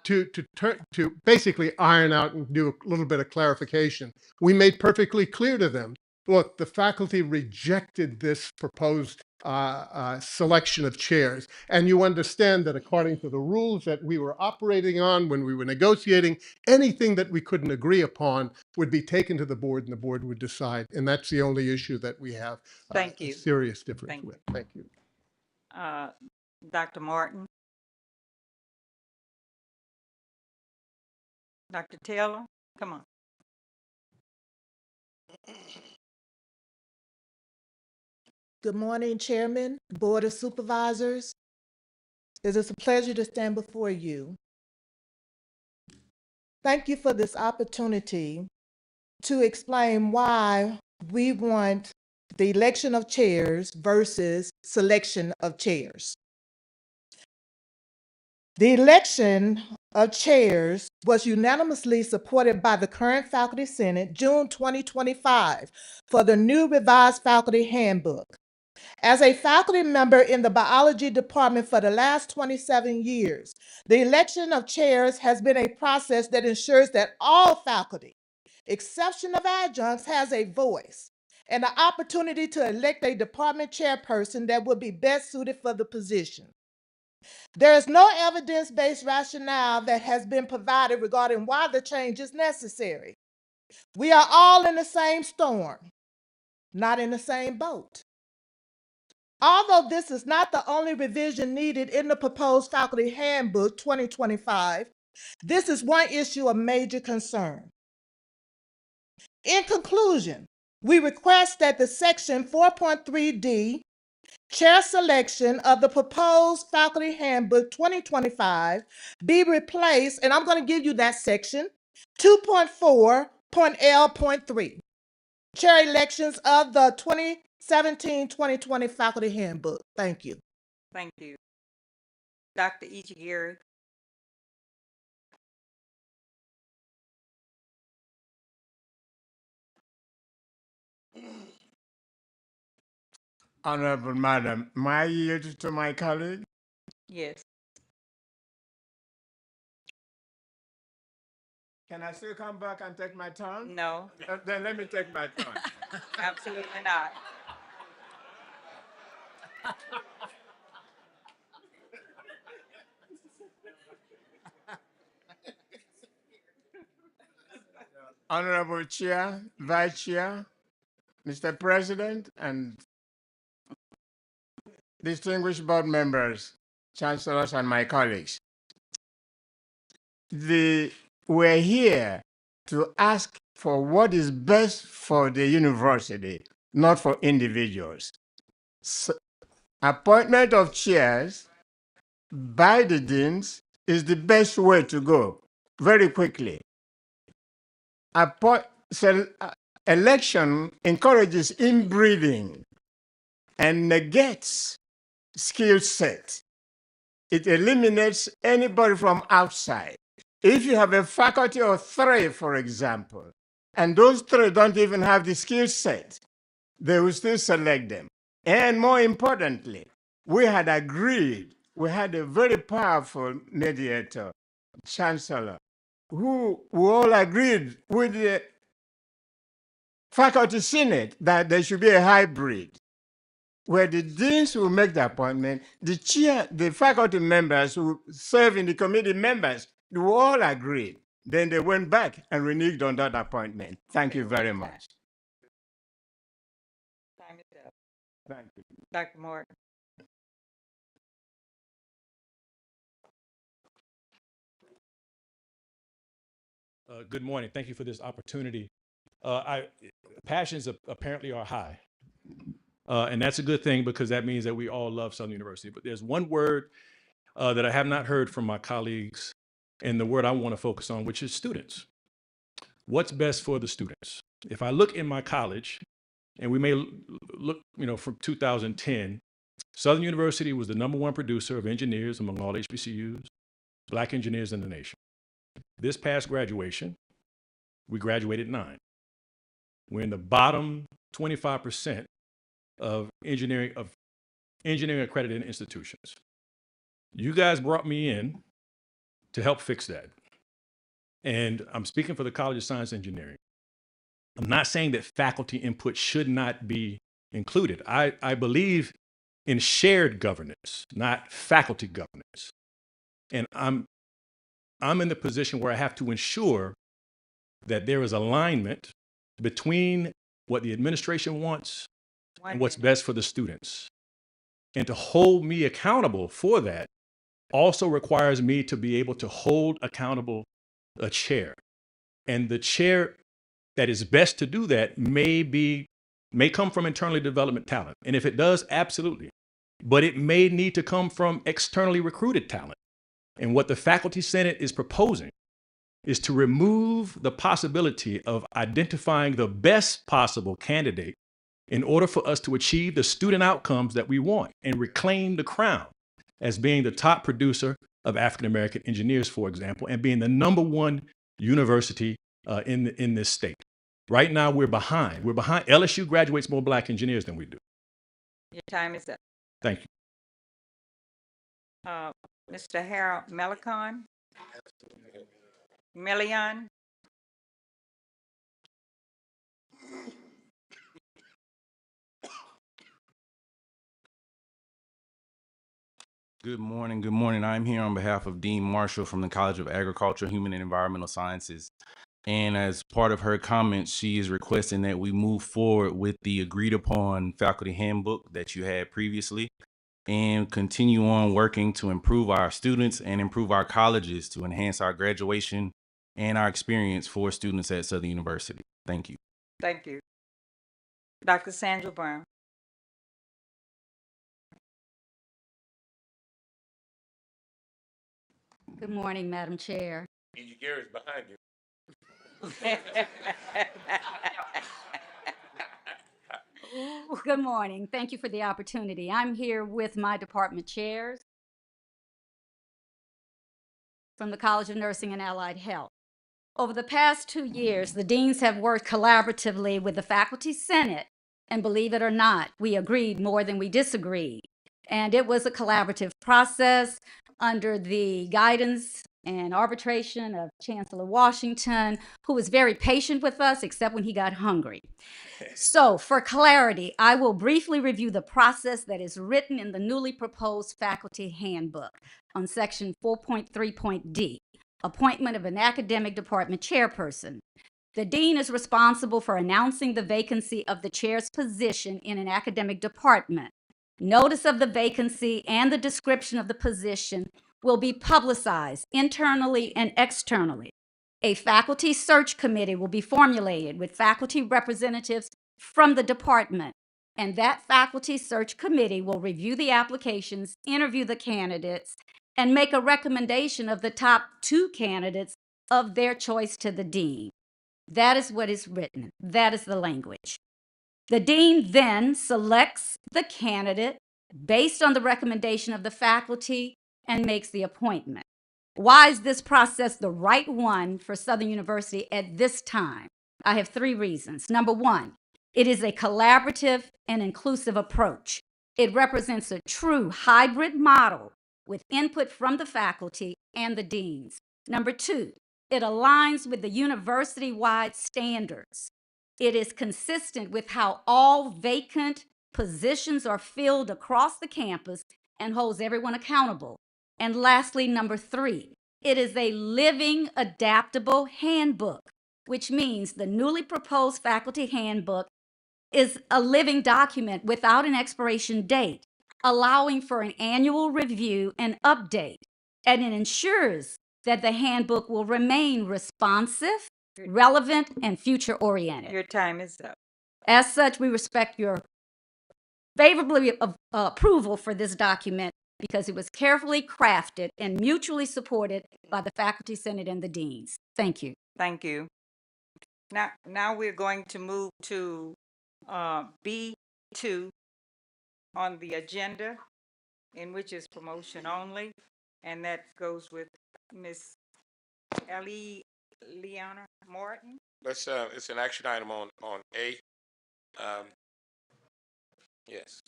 to basically iron out and do a little bit of clarification. We made perfectly clear to them, look, the faculty rejected this proposed selection of chairs. And you understand that according to the rules that we were operating on when we were negotiating, anything that we couldn't agree upon would be taken to the board and the board would decide. And that's the only issue that we have Thank a you. serious difference with. Thank you. Dr. Martin? Dr. Taylor? Come on. Good morning, Chairman, Board of Supervisors. It is a pleasure to stand before you. Thank you for this opportunity to explain why we want the election of chairs versus selection of chairs. The election of chairs was unanimously supported by the current Faculty Senate June 2025 for the new revised faculty handbook. As a faculty member in the biology department for the last 27 years, the election of chairs has been a process that ensures that all faculty, exception of adjuncts, has a voice and the opportunity to elect a department chairperson that would be best suited for the position. There is no evidence-based rationale that has been provided regarding why the change is necessary. We are all in the same storm, not in the same boat. Although this is not the only revision needed in the proposed Faculty Handbook 2025, this is one issue of major concern. In conclusion, we request that the section 4.3D, chair selection of the proposed Faculty Handbook 2025 be replaced, and I'm going to give you that section, 2.4.L.3, chair elections of the 2017-2020 Faculty Handbook. Thank you. Thank you. Dr. Ichigiri? Honorable Madam, may I yield to my colleague? Yes. Can I still come back and take my turn? No, Then let me take my turn. absolutely not. Honorable Chair, Vice Chair, Mr. President, and distinguished board members, chancellors, and my colleagues. We're here to ask for what is best for the university, not for individuals. Appointment of chairs by the deans is the best way to go, very quickly. Election encourages inbreeding and negates skill set. It eliminates anybody from outside. If you have a faculty of 3, for example, and those 3 don't even have the skill set, they will still select them. And more importantly, we had agreed, we had a very powerful mediator, chancellor, who we all agreed with the faculty senate that there should be a hybrid, where the deans will make the appointment, the faculty members who serve in the committee members, they will all agree. Then they went back and reneged on that appointment. Thank you very much. Time is up. Thank you. Dr. Morton. Good morning. Thank you for this opportunity. Passions apparently are high. And that's a good thing because that means that we all love Southern University. But there's one word that I have not heard from my colleagues, and the word I want to focus on, which is students. What's best for the students? If I look in my college, and we may look, from 2010, Southern University was the #1 producer of engineers among all HBCUs, Black engineers in the nation. This past graduation, we graduated 9. We're in the bottom 25% of engineering accredited institutions. You guys brought me in to help fix that. And I'm speaking for the College of Science and Engineering. I'm not saying that faculty input should not be included. I believe in shared governance, not faculty governance. And I'm in the position where I have to ensure that there is alignment between what the administration wants and what's best for the students. And to hold me accountable for that also requires me to be able to hold accountable a chair. And the chair that is best to do that may come from internally developed talent. And if it does, absolutely. But it may need to come from externally recruited talent. And what the Faculty Senate is proposing is to remove the possibility of identifying the best possible candidate in order for us to achieve the student outcomes that we want and reclaim the crown as being the top producer of African-American engineers, for example, and being the #1 university in this state. Right now, we're behind. LSU graduates more Black engineers than we do. Your time is up. Thank you. Mr. Harold Melion. Good morning. Good morning. I'm here on behalf of Dean Marshall from the College of Agriculture, Human and Environmental Sciences. And as part of her comments, she is requesting that we move forward with the agreed upon faculty handbook that you had previously and continue on working to improve our students and improve our colleges to enhance our graduation and our experience for students at Southern University. Thank you. Thank you. Dr. Sandra Brown. Good morning, Madam Chair. E.G. Gary's behind you. Good morning. Thank you for the opportunity. I'm here with my department chairs from the College of Nursing and Allied Health. Over the past 2 years, the deans have worked collaboratively with the Faculty Senate And believe it or not, we agreed more than we disagreed. And it was a collaborative process under the guidance and arbitration of Chancellor Washington, who was very patient with us, except when he got hungry. So, for clarity, I will briefly review the process that is written in the newly proposed faculty handbook on section 4.3.d, appointment of an academic department chairperson. The dean is responsible for announcing the vacancy of the chair's position in an academic department. Notice of the vacancy and the description of the position will be publicized internally and externally. A faculty search committee will be formulated with faculty representatives from the department, and that faculty search committee will review the applications, interview the candidates, and make a recommendation of the top 2 candidates of their choice to the dean. That is what is written. That is the language. The dean then selects the candidate based on the recommendation of the faculty and makes the appointment. Why is this process the right one for Southern University at this time? I have 3 reasons. Number 1, it is a collaborative and inclusive approach. It represents a true hybrid model with input from the faculty and the deans. Number 2, it aligns with the university-wide standards. It is consistent with how all vacant positions are filled across the campus and holds everyone accountable. And lastly, number 3, it is a living, adaptable handbook, which means the newly proposed faculty handbook is a living document without an expiration date, allowing for an annual review and update. And it ensures that the handbook will remain responsive, relevant, and future-oriented. Your time is up. As such, we respect your favorably approval for this document because it was carefully crafted and mutually supported by the faculty senate and the deans. Thank you. Thank you. Now we're going to move to B2 on the agenda, in which is promotion only, and that goes with Miss Ellie Leona Morton. Let's, it's an action item on A. Yes,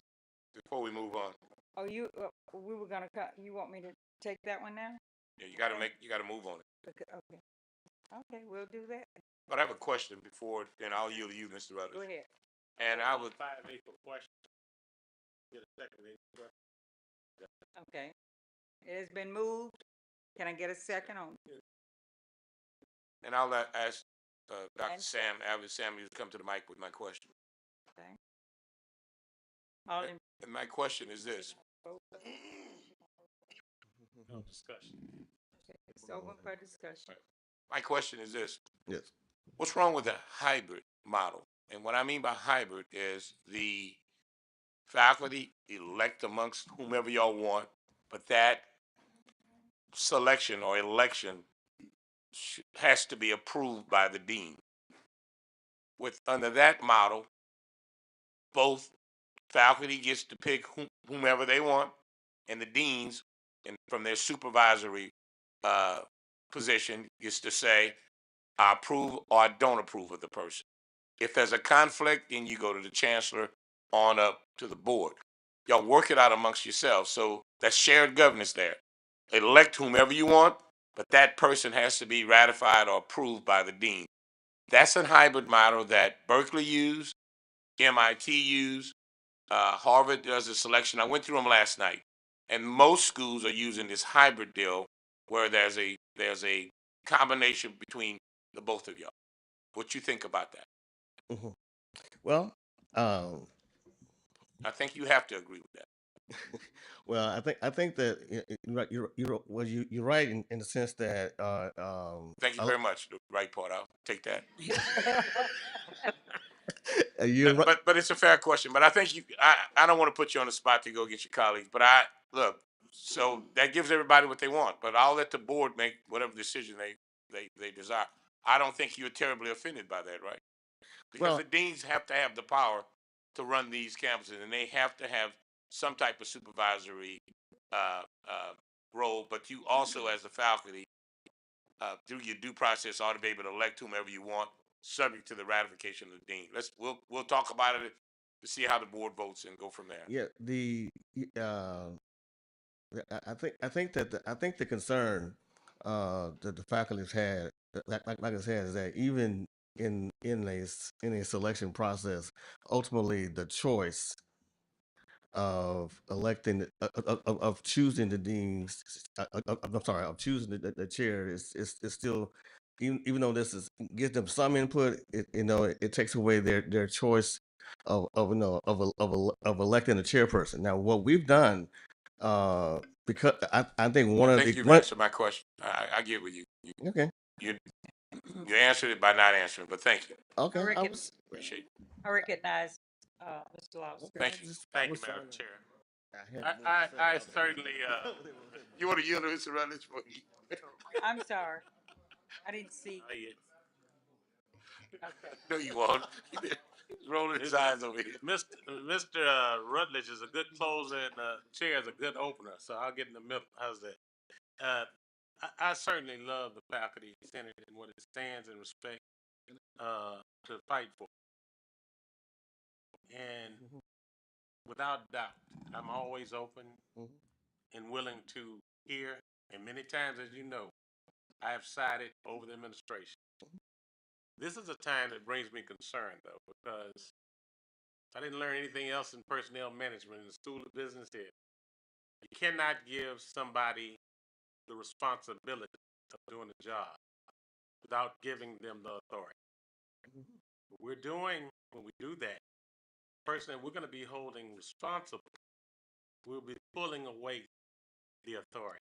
before we move on. Oh, we were gonna cut, you want me to take that one now? Yeah, you gotta move on it. Okay, we'll do that. But I have a question before, then I'll yield to you, Mr. Rutledge. Go ahead. And I would, 5A for question. Get a second. Okay. It has been moved. Can I get a second on? and I'll ask Dr. Sam, Alvin Samuels, to come to the mic with my question. Okay. All in And my question is this. No discussion. It's open for discussion. My question is this. Yes. What's wrong with the hybrid model? And what I mean by hybrid is the faculty elect amongst whomever y'all want, but that selection or election has to be approved by the dean. Under that model, both faculty gets to pick whomever they want, and the deans, and from their supervisory position, gets to say, I approve or I don't approve of the person. If there's a conflict, then you go to the chancellor on up to the board. Y'all work it out amongst yourselves. So that's shared governance there. Elect whomever you want, but that person has to be ratified or approved by the dean. That's a hybrid model that Berkeley used, MIT used, Harvard does a selection. I went through them last night, and most schools are using this hybrid deal where there's a combination between the both of y'all. What you think about that? Mm-hmm. Well, I think you have to agree with that. well, I think that you're right in the sense that Thank you very much. The right part, I'll take that. you're right. But it's a fair question. But I think I don't want to put you on the spot to go get your colleagues. But look. So that gives everybody what they want. But I'll let the board make whatever decision they desire. I don't think you're terribly offended by that, right? Because the deans have to have the power to run these campuses, and they have to have some type of supervisory role. But you also, as the faculty, through your due process, ought to be able to elect whomever you want, subject to the ratification of the dean. We'll talk about it to see how the board votes and go from there. Yeah, I think the concern that the faculty's had, like I said, is that even in a selection process, ultimately the choice of electing of choosing the deans, I'm sorry, of choosing the chair is still, even though this is gives them some input, it takes away their choice of electing a chairperson. Now, what we've done, because I think one I of think the you've answered my question. I get with you. okay. You answered it by not answering, but thank you. Okay, Appreciate it. I recognize, Mr. Lawson. Thank you. Thank you, Madam Chair. I certainly, you want to yield to Mr. Rutledge? I'm sorry. I didn't see. Okay. No, you won't. He's rolling his eyes over here. Mr. Rutledge is a good closer and Chair is a good opener, so I'll get in the middle. How's that? I certainly love the faculty senate and what it stands in respect to fight for. And without doubt, I'm always open and willing to hear. And many times, as you know, I have sided over the administration. This is a time that brings me concern, though, because I didn't learn anything else in personnel management in the School of Business here. You cannot give somebody the responsibility of doing the job without giving them the authority. What we're doing when we do that, person that we're going to be holding responsible, we'll be pulling away the authority.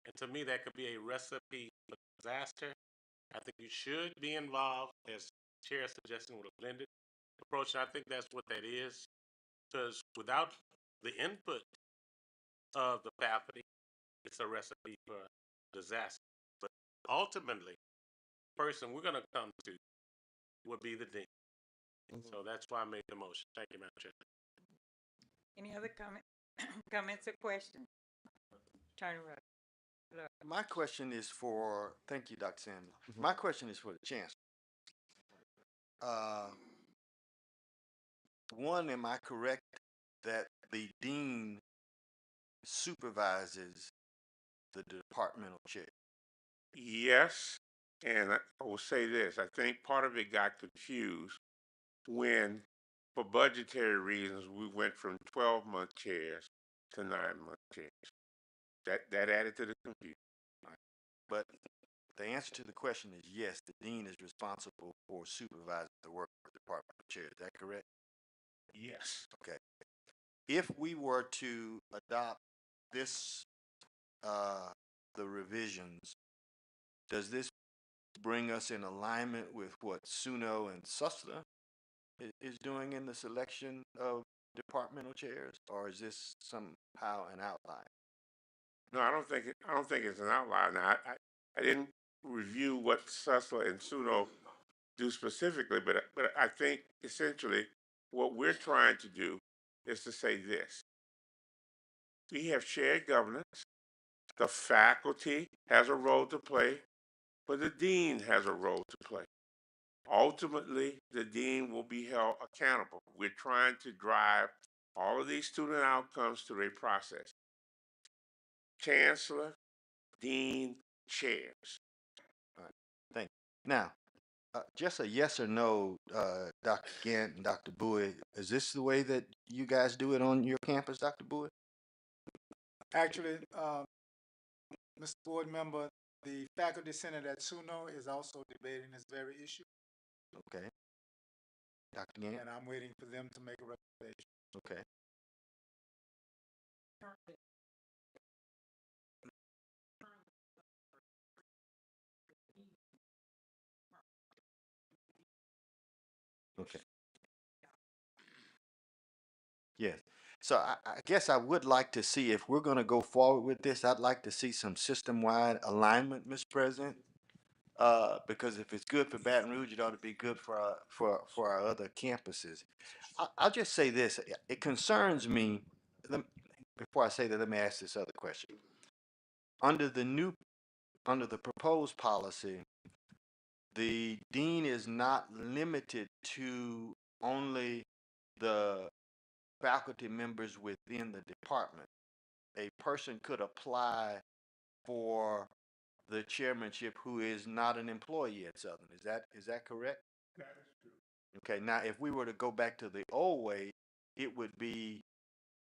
And to me, that could be a recipe for disaster. I think you should be involved, as Chair suggesting, with a blended approach. And I think that's what that is, because without the input of the faculty, it's a recipe for disaster. But ultimately, the person we're going to come to would be the dean. So that's why I made the motion. Thank you, Madam Chair. Any other comments or questions? Attorney Rutledge. My question is for, thank you, Dr. Sanders. My question is for the chancellor. One, am I correct that the dean supervises the departmental chair? Yes, and I will say this. I think part of it got confused when, for budgetary reasons, we went from 12-month chairs to 9-month chairs. That added to the confusion. But the answer to the question is yes, the dean is responsible for supervising the work of the departmental chair. Is that correct? Yes. Okay. If we were to adopt this, the revisions, does this bring us in alignment with what Suno and Sussler is doing in the selection of departmental chairs, or is this somehow an outlier? No, I don't think it's an outlier. Now, I didn't review what Sussler and Suno do specifically, but I think essentially what we're trying to do is to say this: we have shared governance. The faculty has a role to play, but the dean has a role to play. Ultimately, the dean will be held accountable. We're trying to drive all of these student outcomes through a process. Chancellor, dean, chairs. All right. Thank you. Now, just a yes or no, Dr. Gant and Dr. Bowie, is this the way that you guys do it on your campus, Dr. Bowie? Actually, Mr. Board Member, the Faculty Senate at SUNO is also debating this very issue. Okay. Dr. Gant? And I'm waiting for them to make a recommendation. Okay. Okay. Yes. So I guess I would like to see, if we're going to go forward with this, I'd like to see some system-wide alignment, Mr. President. Because if it's good for Baton Rouge, it ought to be good for our other campuses. I'll just say this: it concerns me. Before I say that, let me ask this other question. Under the proposed policy, the dean is not limited to only the faculty members within the department, a person could apply for the chairmanship who is not an employee at Southern. Is that correct? That is true. Okay, now if we were to go back to the old way, it would be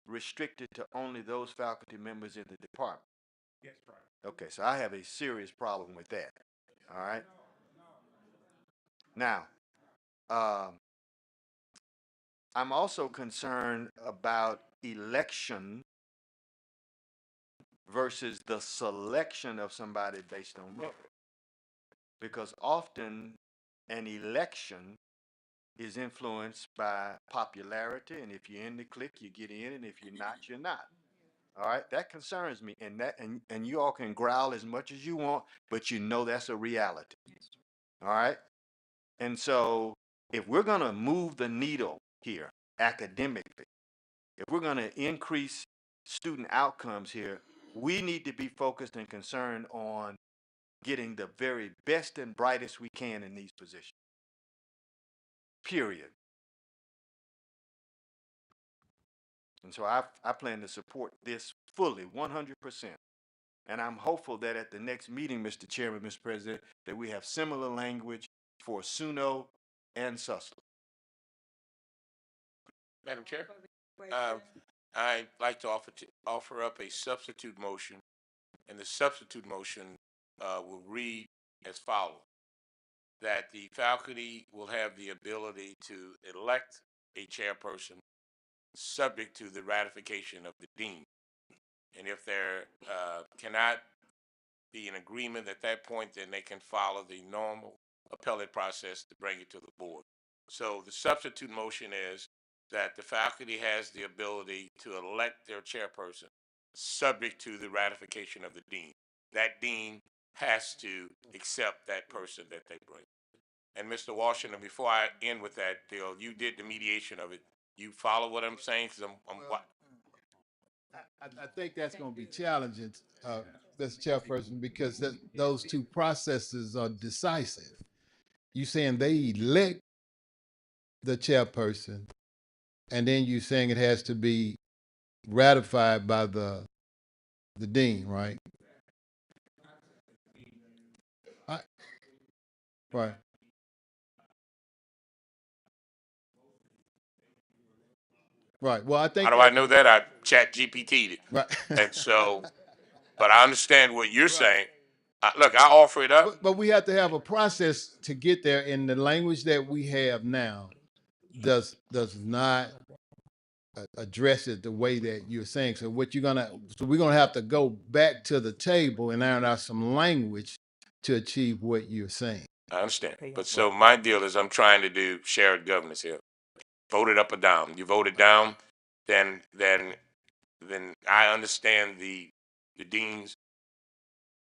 restricted to only those faculty members in the department. Yes, right. Okay, so I have a serious problem with that. All right. Now, I'm also concerned about election versus the selection of somebody based on merit. Because often an election is influenced by popularity, and if you're in the clique, you get in, and if you're not, you're not. All right, that concerns me, and you all can growl as much as you want, but you know that's a reality. All right, and so if we're gonna move the needle here academically, if we're gonna increase student outcomes here, we need to be focused and concerned on getting the very best and brightest we can in these positions. Period. And so I plan to support this fully, 100%. And I'm hopeful that at the next meeting, Mr. Chairman, Mr. President, that we have similar language for SUNO and Sussler. Madam Chair, I'd like to offer up a substitute motion, and the substitute motion will read as follows: that the faculty will have the ability to elect a chairperson subject to the ratification of the dean. And if there cannot be an agreement at that point, then they can follow the normal appellate process to bring it to the board. So the substitute motion is that the faculty has the ability to elect their chairperson subject to the ratification of the dean. That dean has to accept that person that they bring. And Mr. Washington, before I end with that deal, you did the mediation of it. You follow what I'm saying? Because I think that's going to be challenging, Mr. Chairperson, because those two processes are decisive. You saying they elect the chairperson, and then you saying it has to be ratified by the dean, right? Right. Right. Well, I think. How do I know that? I chat GPT'd it. Right. And so, but I understand what you're saying. Look, I offer it up. But we have to have a process to get there, and the language that we have now does not address it the way that you're saying. So we're gonna have to go back to the table and iron out some language to achieve what you're saying. I understand. But so my deal is I'm trying to do shared governance here. Vote it up or down. You vote it down, then I understand the deans,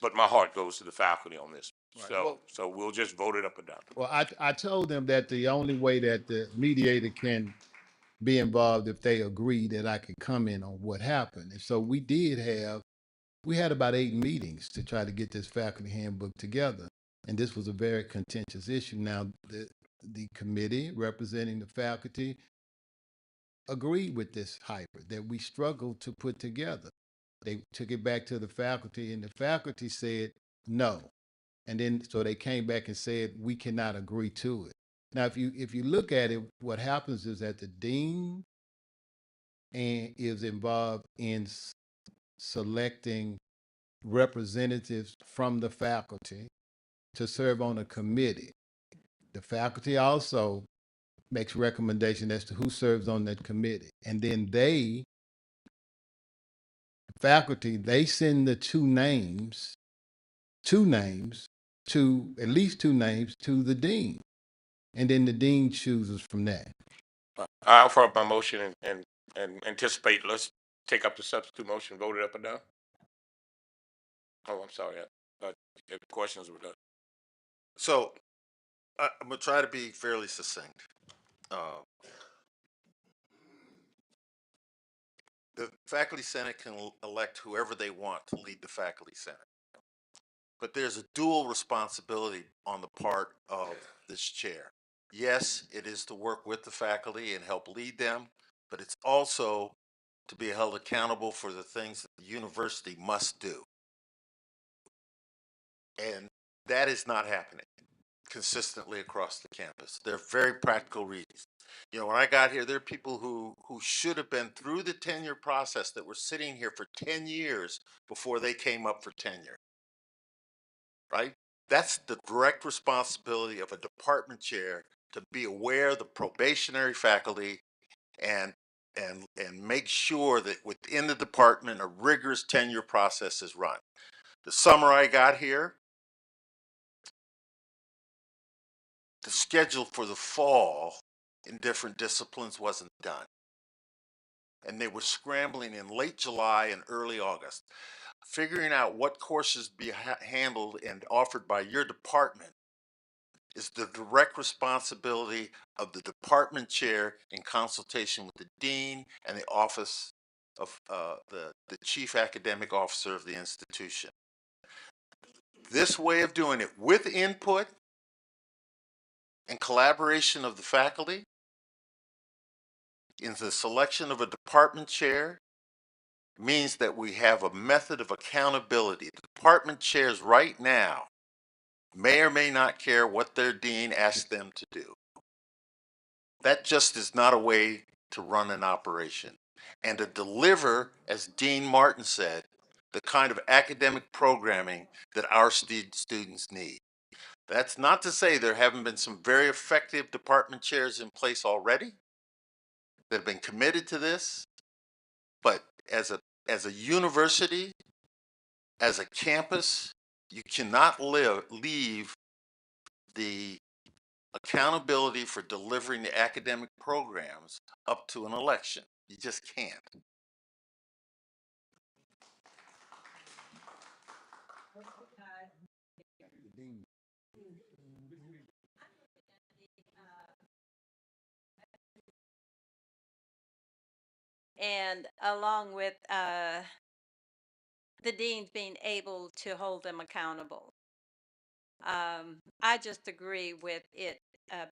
but my heart goes to the faculty on this. Right. So we'll just vote it up or down. Well, I told them that the only way that the mediator can be involved if they agree that I could comment on what happened. And so we had about 8 meetings to try to get this faculty handbook together. And this was a very contentious issue. Now, the committee representing the faculty agreed with this hybrid that we struggled to put together. They took it back to the faculty, and the faculty said no. And then so they came back and said we cannot agree to it. Now, if you look at it, what happens is that the dean is involved in selecting representatives from the faculty to serve on a committee. The faculty also makes recommendation as to who serves on that committee. And then faculty, they send the at least two names to the dean. And then the dean chooses from that. I offer up my motion and anticipate. Let's take up the substitute motion, vote it up or down. Oh, I'm sorry. If questions were done. So I'm going to try to be fairly succinct. The faculty senate can elect whoever they want to lead the faculty senate. But there's a dual responsibility on the part of this chair. Yes, it is to work with the faculty and help lead them, but it's also to be held accountable for the things that the university must do. And that is not happening consistently across the campus. There are very practical reasons. You know, when I got here, there are people who should have been through the tenure process that were sitting here for 10 years before they came up for tenure, right? That's the direct responsibility of a department chair to be aware of the probationary faculty and and make sure that within the department a rigorous tenure process is run. The summer I got here, the schedule for the fall in different disciplines wasn't done. And they were scrambling in late July and early August. Figuring out what courses be handled and offered by your department is the direct responsibility of the department chair in consultation with the dean and the office of the chief academic officer of the institution. This way of doing it with input and collaboration of the faculty in the selection of a department chair means that we have a method of accountability. The department chairs right now may or may not care what their dean asks them to do. That just is not a way to run an operation and to deliver, as Dean Martin said, the kind of academic programming that our students need. That's not to say there haven't been some very effective department chairs in place already that have been committed to this, but as a university, as a campus, you cannot leave the accountability for delivering the academic programs up to an election. You just can't. And along with the deans being able to hold them accountable. I just agree with it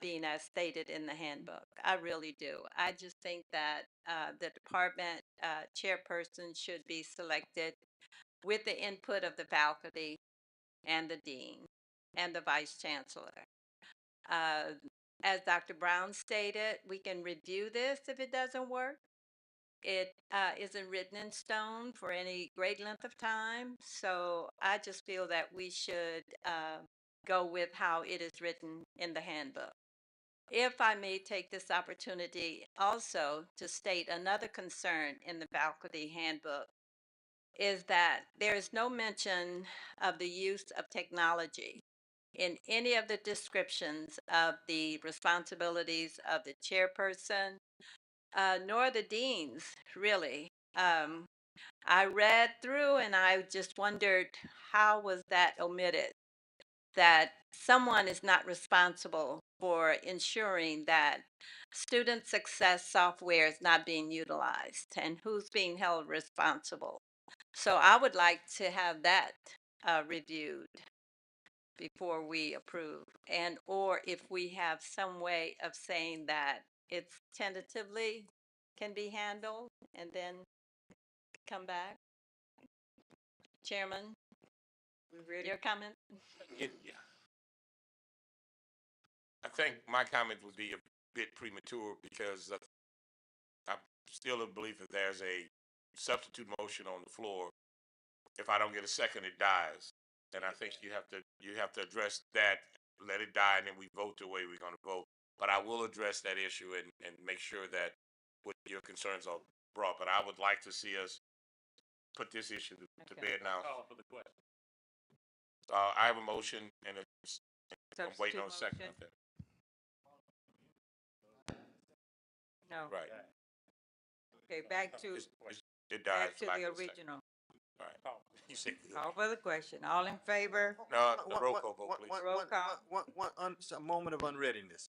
being as stated in the handbook. I really do. I just think that the department chairperson should be selected with the input of the faculty and the dean and the vice chancellor. Uh, as Dr. Brown stated, we can review this if it doesn't work. It isn't written in stone for any great length of time. So I just feel that we should go with how it is written in the handbook. If I may take this opportunity also to state another concern in the faculty handbook is that there is no mention of the use of technology in any of the descriptions of the responsibilities of the chairperson, nor the deans, really. I read through and I just wondered how was that omitted? That someone is not responsible for ensuring that student success software is not being utilized and who's being held responsible. So I would like to have that reviewed before we approve, and or if we have some way of saying that it's tentatively can be handled and then come back. Chairman, your comment? Yeah. I think my comment would be a bit premature because I'm still of belief that there's a substitute motion on the floor. If I don't get a second, it dies. And I think you have to address that, let it die, and then we vote the way we're going to vote. But I will address that issue and make sure that what your concerns are brought. But I would like to see us put this issue to bed now. Call for the question. I have a motion and I'm waiting on a second. Substitute motion? No. Right. Okay, back to It dies. back to lack the of a second. original. All right. You said Call for the question. All in favor? no. The roll call vote, please. Roll call. A moment of unreadiness.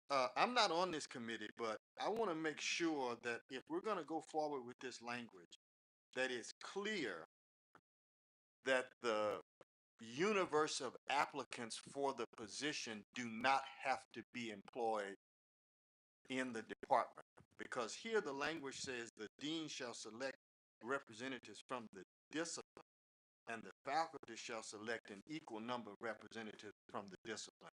I'm not on this committee, but I want to make sure that if we're going to go forward with this language, that it's clear that the universe of applicants for the position do not have to be employed in the department. Because here the language says the dean shall select representatives from the discipline, and the faculty shall select an equal number of representatives from the discipline.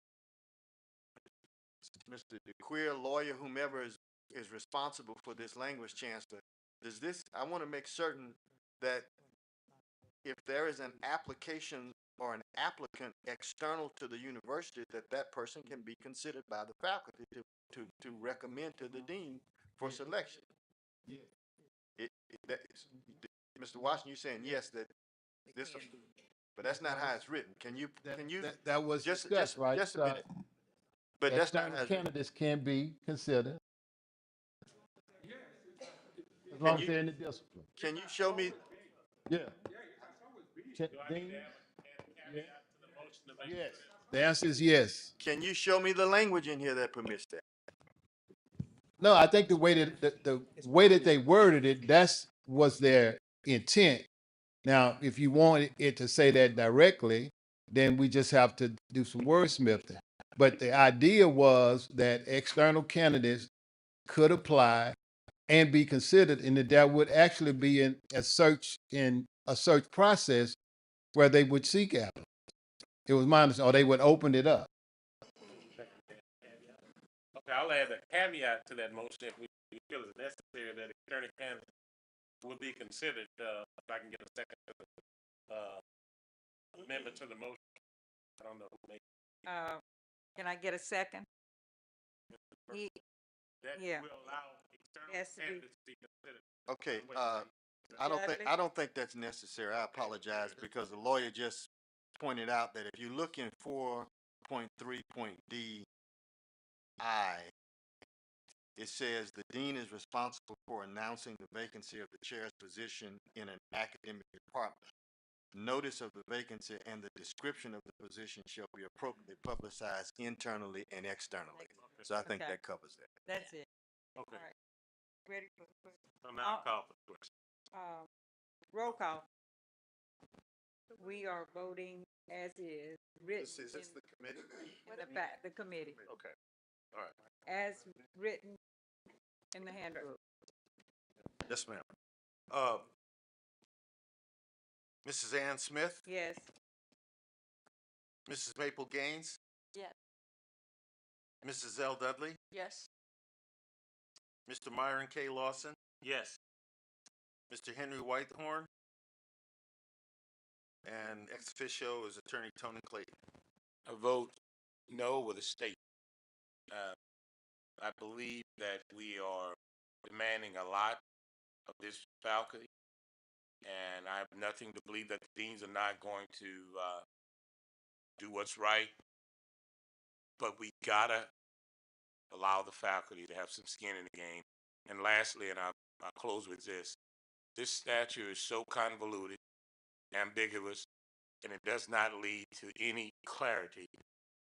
Mr. DeQueer, lawyer, whomever is responsible for this language, Chancellor, does this, I want to make certain that if there is an application or an applicant external to the university, that that person can be considered by the faculty to recommend to the dean for selection. Mr. Washington, you're saying yes, that this, but that's not how it's written. Can you, That was just discussed, right? just a minute. But that's not External how it's written. candidates can be considered as Can long as you, they're in the discipline. can you show me, Yeah. Dean? Yes. The answer is yes. can you show me the language in here that permits that? No, I think the way that the way that they worded it, that's was their intent. Now, if you want it to say that directly, then we just have to do some wordsmithing. But the idea was that external candidates could apply and be considered, and that there would actually be a search process where they would seek applicants. It was my understanding, or they would open it up. Okay, I'll add a caveat to that motion if we feel it's necessary that attorney candidates will be considered. If I can get a second amendment to the motion. I don't know. Can I get a second? That Yeah. will allow external Has to be. candidates to be considered. Okay, I don't think that's necessary. I apologize because the lawyer just pointed out that if you look in 4.3.d I, it says the dean is responsible for announcing the vacancy of the chair's position in an academic department. Notice of the vacancy and the description of the position shall be appropriately publicized internally and externally. So I think that covers that. That's it. Okay. All right. Ready for the So now I'll call for the question. roll call. We are voting as is written. Is this the committee? The committee. Okay. All right. As written in the handbook. Yes, ma'am. Mrs. Ann Smith, Yes. Mrs. Maple Gaines, Yes. Mrs. L. Dudley, Yes. Mr. Myron K. Lawson, Yes. Mr. Henry Whitehorn, and ex officio is Attorney Tony Clayton. I vote no with a state. I believe that we are demanding a lot of this faculty, and I have nothing to believe that the deans are not going to do what's right. But we gotta allow the faculty to have some skin in the game. And lastly, and I'll close with this: this statute is so convoluted, ambiguous, and it does not lead to any clarity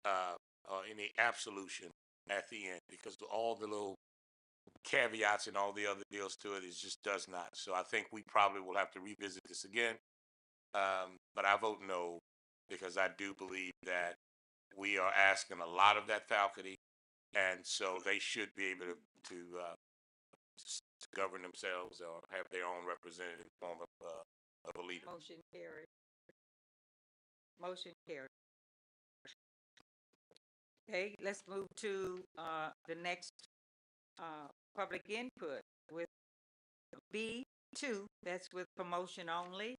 or any absolution at the end, because all the little caveats and all the other deals to it, just does not. So I think we probably will have to revisit this again. But I vote no, because I do believe that we are asking a lot of that faculty, and so they should be able to govern themselves or have their own representative form of a leader. Motion carried. Motion carried. Okay, let's move to the next public input with B2. That's with promotion only,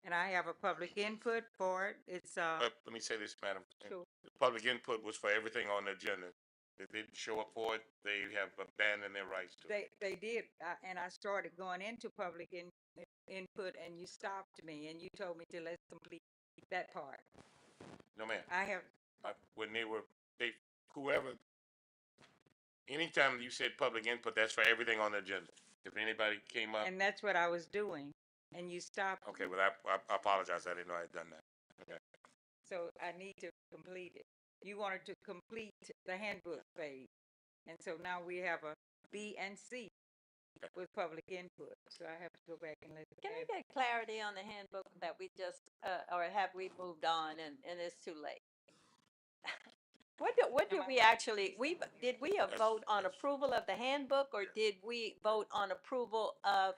and I have a public input for it. It's Let me say this, Madam. Sure. The public input was for everything on the agenda. If they didn't show up for it, they have abandoned their rights to it. They did, and I started going into public input, and you stopped me, and you told me to let's complete that part. No, ma'am. I have. When whoever, anytime you said public input, that's for everything on the agenda. If anybody came up. And that's what I was doing, and you stopped. Okay, well, I apologize. I didn't know I had done that. Okay. So I need to complete it. You wanted to complete the handbook phase, and so now we have a B and C. with public input, so I have to go back and let the Can I handbook. get clarity on the handbook that we just, or have we moved on and it's too late? What did we actually, did we vote on approval of the handbook, or did we vote on approval of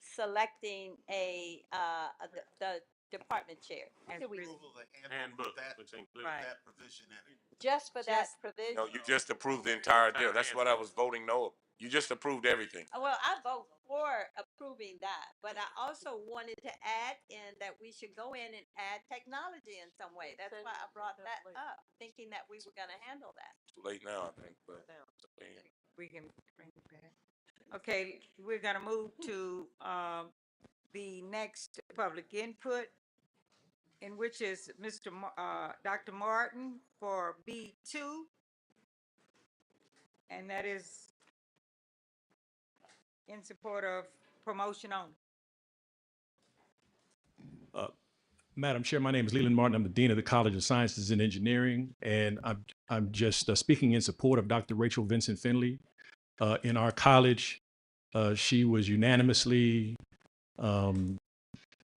selecting the department chair? What did we, Approval of the handbook, which includes Right. that provision in it. just for that Just- provision? No, you just approved the entire deal. That's what I was voting no. You just approved everything. Well, I vote for approving that, but I also wanted to add in that we should go in and add technology in some way. That's why I brought that up, thinking that we were gonna handle that. Too late now, I think, but. We can bring it back. Okay, we're gonna move to, the next public input, in which is Dr. Martin for B2. And that is in support of promotion only. Madam Chair, my name is Leland Martin. I'm the Dean of the College of Sciences and Engineering, and I'm just speaking in support of Dr. Rachel Vincent Finley. In our college, she was unanimously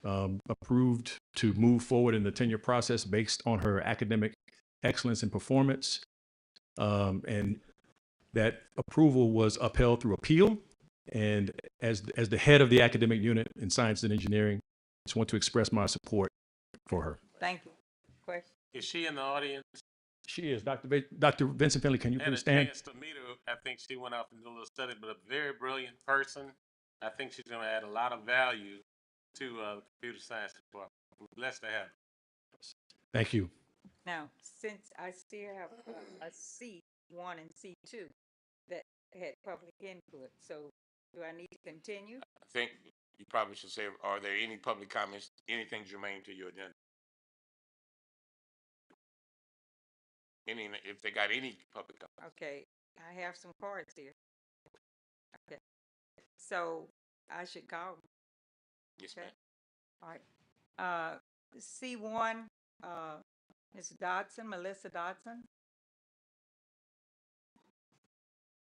approved to move forward in the tenure process based on her academic excellence and performance. And that approval was upheld through appeal. And as the head of the academic unit in science and engineering, I just want to express my support for her. Thank you. Question? Is she in the audience? She is. Dr. Vincent Finley, can you Had a please stand? chance to meet her. I think she went off and did a little study, but a very brilliant person. I think she's going to add a lot of value to the computer science department. We're blessed to have her. Thank you. Now, since I still have a C1 and C2 that had public input, so do I need to continue? I think you probably should say, are there any public comments, anything germane to your agenda? If they got any public comments. Okay, I have some cards here. Okay, so I should call them. Yes, Okay. ma'am. All right. C1, Ms. Dodson, Melissa Dodson.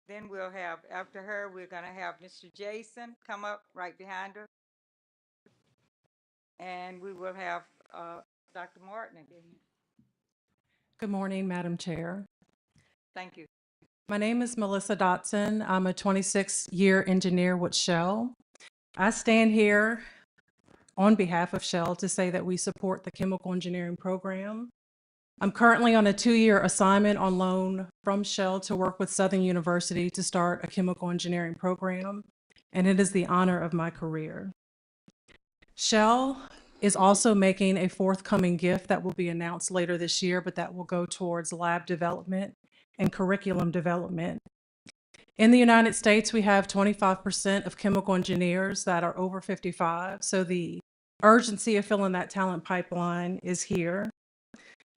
Then we'll have, after her, we're gonna have Mr. Jason come up right behind her. And we will have Dr. Martin again. Good morning, Madam Chair. Thank you. My name is Melissa Dotson. I'm a 26-year engineer with Shell. I stand here on behalf of Shell to say that we support the chemical engineering program. I'm currently on a 2-year assignment on loan from Shell to work with Southern University to start a chemical engineering program, and it is the honor of my career. Shell is also making a forthcoming gift that will be announced later this year, but that will go towards lab development and curriculum development. In the United States, we have 25% of chemical engineers that are over 55, so the urgency of filling that talent pipeline is here.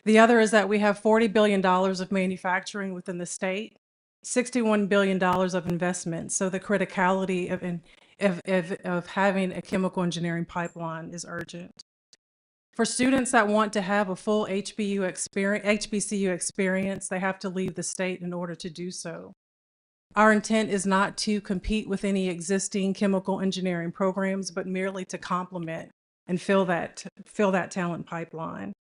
The other is that we have $40 billion of manufacturing within the state, $61 billion of investment, so the criticality of having a chemical engineering pipeline is urgent. For students that want to have a full HBCU experience, they have to leave the state in order to do so. Our intent is not to compete with any existing chemical engineering programs, but merely to complement and fill that talent pipeline.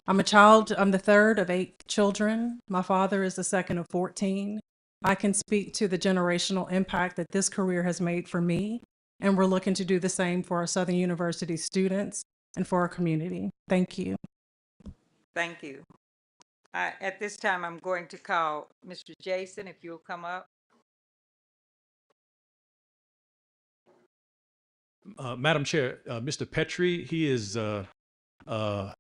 I'm the third of 8 children. My father is the second of 14. I can speak to the generational impact that this career has made for me, and we're looking to do the same for our Southern University students and for our community. Thank you. Thank you. At this time, I'm going to call Mr. Jason, if you'll come up. Madam Chair, Mr. Petrie, he is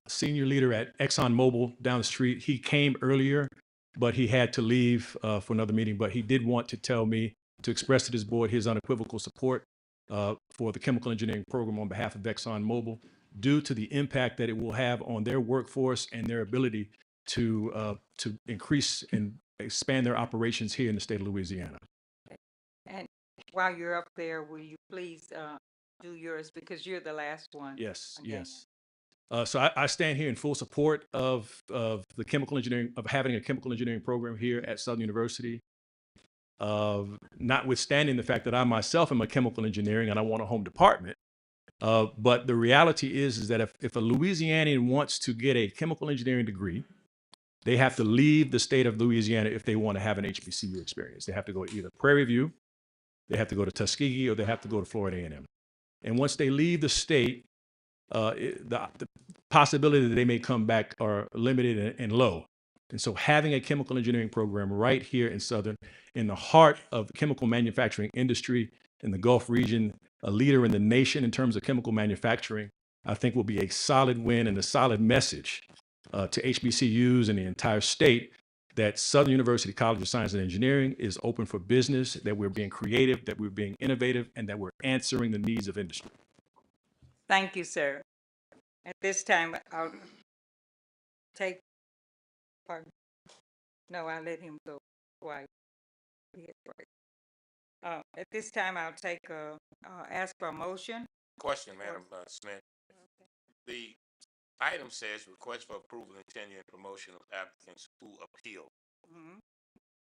senior leader at ExxonMobil down the street. He came earlier, but he had to leave for another meeting, but he did want to tell me to express to this board his unequivocal support for the chemical engineering program on behalf of ExxonMobil, due to the impact that it will have on their workforce and their ability to increase and expand their operations here in the state of Louisiana. And while you're up there, will you please do yours, because you're the last one? Yes, Okay. yes. So I stand here in full support of the chemical engineering, of having a chemical engineering program here at Southern University. notwithstanding the fact that I myself am a chemical engineering and I want a home department. But the reality is that if a Louisianian wants to get a chemical engineering degree, they have to leave the state of Louisiana if they want to have an HBCU experience. They have to go to either Prairie View, they have to go to Tuskegee, or they have to go to Florida A&M. And once they leave the state, the possibility that they may come back are limited and low. And so having a chemical engineering program right here in Southern, in the heart of the chemical manufacturing industry in the Gulf region, a leader in the nation in terms of chemical manufacturing, I think will be a solid win and a solid message to HBCUs and the entire state that Southern University College of Science and Engineering is open for business, that we're being creative, that we're being innovative, and that we're answering the needs of industry. Thank you, sir. At this time, I'll take, pardon, no, I'll let him go. Why? At this time, I'll take ask for a motion. Question, Madam Smith. The item says request for approval and tenure and promotion of applicants who appeal.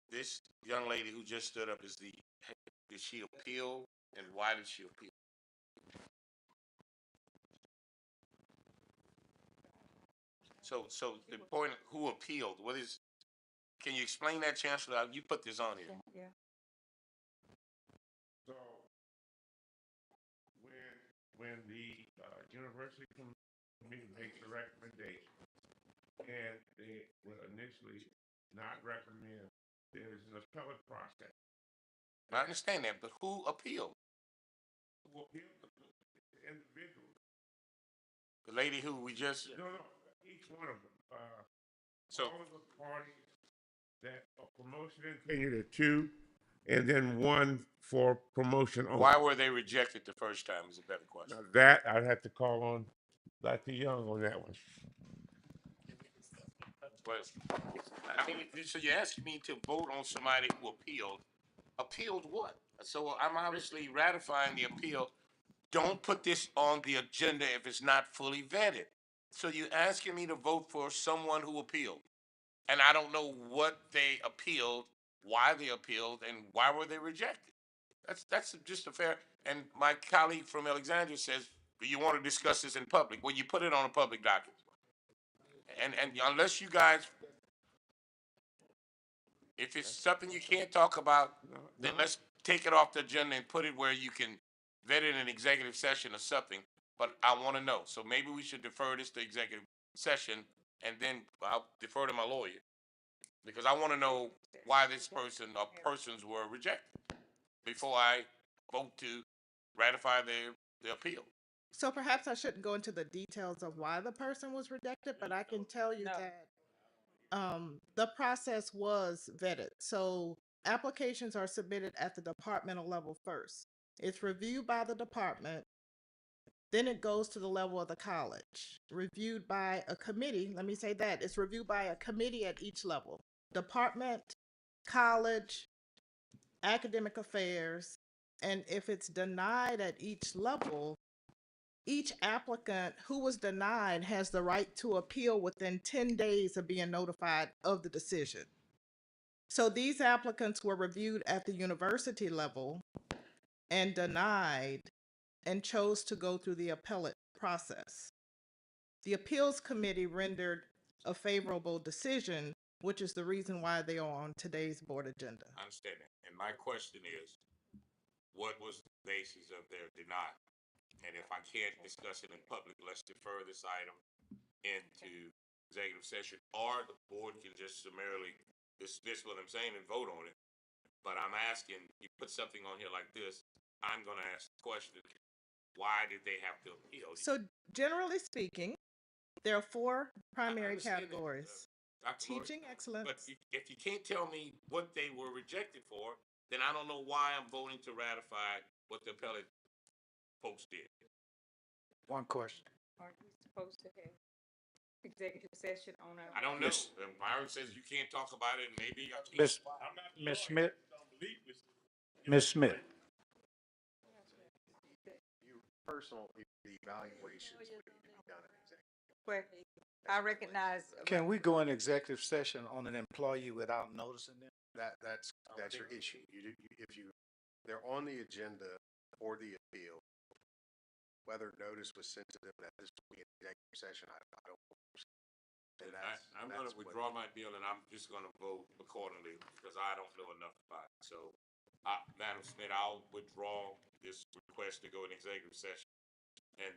This young lady who just stood up did she appeal, and why did she appeal? So the point, who appealed, can you explain that, Chancellor? You put this on here. Yeah. So when the university committee makes a recommendation, and they will initially not recommend, there's an appellate process. I understand that, but who appealed? Who appealed? The individual. The lady who we just. No, each one of them. So all of the parties that are promotion and tenure, there are two, and then one for promotion only. Why were they rejected the first time is a better question. Now that I'd have to call on Dr. Young on that one. But I mean, so you're asking me to vote on somebody who appealed. Appealed what? So I'm obviously ratifying the appeal. Don't put this on the agenda if it's not fully vetted. So you're asking me to vote for someone who appealed, and I don't know what they appealed, why they appealed, and why were they rejected. That's just a fair. And my colleague from Alexandria says, "Do you want to discuss this in public?" Well, you put it on a public document, and unless you guys, if it's something you can't talk about, then let's take it off the agenda and put it where you can vet it in an executive session or something. But I want to know. So maybe we should defer this to executive session, and then I'll defer to my lawyer, because I want to know why this person or persons were rejected before I vote to ratify their appeal. So perhaps I shouldn't go into the details of why the person was rejected, but I can tell you that the process was vetted. So applications are submitted at the departmental level first. It's reviewed by the department. Then it goes to the level of the college, reviewed by a committee. Let me say that it's reviewed by a committee at each level: department, college, academic affairs. And if it's denied at each level, each applicant who was denied has the right to appeal within 10 days of being notified of the decision. So these applicants were reviewed at the university level and denied and chose to go through the appellate process. The appeals committee rendered a favorable decision, which is the reason why they are on today's board agenda. I understand that. And my question is, what was the basis of their denial? And if I can't discuss it in public, let's defer this item into executive session, or the board can just summarily dismiss what I'm saying and vote on it. But I'm asking, you put something on here like this, I'm gonna ask the question, why did they have to appeal? So generally speaking, there are four primary categories. Teaching excellence. But if you can't tell me what they were rejected for, then I don't know why I'm voting to ratify what the appellate folks did. One question. Aren't we supposed to have executive session on our? I don't know. Byron says you can't talk about it, and maybe I can't. Miss Smith. Miss Smith. Personal evaluations would be done in executive. Where? I recognize. Can we go in executive session on an employee without noticing them? That's your issue. If they're on the agenda for the appeal, whether notice was sent to them that this will be an executive session, I don't. And I'm going to withdraw my bill, and I'm just going to vote accordingly because I don't know enough about it. So, Madam Smith, I'll withdraw this request to go in executive session, and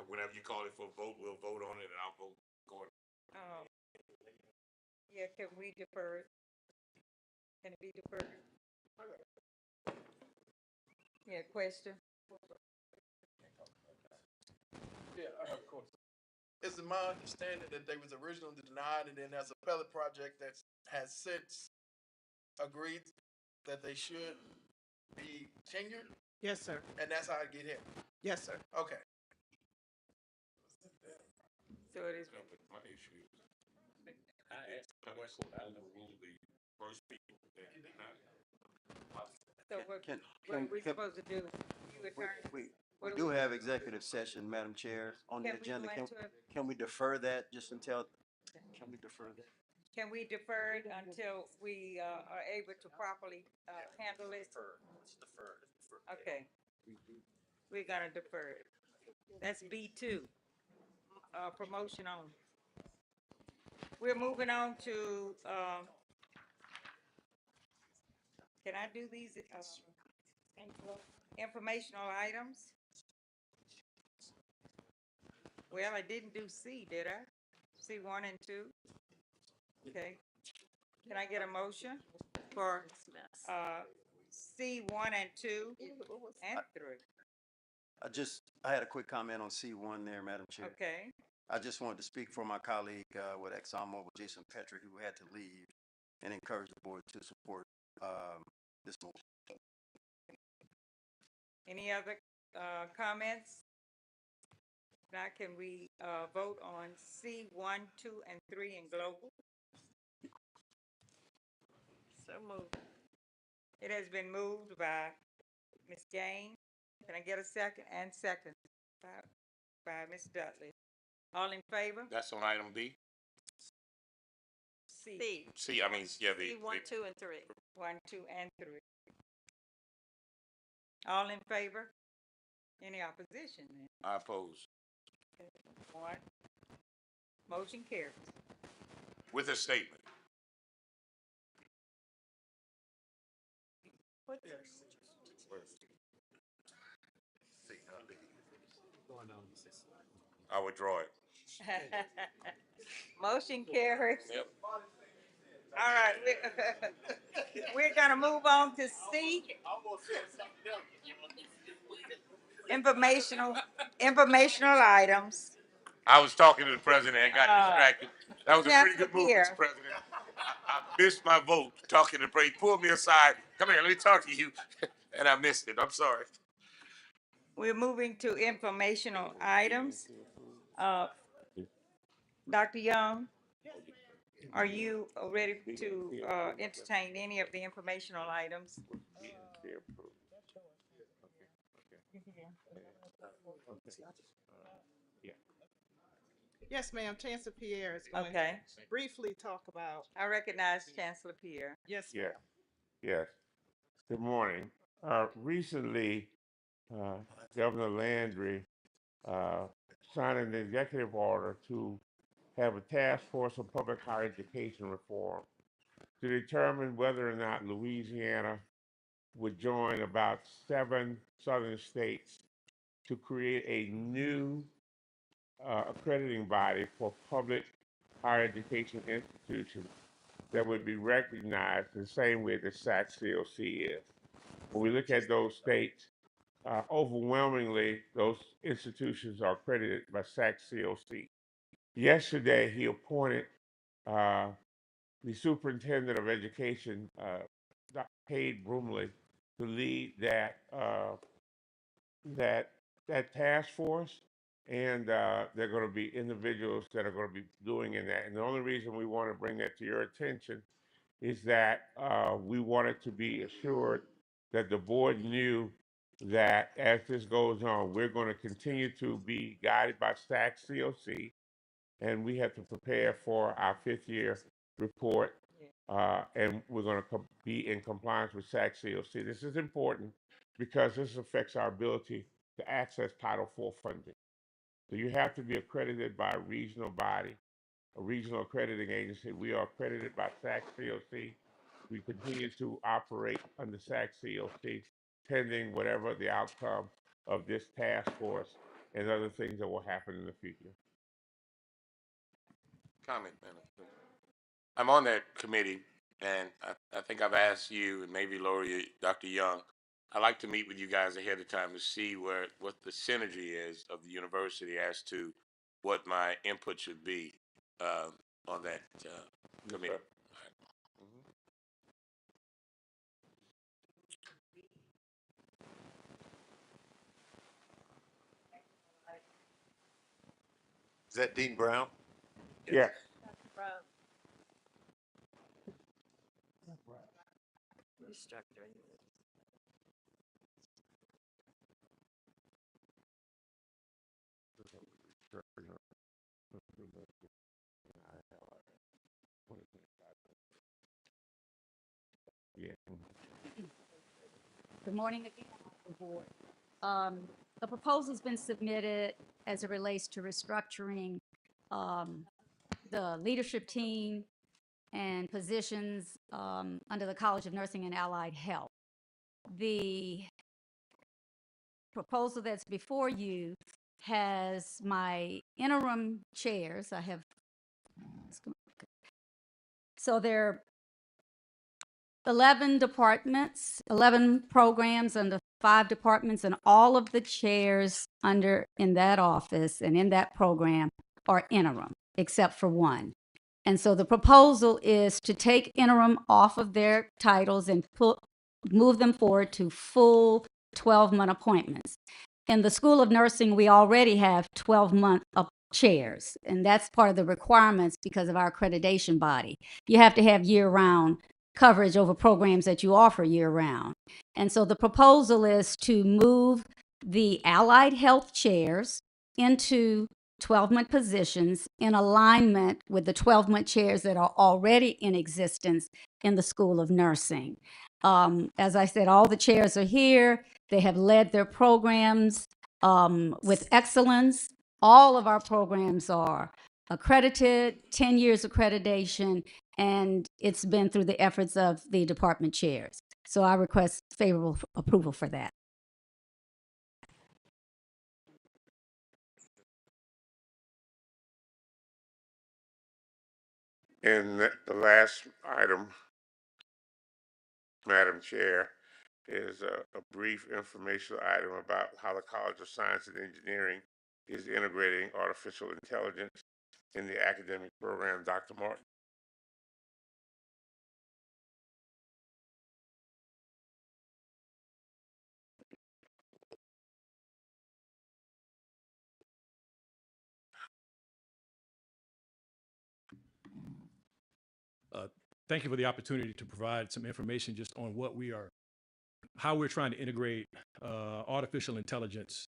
whenever you call it for a vote, we'll vote on it, and I'll vote accordingly. Yeah, can we defer it? Can it be deferred? Yeah, question? Yeah, of course. It's my understanding that they was originally denied, and then there's a appellate project that has since agreed that they should be tenured, Yes, sir. and that's how I get here. Yes, sir. Okay. So it is. My issue is, I asked the question, I know who the first people that So what are we supposed to do? You attorney? We do have executive session, Madam Chair, on the Can we agenda. go into it? Can we defer that just until, can we defer that? Can we defer it until we are able to properly handle it? Let's defer it. Okay. We're gonna defer it. That's B2, promotion on. We're moving on to, can I do these informational items? Well, I didn't do C, did I? C1 and 2? Okay. Can I get a motion for C1 and 2 and 3? I had a quick comment on C1 there, Madam Chair. Okay. I just wanted to speak for my colleague with ExxonMobil, Jason Petrie, who had to leave, and encourage the board to support this motion. Any other comments? Now, can we vote on C1, 2, and 3 in global? So moved. It has been moved by Ms. Gaines. Can I get a second? And second by Ms. Dudley. All in favor? That's on item B. C. C, I mean, yeah, the. C1, 2, and 3. 1, 2, and 3. All in favor? Any opposition? Then? I oppose. Okay. 1. Motion carries. With a statement. I withdraw it. Motion carries. Yep. All right, we're gonna move on to C. Informational items. I was talking to the president and got distracted. That was a pretty good move, Mr. President. I missed my vote talking to the president. He pulled me aside. Come here, let me talk to you. And I missed it. I'm sorry. We're moving to informational items. Dr. Young, are you ready to entertain any of the informational items? Yes, ma'am. Chancellor Pierre is going Okay. to briefly talk about. I recognize Chancellor Pierre. Yes. Yeah. Yes. Good morning. Recently, Governor Landry signed an executive order to have a task force on public higher education reform to determine whether or not Louisiana would join about 7 southern states to create a new accrediting body for public higher education institutions that would be recognized the same way the SAC-COC is. When we look at those states, overwhelmingly, those institutions are accredited by SAC-COC. Yesterday, he appointed the superintendent of education, Dr. Cade Brumley, to lead that task force, and there are going to be individuals that are going to be doing in that. And the only reason we want to bring that to your attention is that we wanted to be assured that the board knew that as this goes on, we're going to continue to be guided by SAC-COC, and we have to prepare for our 5th-year report, and we're going to be in compliance with SAC COC. This is important because this affects our ability to access Title IV funding. So you have to be accredited by a regional body, a regional accrediting agency. We are accredited by SAC COC. We continue to operate under SAC COC pending whatever the outcome of this task force and other things that will happen in the future. Comment, man. I'm on that committee, and I think I've asked you and maybe Lori, Dr. Young, I'd like to meet with you guys ahead of time to see what the synergy is of the university as to what my input should be on that committee. Is that Dean Brown? Yes. Good morning again, board. The proposal's been submitted as it relates to restructuring the leadership team and positions under the College of Nursing and Allied Health. The proposal that's before you has my interim chairs. So there are 11 departments, 11 programs under 5 departments, and all of the chairs in that office and in that program are interim, except for one. And so the proposal is to take interim off of their titles and move them forward to full 12-month appointments. In the School of Nursing, we already have 12-month chairs, and that's part of the requirements because of our accreditation body. You have to have year-round coverage over programs that you offer year-round. And so the proposal is to move the allied health chairs into 12-month positions in alignment with the 12-month chairs that are already in existence in the School of Nursing. As I said, all the chairs are here. They have led their programs with excellence. All of our programs are accredited, 10 years accreditation, and it's been through the efforts of the department chairs. So I request favorable approval for that. And the last item, Madam Chair, is a brief informational item about how the College of Science and Engineering is integrating artificial intelligence in the academic program. Dr. Martin. Thank you for the opportunity to provide some information just on how we're trying to integrate artificial intelligence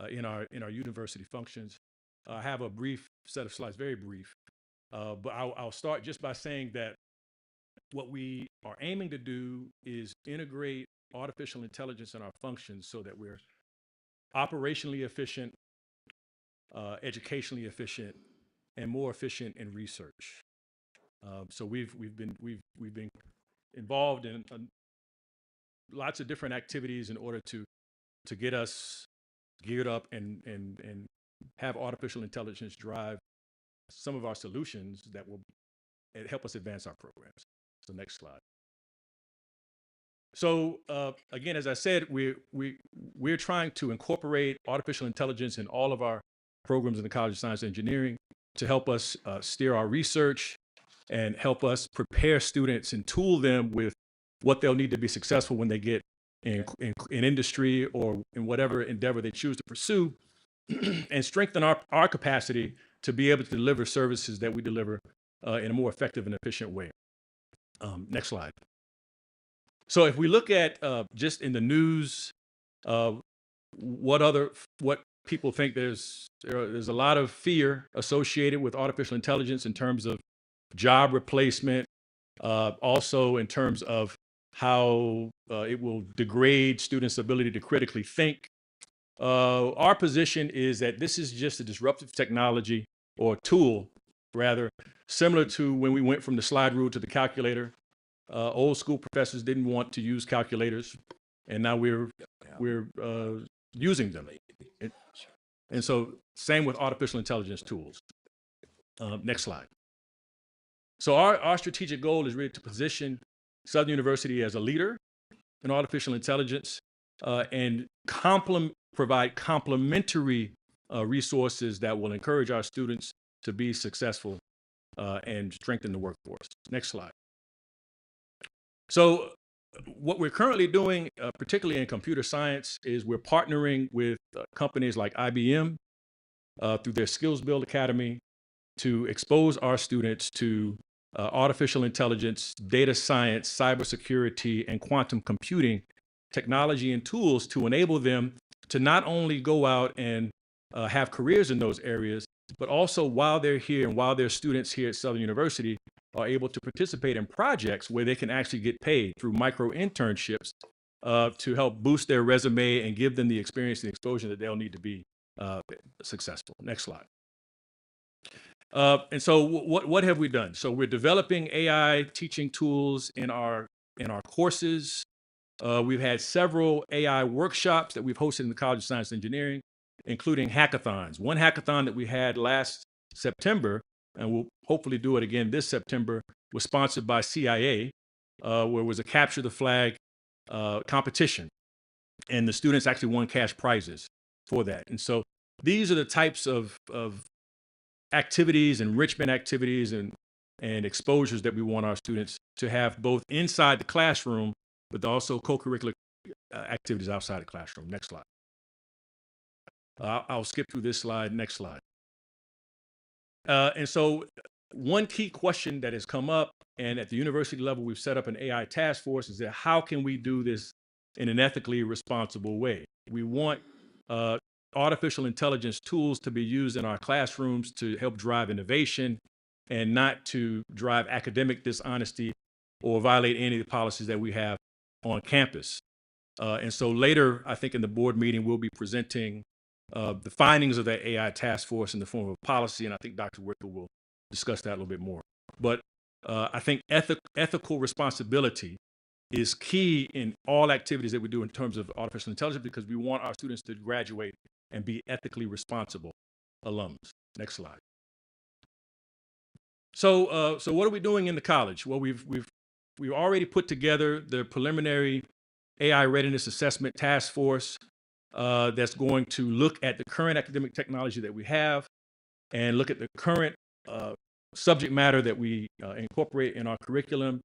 in our university functions. I have a brief set of slides, very brief, but I'll start just by saying that what we are aiming to do is integrate artificial intelligence in our functions so that we're operationally efficient, educationally efficient, and more efficient in research. So we've been involved in lots of different activities in order to get us geared up and have artificial intelligence drive some of our solutions that will help us advance our programs. So next slide. So again, as I said, we're trying to incorporate artificial intelligence in all of our programs in the College of Science and Engineering to help us steer our research and help us prepare students and tool them with what they'll need to be successful when they get in industry or in whatever endeavor they choose to pursue, and strengthen our capacity to be able to deliver services that we deliver in a more effective and efficient way. Next slide. So if we look at just in the news, what people think there's a lot of fear associated with artificial intelligence in terms of job replacement, also in terms of how it will degrade students' ability to critically think. Our position is that this is just a disruptive technology or tool, rather, similar to when we went from the slide rule to the calculator. Old school professors didn't want to use calculators, and now we're using them. And so, same with artificial intelligence tools. Next slide. So our strategic goal is really to position Southern University as a leader in artificial intelligence and provide complementary resources that will encourage our students to be successful and strengthen the workforce. Next slide. So what we're currently doing, particularly in computer science, is we're partnering with companies like IBM through their Skills Build Academy to expose our students to artificial intelligence, data science, cybersecurity, and quantum computing technology and tools to enable them to not only go out and have careers in those areas, but also while they're here and while they're students here at Southern University are able to participate in projects where they can actually get paid through micro internships to help boost their resume and give them the experience and exposure that they'll need to be successful. Next slide. And so what have we done? So we're developing AI teaching tools in our courses. We've had several AI workshops that we've hosted in the College of Science and Engineering, including hackathons. One hackathon that we had last September, and we'll hopefully do it again this September, was sponsored by CIA, where it was a capture the flag competition. And the students actually won cash prizes for that. And so these are the types of activities, enrichment activities, and exposures that we want our students to have both inside the classroom, but also co-curricular activities outside the classroom. Next slide. I'll skip through this slide. Next slide. And so one key question that has come up, and at the university level, we've set up an AI task force, is that how can we do this in an ethically responsible way? We want artificial intelligence tools to be used in our classrooms to help drive innovation and not to drive academic dishonesty or violate any of the policies that we have on campus. And so later, I think in the board meeting, we'll be presenting the findings of that AI task force in the form of policy, and I think Dr. Wickle will discuss that a little bit more. But I think ethical responsibility is key in all activities that we do in terms of artificial intelligence, because we want our students to graduate and be ethically responsible alums. Next slide. So what are we doing in the college? Well, we've already put together the preliminary AI readiness assessment task force that's going to look at the current academic technology that we have and look at the current subject matter that we incorporate in our curriculum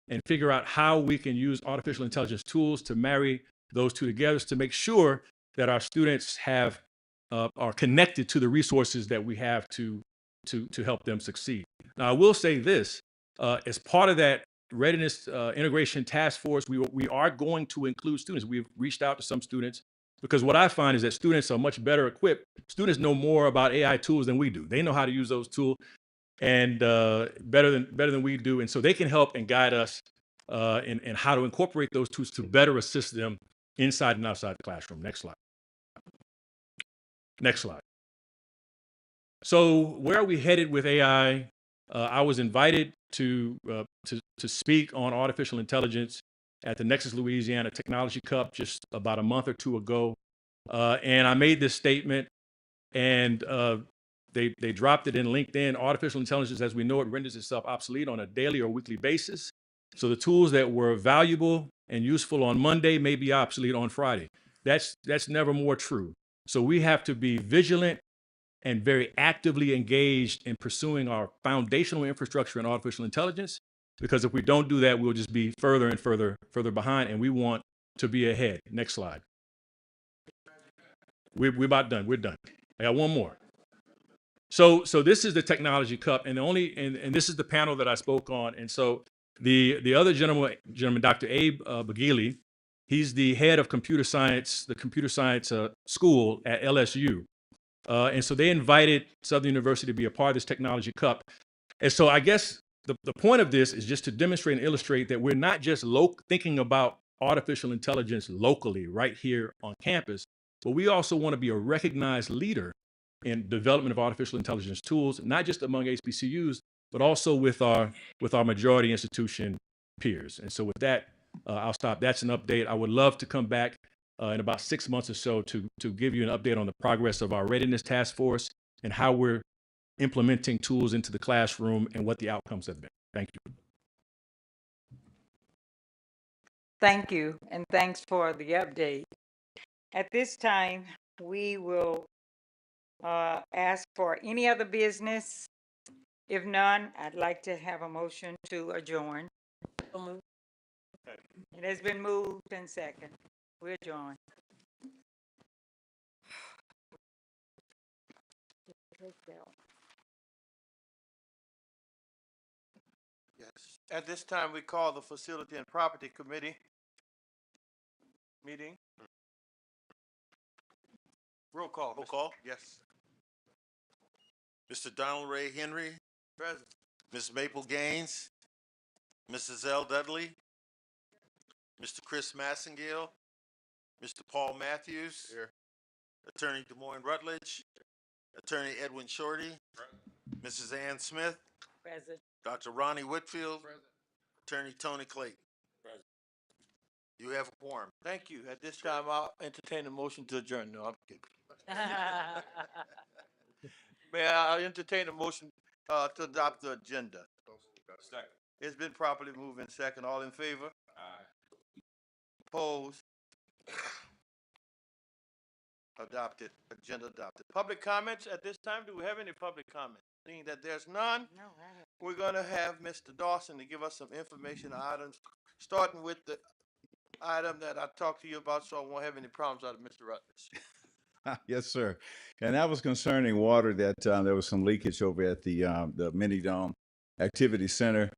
and figure out how we can use artificial intelligence tools to marry those two together to make sure that our students are connected to the resources that we have to help them succeed. Now, I will say this, as part of that readiness integration task force, we are going to include students. We've reached out to some students because what I find is that students are much better equipped. Students know more about AI tools than we do. They know how to use those tools and better than we do. And so they can help and guide us in how to incorporate those tools to better assist them inside and outside the classroom. Next slide. Next slide. So where are we headed with AI? I was invited to speak on artificial intelligence at the Nexus Louisiana Technology Cup just about a month or two ago. And I made this statement, and they dropped it in LinkedIn. Artificial intelligence, as we know it, renders itself obsolete on a daily or weekly basis. So the tools that were valuable and useful on Monday may be obsolete on Friday. That's never more true. So we have to be vigilant and very actively engaged in pursuing our foundational infrastructure in artificial intelligence, because if we don't do that, we'll just be further and further behind, and we want to be ahead. Next slide. We're about done. We're done. I got one more. So this is the Technology Cup, and this is the panel that I spoke on. And so the other gentleman, Dr. Abe Bagili, He's the head of computer science, the computer science school at LSU. And so they invited Southern University to be a part of this Technology Cup. And so I guess the point of this is just to demonstrate and illustrate that we're not just thinking about artificial intelligence locally right here on campus, but we also want to be a recognized leader in development of artificial intelligence tools, not just among HBCUs, but also with our majority institution peers. And so with that, I'll stop. That's an update. I would love to come back in about 6 months or so to give you an update on the progress of our readiness task force and how we're implementing tools into the classroom and what the outcomes have been. Thank you. Thank you, and thanks for the update. At this time, we will ask for any other business. If none, I'd like to have a motion to adjourn. It has been moved and second. We adjourn. Yes. At this time, we call the Facility and Property Committee meeting. Roll call. Roll call. Yes. Mr. Donald Ray Henry, Present. Ms. Maple Gaines, Mrs. L. Dudley, Mr. Chris Massengale, Mr. Paul Matthews, Here. Attorney Des Moines Rutledge, Attorney Edwin Shorty, Mrs. Ann Smith, Present. Dr. Ronnie Whitfield, Attorney Tony Clayton. You have a quorum. Thank you. At this time, I'll entertain a motion to adjourn. No, I'm kidding. May I entertain a motion to adopt the agenda? Second. It's been properly moved in second. All in favor? Aye. Opposed? Adopted. Agenda adopted. Public comments at this time. Do we have any public comments? Seeing that there's none, No, I have. we're going to have Mr. Dawson to give us some information items, starting with the item that I talked to you about, so I won't have any problems out of Mr. Rutledge. Yes, sir. And that was concerning water that there was some leakage over at the Mini Dome Activity Center.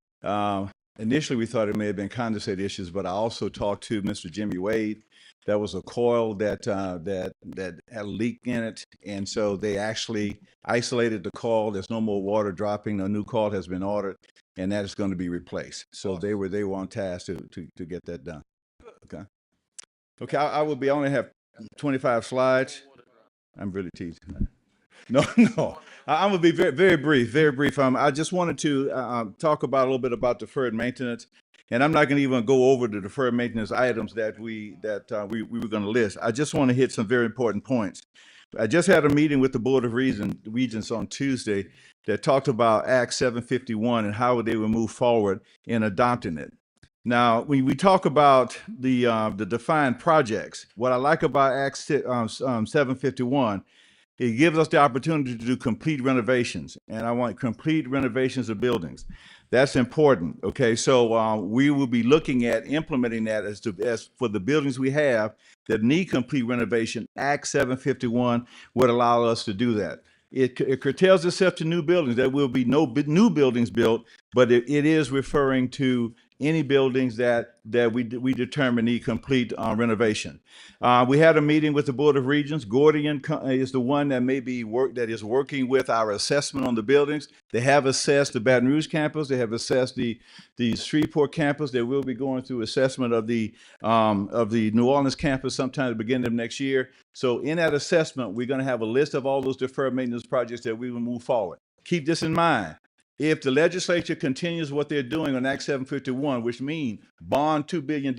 Initially, we thought it may have been condensate issues, but I also talked to Mr. Jimmy Wade. That was a coil that had a leak in it, and so they actually isolated the coil. There's no more water dropping. A new coil has been ordered, and that is going to be replaced. So awesome. They were on task to get that done. Okay. Okay. I only have 25 slides. I'm really teasing. No. I'm gonna be very, very brief. I just wanted to talk about a little bit about deferred maintenance, and I'm not gonna even go over the deferred maintenance items that we were gonna list. I just want to hit some very important points. I just had a meeting with the Board of Regents on Tuesday that talked about Act 751 and how they would move forward in adopting it. Now, when we talk about the defined projects, what I like about Act 751, it gives us the opportunity to do complete renovations, and I want complete renovations of buildings. That's important. Okay, so we will be looking at implementing that as for the buildings we have that need complete renovation. Act 751 would allow us to do that. It curtails itself to new buildings. There will be no new buildings built, but it is referring to any buildings that we determine need complete renovation. We had a meeting with the Board of Regents. Gordian is the one that is working with our assessment on the buildings. They have assessed the Baton Rouge campus. They have assessed the Shreveport campus. They will be going through assessment of the New Orleans campus sometime at the beginning of next year. So in that assessment, we're going to have a list of all those deferred maintenance projects that we will move forward. Keep this in mind. If the legislature continues what they're doing on Act 751, which means bond $2 billion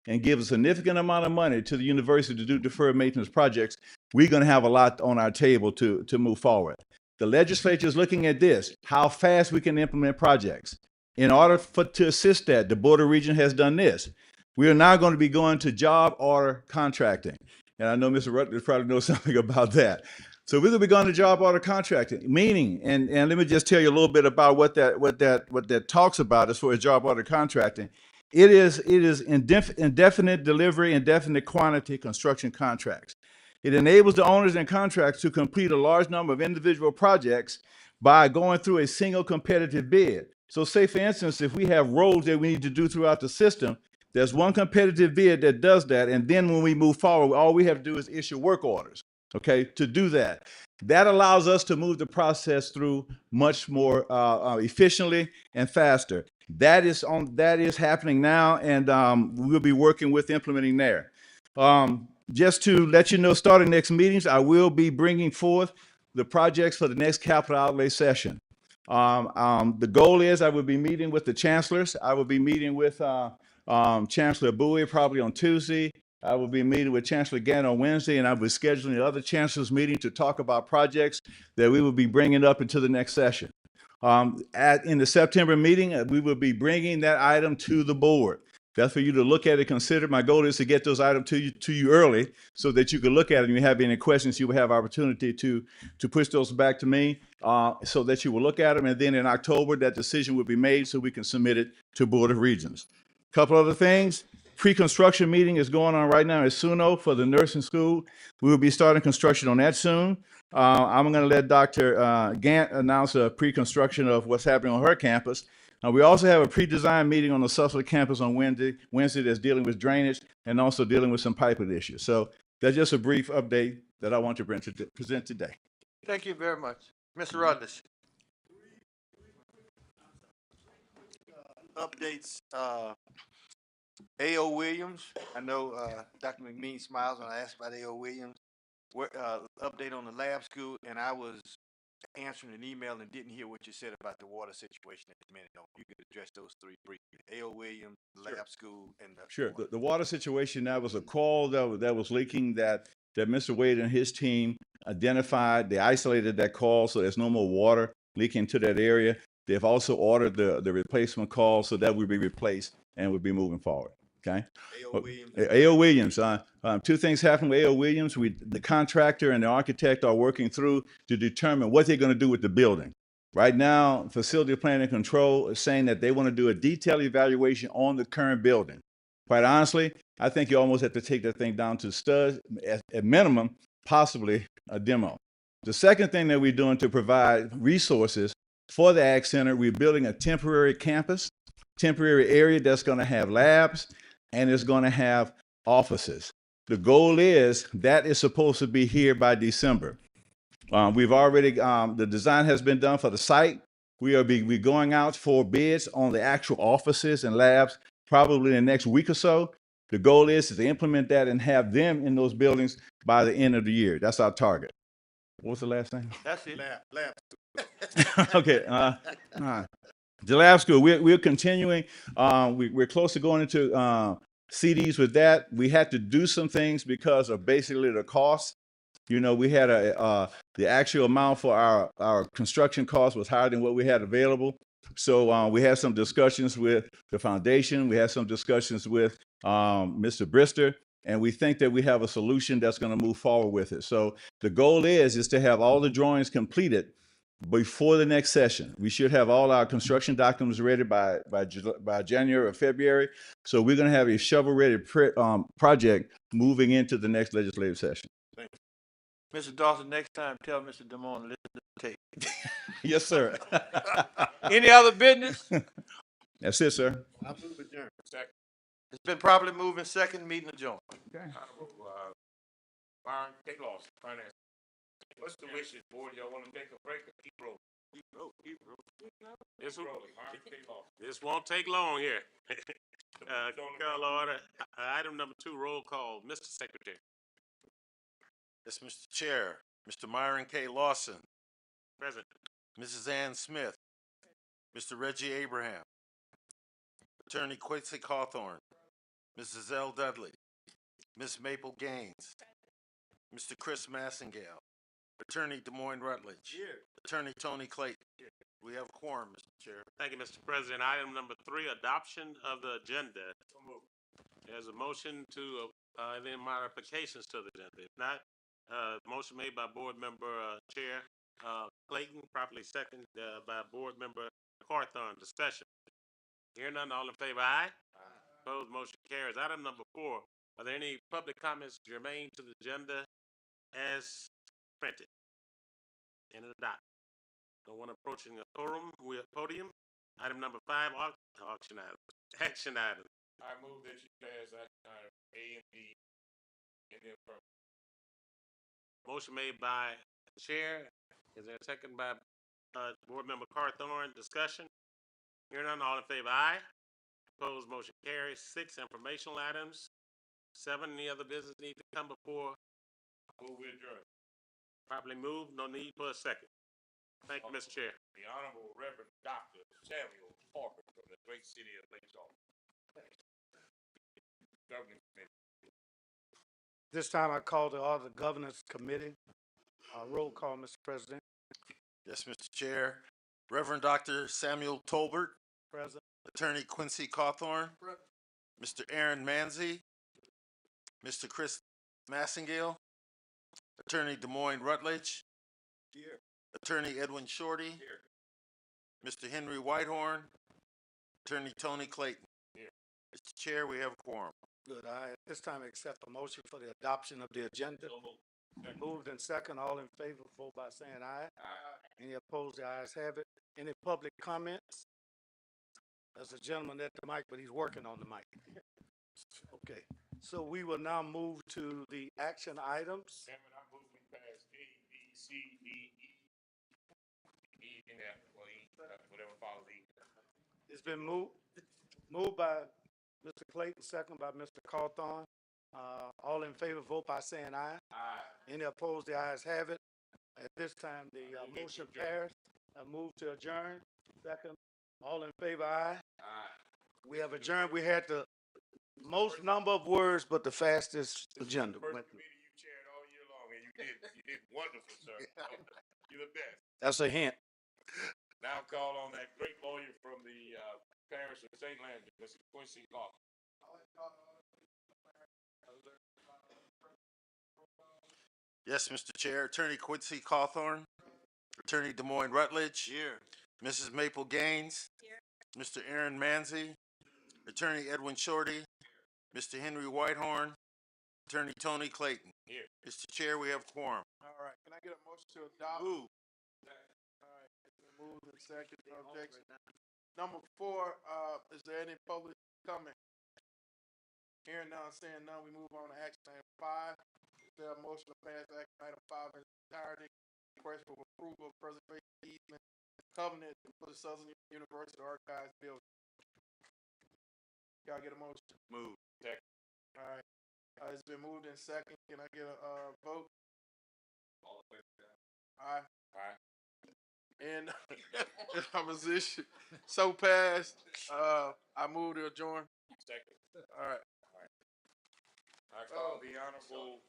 and give a significant amount of money to the university to do deferred maintenance projects, we're going to have a lot on our table to move forward. The legislature is looking at this, how fast we can implement projects. In order to assist that, the Board of Regents has done this. We are now going to be going to job order contracting. And I know Mr. Rutledge probably knows something about that. So we're going to be going to job order contracting, meaning, and let me just tell you a little bit about what that talks about as far as job order contracting. It is indefinite delivery, indefinite quantity construction contracts. It enables the owners and contractors to complete a large number of individual projects by going through a single competitive bid. So say, for instance, if we have roads that we need to do throughout the system, There's one competitive bid that does that, and then when we move forward, all we have to do is issue work orders, okay, to do that. That allows us to move the process through much more efficiently and faster. That is happening now, and we'll be working with implementing there. Just to let you know, starting next meetings, I will be bringing forth the projects for the next capital outlay session. The goal is I will be meeting with the chancellors. I will be meeting with Chancellor Bowie probably on Tuesday. I will be meeting with Chancellor Gann on Wednesday, and I will be scheduling the other chancellors meeting to talk about projects that we will be bringing up into the next session. In the September meeting, we will be bringing that item to the board. That's for you to look at and consider. My goal is to get those items to you early so that you can look at it and you have any questions, you will have opportunity to push those back to me so that you will look at them. And then in October, that decision will be made so we can submit it to Board of Regents. Couple other things. Pre-construction meeting is going on right now at Suno for the nursing school. We will be starting construction on that soon. I'm going to let Dr. Gant announce a pre-construction of what's happening on her campus. We also have a pre-design meeting on the Suffolk campus on Wednesday that's dealing with drainage and also dealing with some piping issues. So that's just a brief update that I want to present today. Thank you very much. Mr. Rutledge. Updates, A.O. Williams. I know Dr. McMean smiles when I ask about A.O. Williams. Update on the lab school, and I was answering an email and didn't hear what you said about the water situation at the minute. You could address those three briefly. A.O. Williams, lab school, and the Sure. The water situation, that was a call that was leaking that Mr. Wade and his team identified. They isolated that call so there's no more water leaking to that area. They've also ordered the replacement call so that will be replaced and will be moving forward. Okay. A.O. Williams. A.O. Williams. Two things happened with A.O. Williams. The contractor and the architect are working through to determine what they're going to do with the building. Right now, Facility Planning and Control is saying that they want to do a detailed evaluation on the current building. Quite honestly, I think you almost have to take that thing down to studs, at minimum, possibly a demo. The second thing that we're doing to provide resources for the Ag Center, we're building a temporary campus, temporary area that's going to have labs and it's going to have offices. The goal is that is supposed to be here by December. We've already, the design has been done for the site. We're going out for bids on the actual offices and labs probably in the next week or so. The goal is to implement that and have them in those buildings by the end of the year. That's our target. What was the last thing? That's it. Lab. Okay. The lab school, we're continuing. We're close to going into CDs with that. We had to do some things because of basically the cost. You know, we had the actual amount for our construction cost was higher than what we had available. So we had some discussions with the foundation. We had some discussions with Mr. Brister, and we think that we have a solution that's going to move forward with it. So the goal is to have all the drawings completed before the next session. We should have all our construction documents ready by January or February. So we're going to have a shovel-ready project moving into the next legislative session. Mr. Dawson, next time tell Mr. Damone to listen to the tape. Yes, sir. Any other business? That's it, sir. I move adjourned. Second. It's been properly moved and second, meeting adjourned. Okay. Byron, take loss, finance. What's the wishes, board? Y'all want to take a break or keep rolling? Keep rolling. This won't take long here. Call order. Item number 2, roll call. Mr. Secretary. Yes, Mr. Chair. Mr. Myron K. Lawson. Present. Mrs. Ann Smith. Mr. Reggie Abraham. Attorney Quincy Cawthorn. Mrs. L. Dudley. Ms. Maple Gaines. Mr. Chris Massengale. Attorney Des Moines Rutledge. Here. Attorney Tony Clayton. We have a quorum, Mr. Chair. Thank you, Mr. President. Item number 3, adoption of the agenda. There's a motion to any modifications to the agenda. If not, motion made by board member Chair Clayton, properly seconded by board member Cawthorn. Discussion. Hear none, all in favor, aye? Aye. Opposed, motion carries. Item number 4, are there any public comments germane to the agenda as printed and adopted? No one approaching the podium. Item number 5, auction item. Action item. I move that you pass action item A and B in the affirmative. Motion made by the chair. Is there a second by board member Carthorne? Discussion? Hearing none, all in favor, aye. Opposed, motion carries. 6 informational items. 7, any other business need to come before? Move we adjourn. Properly moved, no need for a second. Thank you, Mr. Chair. The Honorable Reverend Dr. Samuel Parker from the great city of Lake Charles. Governing Committee. This time I call to order the Governance Committee. Roll call, Mr. President. Yes, Mr. Chair. Reverend Dr. Samuel Tolbert, Present. Attorney Quincy Cawthorn, Mr. Aaron Manzi, Mr. Chris Massengale, Attorney Des Moines Rutledge, Here. Attorney Edwin Shorty, Mr. Henry Whitehorn, Attorney Tony Clayton. Here. Mr. Chair, we have a quorum. Good. I, at this time, accept a motion for the adoption of the agenda. Moved and second. All in favor, vote by saying aye. Aye. Any opposed, the ayes have it. Any public comments? There's a gentleman at the mic, but he's working on the mic. Okay. So we will now move to the action items. Chairman, I move we pass A, B, C, D, E, and F, or E, whatever follows E. It's been moved by Mr. Clayton, second by Mr. Cawthorn. All in favor, vote by saying aye. Aye. Any opposed, the ayes have it. At this time, the motion passed. Move to adjourn. Second. All in favor, aye. Aye. We have adjourned. We had the most number of words, but the fastest agenda. First committee you chaired all year long, and you did wonderful, sir. You're the best. That's a hint. Now call on that great lawyer from the parish of St. Landry, Mr. Quincy Clark. Yes, Mr. Chair. Attorney Quincy Cawthorn, Attorney Des Moines Rutledge. Here. Mrs. Maple Gaines. Here. Mr. Aaron Manzi. Attorney Edwin Shorty. Mr. Henry Whitehorn. Attorney Tony Clayton. Here. Mr. Chair, we have quorum. All right, can I get a motion to adopt? Move. All right, it's been moved and second, no objection. Number 4, is there any public comment? Hearing none, saying none, we move on to action item 5. Is there a motion to pass action item 5 in its entirety? Request for approval of preservation easement covenant for the Southern University Archives building. Can I get a motion? Move. Second. All right, it's been moved in second. Can I get a vote? All in favor. Aye. Aye. And in opposition, so passed. I move to adjourn. Second. All right. I call the Honorable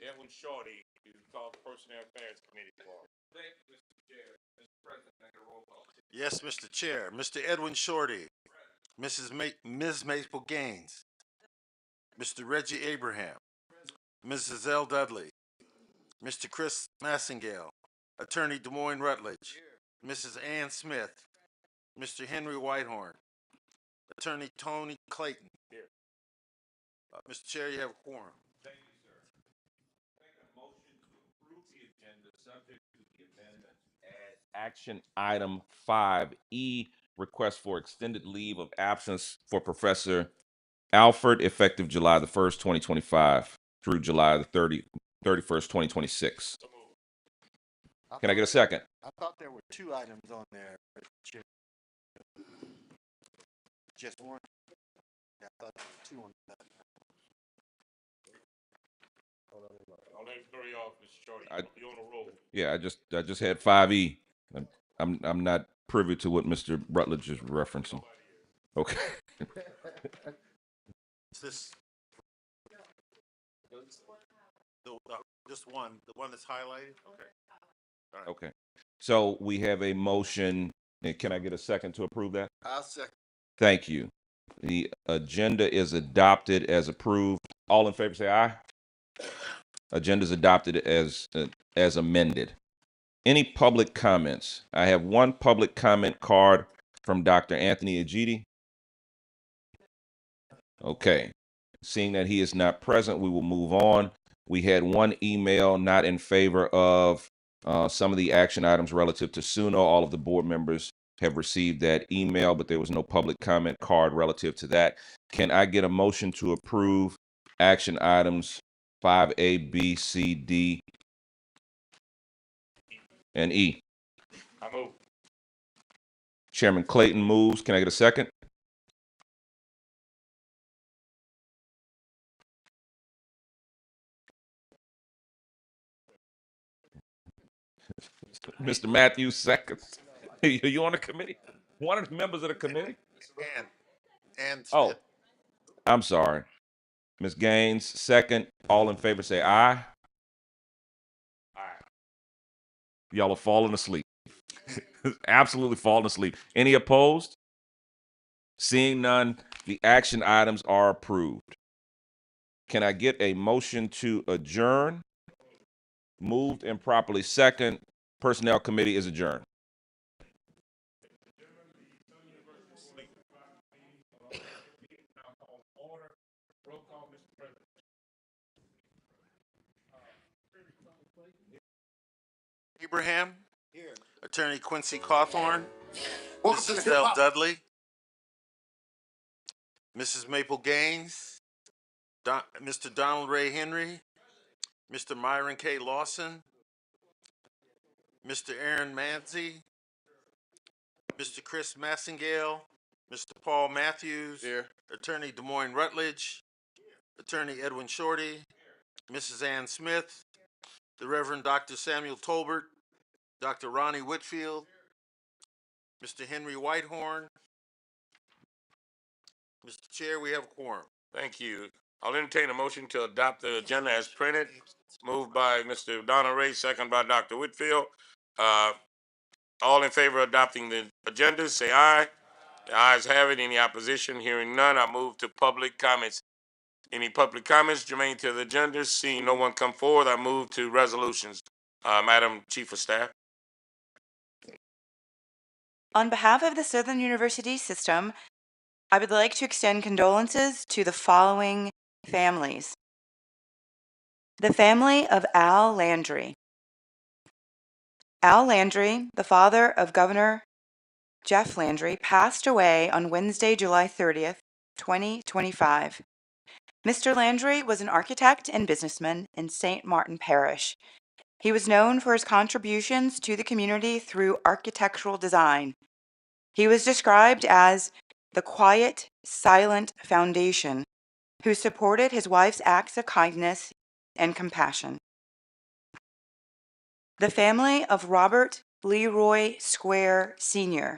Edwin Shorty to call the Personnel Affairs Committee for. Thank you, Mr. Chair. Mr. President, make a roll call. Yes, Mr. Chair. Mr. Edwin Shorty. Ms. Maple Gaines. Mr. Reggie Abraham. Mrs. L. Dudley. Mr. Chris Massengale. Attorney Des Moines Rutledge. Mrs. Ann Smith. Mr. Henry Whitehorn. Attorney Tony Clayton. Here. Mr. Chair, you have a quorum. Thank you, sir. Make a motion to approve the agenda subject to the amendment to add action item 5E, request for extended leave of absence for Professor Alford, effective July the 1st, 2025 through July the 31st, 2026. Can I get a second? I thought there were 2 items on there. Just one. Yeah, I thought there were 2 on that. I'll let you throw you off, Mr. Shorty. You're on a roll. Yeah, I just had 5E. I'm not privy to what Mr. Rutledge is referencing. Okay. Is this just one, the one that's highlighted? Okay. All right. Okay. So we have a motion. And can I get a second to approve that? I'll second. Thank you. The agenda is adopted as approved. All in favor say aye. Agenda is adopted as amended. Any public comments? I have one public comment card from Dr. Anthony Ajiti. Okay. Seeing that he is not present, we will move on. We had one email not in favor of some of the action items relative to SUNO. All of the board members have received that email, but there was no public comment card relative to that. Can I get a motion to approve action items 5A, B, C, D, and E? I move. Chairman Clayton moves. Can I get a second? Mr. Matthews seconds. You on the committee? One of the members of the committee? And, and Oh, Smith. I'm sorry. Ms. Gaines, second. All in favor say aye. Y'all are falling asleep. Absolutely falling asleep. Any opposed? Seeing none, the action items are approved. Can I get a motion to adjourn? Moved and properly second. Personnel committee is adjourned. Abraham. Here. Attorney Quincy Cawthorn. Mrs. L. Dudley. Mrs. Maple Gaines. Mr. Donald Ray Henry. Mr. Myron K. Lawson. Mr. Aaron Manzi. Mr. Chris Massengale. Mr. Paul Matthews. Here. Attorney Des Moines Rutledge. Attorney Edwin Shorty. Mrs. Ann Smith. The Reverend Dr. Samuel Tolbert. Dr. Ronnie Whitfield. Mr. Henry Whitehorn. Mr. Chair, we have a quorum. Thank you. I'll entertain a motion to adopt the agenda as printed. Moved by Mr. Donald Ray, second by Dr. Whitfield. All in favor of adopting the agenda, say aye. The ayes have it. Any opposition? Hearing none, I move to public comments. Any public comments germane to the agenda? Seeing no one come forward, I move to resolutions. Madam Chief of Staff. On behalf of the Southern University System, I would like to extend condolences to the following families. The family of Al Landry. Al Landry, the father of Governor Jeff Landry, passed away on Wednesday, July 30th, 2025. Mr. Landry was an architect and businessman in St. Martin Parish. He was known for his contributions to the community through architectural design. He was described as the quiet, silent foundation who supported his wife's acts of kindness and compassion. The family of Robert Leroy Square Sr.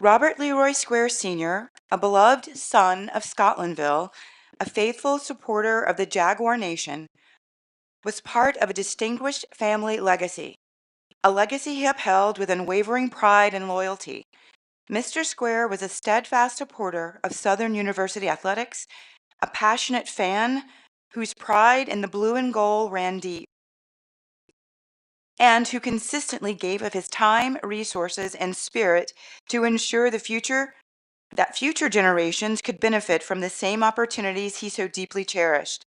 Robert Leroy Square Sr., a beloved son of Scotlandville, a faithful supporter of the Jaguar Nation, was part of a distinguished family legacy, a legacy he upheld with unwavering pride and loyalty. Mr. Square was a steadfast supporter of Southern University athletics, a passionate fan whose pride in the blue and gold ran deep, and who consistently gave of his time, resources, and spirit to ensure that future generations could benefit from the same opportunities he so deeply cherished.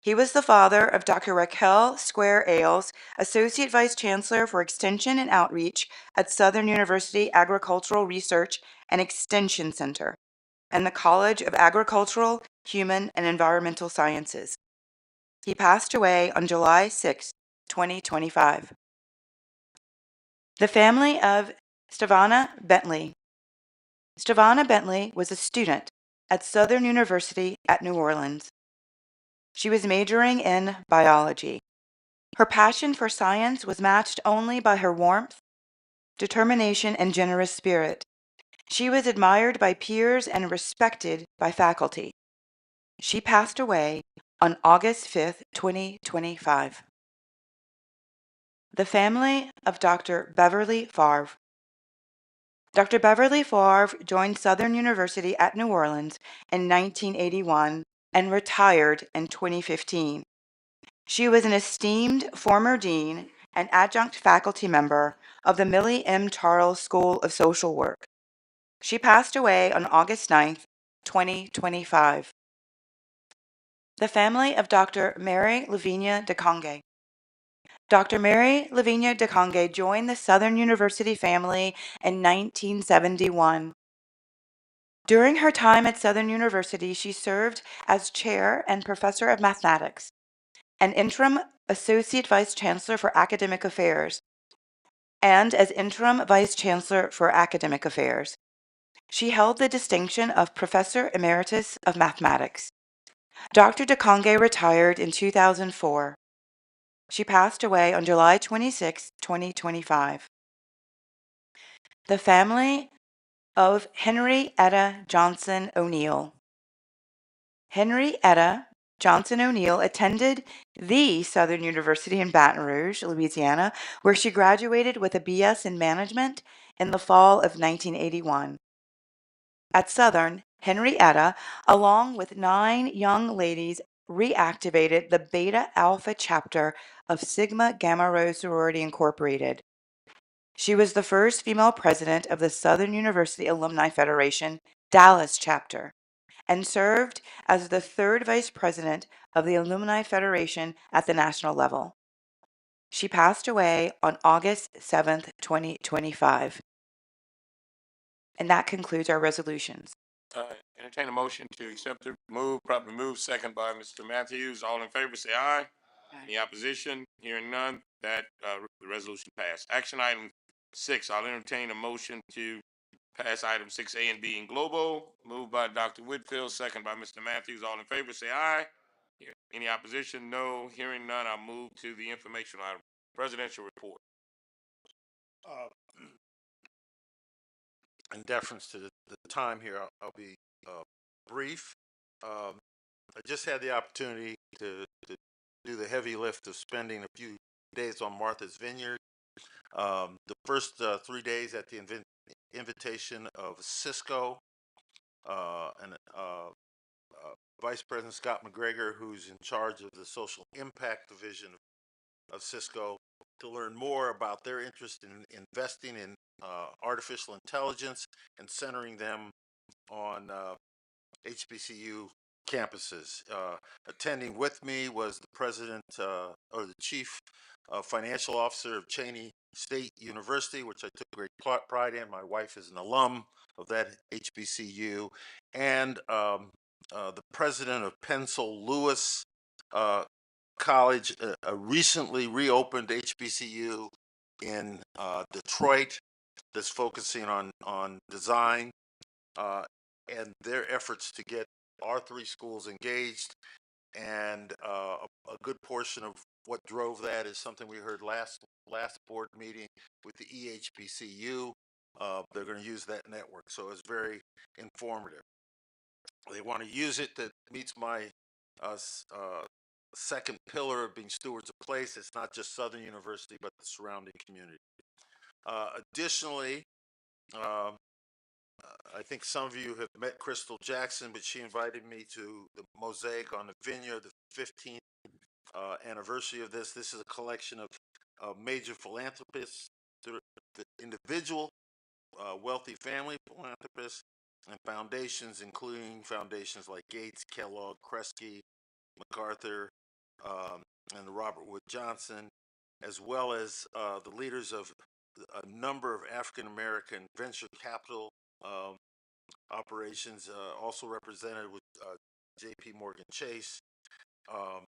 He was the father of Dr. Raquel Square Ailes, Associate Vice Chancellor for Extension and Outreach at Southern University Agricultural Research and Extension Center, and the College of Agricultural, Human, and Environmental Sciences. He passed away on July 6, 2025. The family of Stevana Bentley. Stevana Bentley was a student at Southern University at New Orleans. She was majoring in biology. Her passion for science was matched only by her warmth, determination, and generous spirit. She was admired by peers and respected by faculty. She passed away on August 5th, 2025. The family of Dr. Beverly Favre. Dr. Beverly Favre joined Southern University at New Orleans in 1981 and retired in 2015. She was an esteemed former dean and adjunct faculty member of the Millie M. Charles School of Social Work. She passed away on August 9th, 2025. The family of Dr. Mary Lavinia DeConge. Dr. Mary Lavinia DeConge joined the Southern University family in 1971. During her time at Southern University, she served as chair and professor of mathematics, an interim associate vice chancellor for academic affairs, and as interim vice chancellor for academic affairs. She held the distinction of Professor Emeritus of Mathematics. Dr. DeConge retired in 2004. She passed away on July 26, 2025. The family of Henrietta Johnson O'Neill. Henrietta Johnson O'Neill attended the Southern University in Baton Rouge, Louisiana, where she graduated with a BS in management in the fall of 1981. At Southern, Henrietta, along with 9 young ladies, reactivated the Beta Alpha chapter of Sigma Gamma Rho Sorority Incorporated. She was the first female president of the Southern University Alumni Federation, Dallas chapter, and served as the 3rd vice president of the Alumni Federation at the national level. She passed away on August 7th, 2025. And that concludes our resolutions. Entertain a motion to accept the move, properly moved, second by Mr. Matthews. All in favor, say aye. Any opposition? Hearing none, that, the resolution passed. Action item 6, I'll entertain a motion to pass item 6A and B in global. Moved by Dr. Whitfield, second by Mr. Matthews. All in favor, say aye. Any opposition? No. Hearing none, I'll move to the informational item. Presidential report. In deference to the time here, I'll be brief. I just had the opportunity to do the heavy lift of spending a few days on Martha's Vineyard. The first 3 days at the invitation of Cisco and Vice President Scott McGregor, who's in charge of the Social Impact Division of Cisco, to learn more about their interest in investing in artificial intelligence and centering them on HBCU campuses. Attending with me was the president or the chief financial officer of Cheney State University, which I took great pride in. My wife is an alum of that HBCU, and the president of Pencil Lewis College, a recently reopened HBCU in Detroit that's focusing on design and their efforts to get our 3 schools engaged. And a good portion of what drove that is something we heard last board meeting with the EHBCU. They're going to use that network, so it's very informative. They want to use it that meets my second pillar of being stewards of place. It's not just Southern University, but the surrounding community. Additionally, I think some of you have met Crystal Jackson, but she invited me to the Mosaic on the Vineyard, the 15th anniversary of this. This is a collection of major philanthropists, the individual wealthy family philanthropists, and foundations, including foundations like Gates, Kellogg, Kresge, MacArthur, and Robert Wood Johnson, as well as the leaders of a number of African American venture capital operations, also represented with J.P. Morgan Chase, um,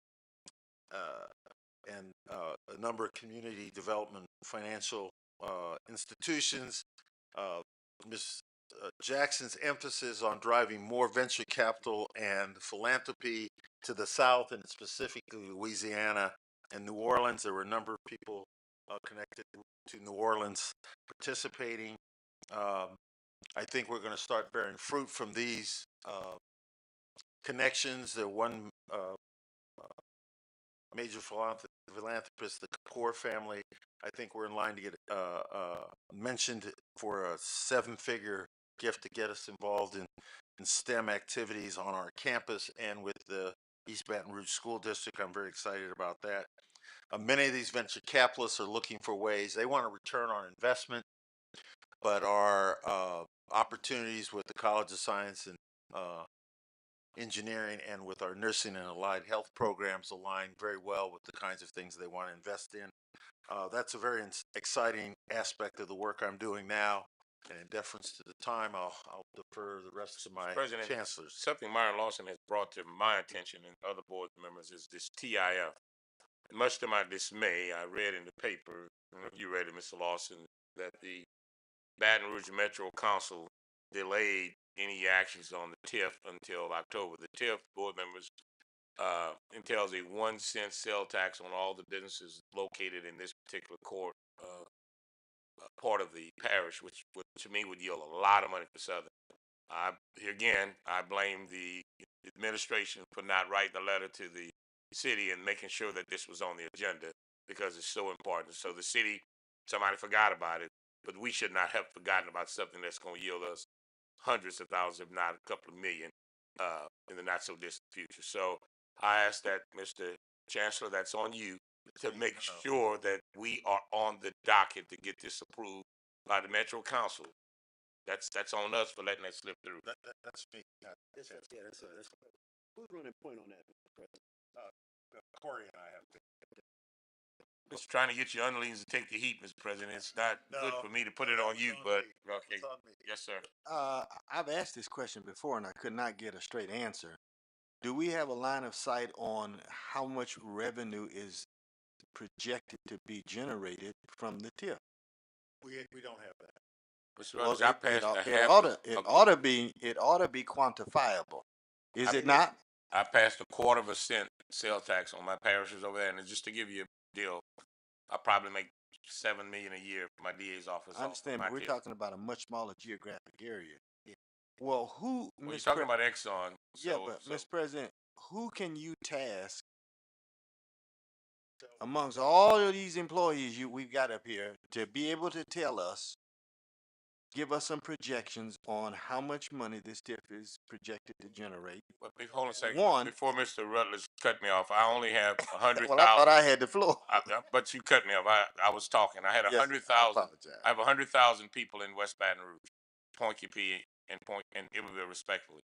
and a number of community development financial institutions. Ms. Jackson's emphasis on driving more venture capital and philanthropy to the South, and specifically Louisiana and New Orleans. There were a number of people connected to New Orleans participating. I think we're going to start bearing fruit from these connections. The one major philanthropist, the Kapoor family, I think we're in line to get mentioned for a 7-figure gift to get us involved in STEM activities on our campus and with the East Baton Rouge School District. I'm very excited about that. Many of these venture capitalists are looking for ways. They want a return on investment, but our opportunities with the College of Science and engineering and with our nursing and allied health programs align very well with the kinds of things they want to invest in. That's a very exciting aspect of the work I'm doing now. And in deference to the time, I'll defer the rest to my President, chancellors. something Myron Lawson has brought to my attention and other board members is this TIF. Much to my dismay, I read in the paper, I don't know if you read it, Mr. Lawson, that the Baton Rouge Metro Council delayed any actions on the TIF until October. The TIF, board members, entails a 1 cent sale tax on all the businesses located in this particular court, part of the parish, which to me would yield a lot of money for Southern. I blame the administration for not writing a letter to the city and making sure that this was on the agenda because it's so important. So the city, somebody forgot about it, but we should not have forgotten about something that's going to yield us hundreds of thousands, if not a couple of million, in the not so distant future. So I ask that, Mr. Chancellor, that's on you to make sure that we are on the docket to get this approved by the Metro Council. That's on us for letting that slip through. That's me. That's who's running point on that, Mr. President? Corey and I have to. Just trying to get your underlings to take the heat, Mr. President. It's not good for me to put it on you, but okay. Yes, sir. I've asked this question before and I could not get a straight answer. Do we have a line of sight on how much revenue is projected to be generated from the TIF? We don't have that. Mr. Rogers, I passed It ought to be quantifiable. Is it not? I passed 1/4 cent sales tax on my parishes over there, and just to give you a deal, I probably make $7 million a year for my DA's office. I understand, but we're talking about a much smaller geographic area. Yeah. Well, you're talking about Exxon. Mr. President, who can you task amongst all of these employees we've got up here to be able to tell us, give us some projections on how much money this TIF is projected to generate? But hold on a second. Before Mr. Rutledge cut me off, I only have 100,000. Well, I thought I had the floor. But you cut me off. I was talking. I had 100,000. I have 100,000 people in West Baton Rouge, Point Capee and Iberville, respectively.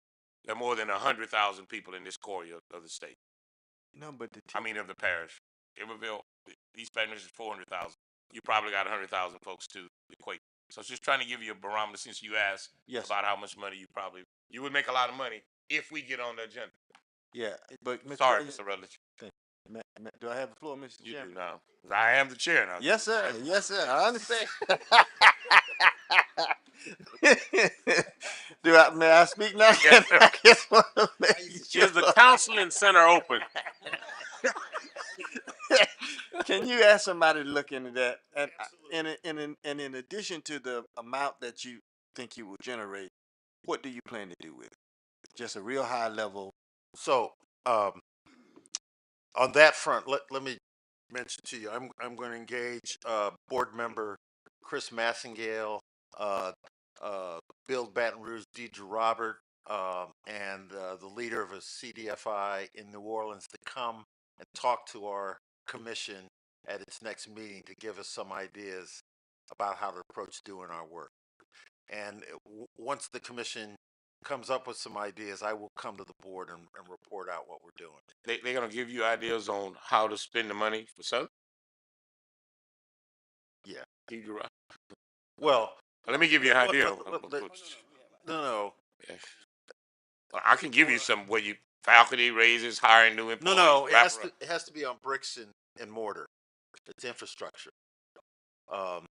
There are more than 100,000 people in this core of the state. No, but of the parish. Iberville, East Baton Rouge is 400,000. You probably got 100,000 folks to equate. So it's just trying to give you a barometer since you asked about how much money you would make a lot of money if we get on the agenda. Yeah, but sorry, Mr. Rutledge. Do I have the floor, Mr. You Chairman? do now. I am the chair now. Yes, sir. Yes, sir. I understand. May I speak now? Yes, sir. I just want to Is the counseling center open? Can you ask somebody to look into that? And in addition to the amount that you think you will generate, what do you plan to do with it? Just a real high level. So, on that front, let me mention to you, I'm going to engage board member Chris Massingale, Build Baton Rouge, Deidre Robert, and the leader of a CDFI in New Orleans to come and talk to our commission at its next meeting to give us some ideas about how to approach doing our work. And once the commission comes up with some ideas, I will come to the board and report out what we're doing. They're going to give you ideas on how to spend the money for Southern? Yeah. Well, let me give you an idea. No. I can give you some where you faculty raises, hiring new employees. No. It has to be on bricks and mortar. It's infrastructure.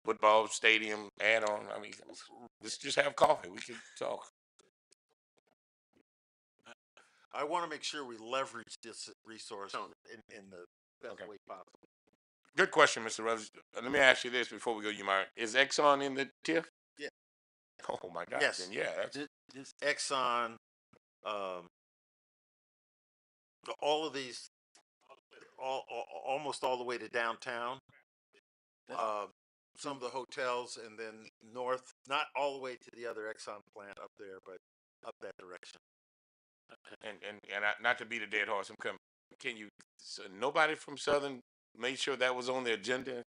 Football stadium, add on. Let's just have coffee. We can talk. I want to make sure we leverage this resource in the best way possible. Good question, Mr. Rutledge. Let me ask you this before we go, is Exxon in the TIF? Yeah. Oh my God. Yes. Then yeah. This Exxon, all of these, almost all the way to downtown. Some of the hotels, and then north, not all the way to the other Exxon plant up there, but up that direction. And not to beat a dead horse, I'm coming. Can you? So nobody from Southern made sure that was on the agenda.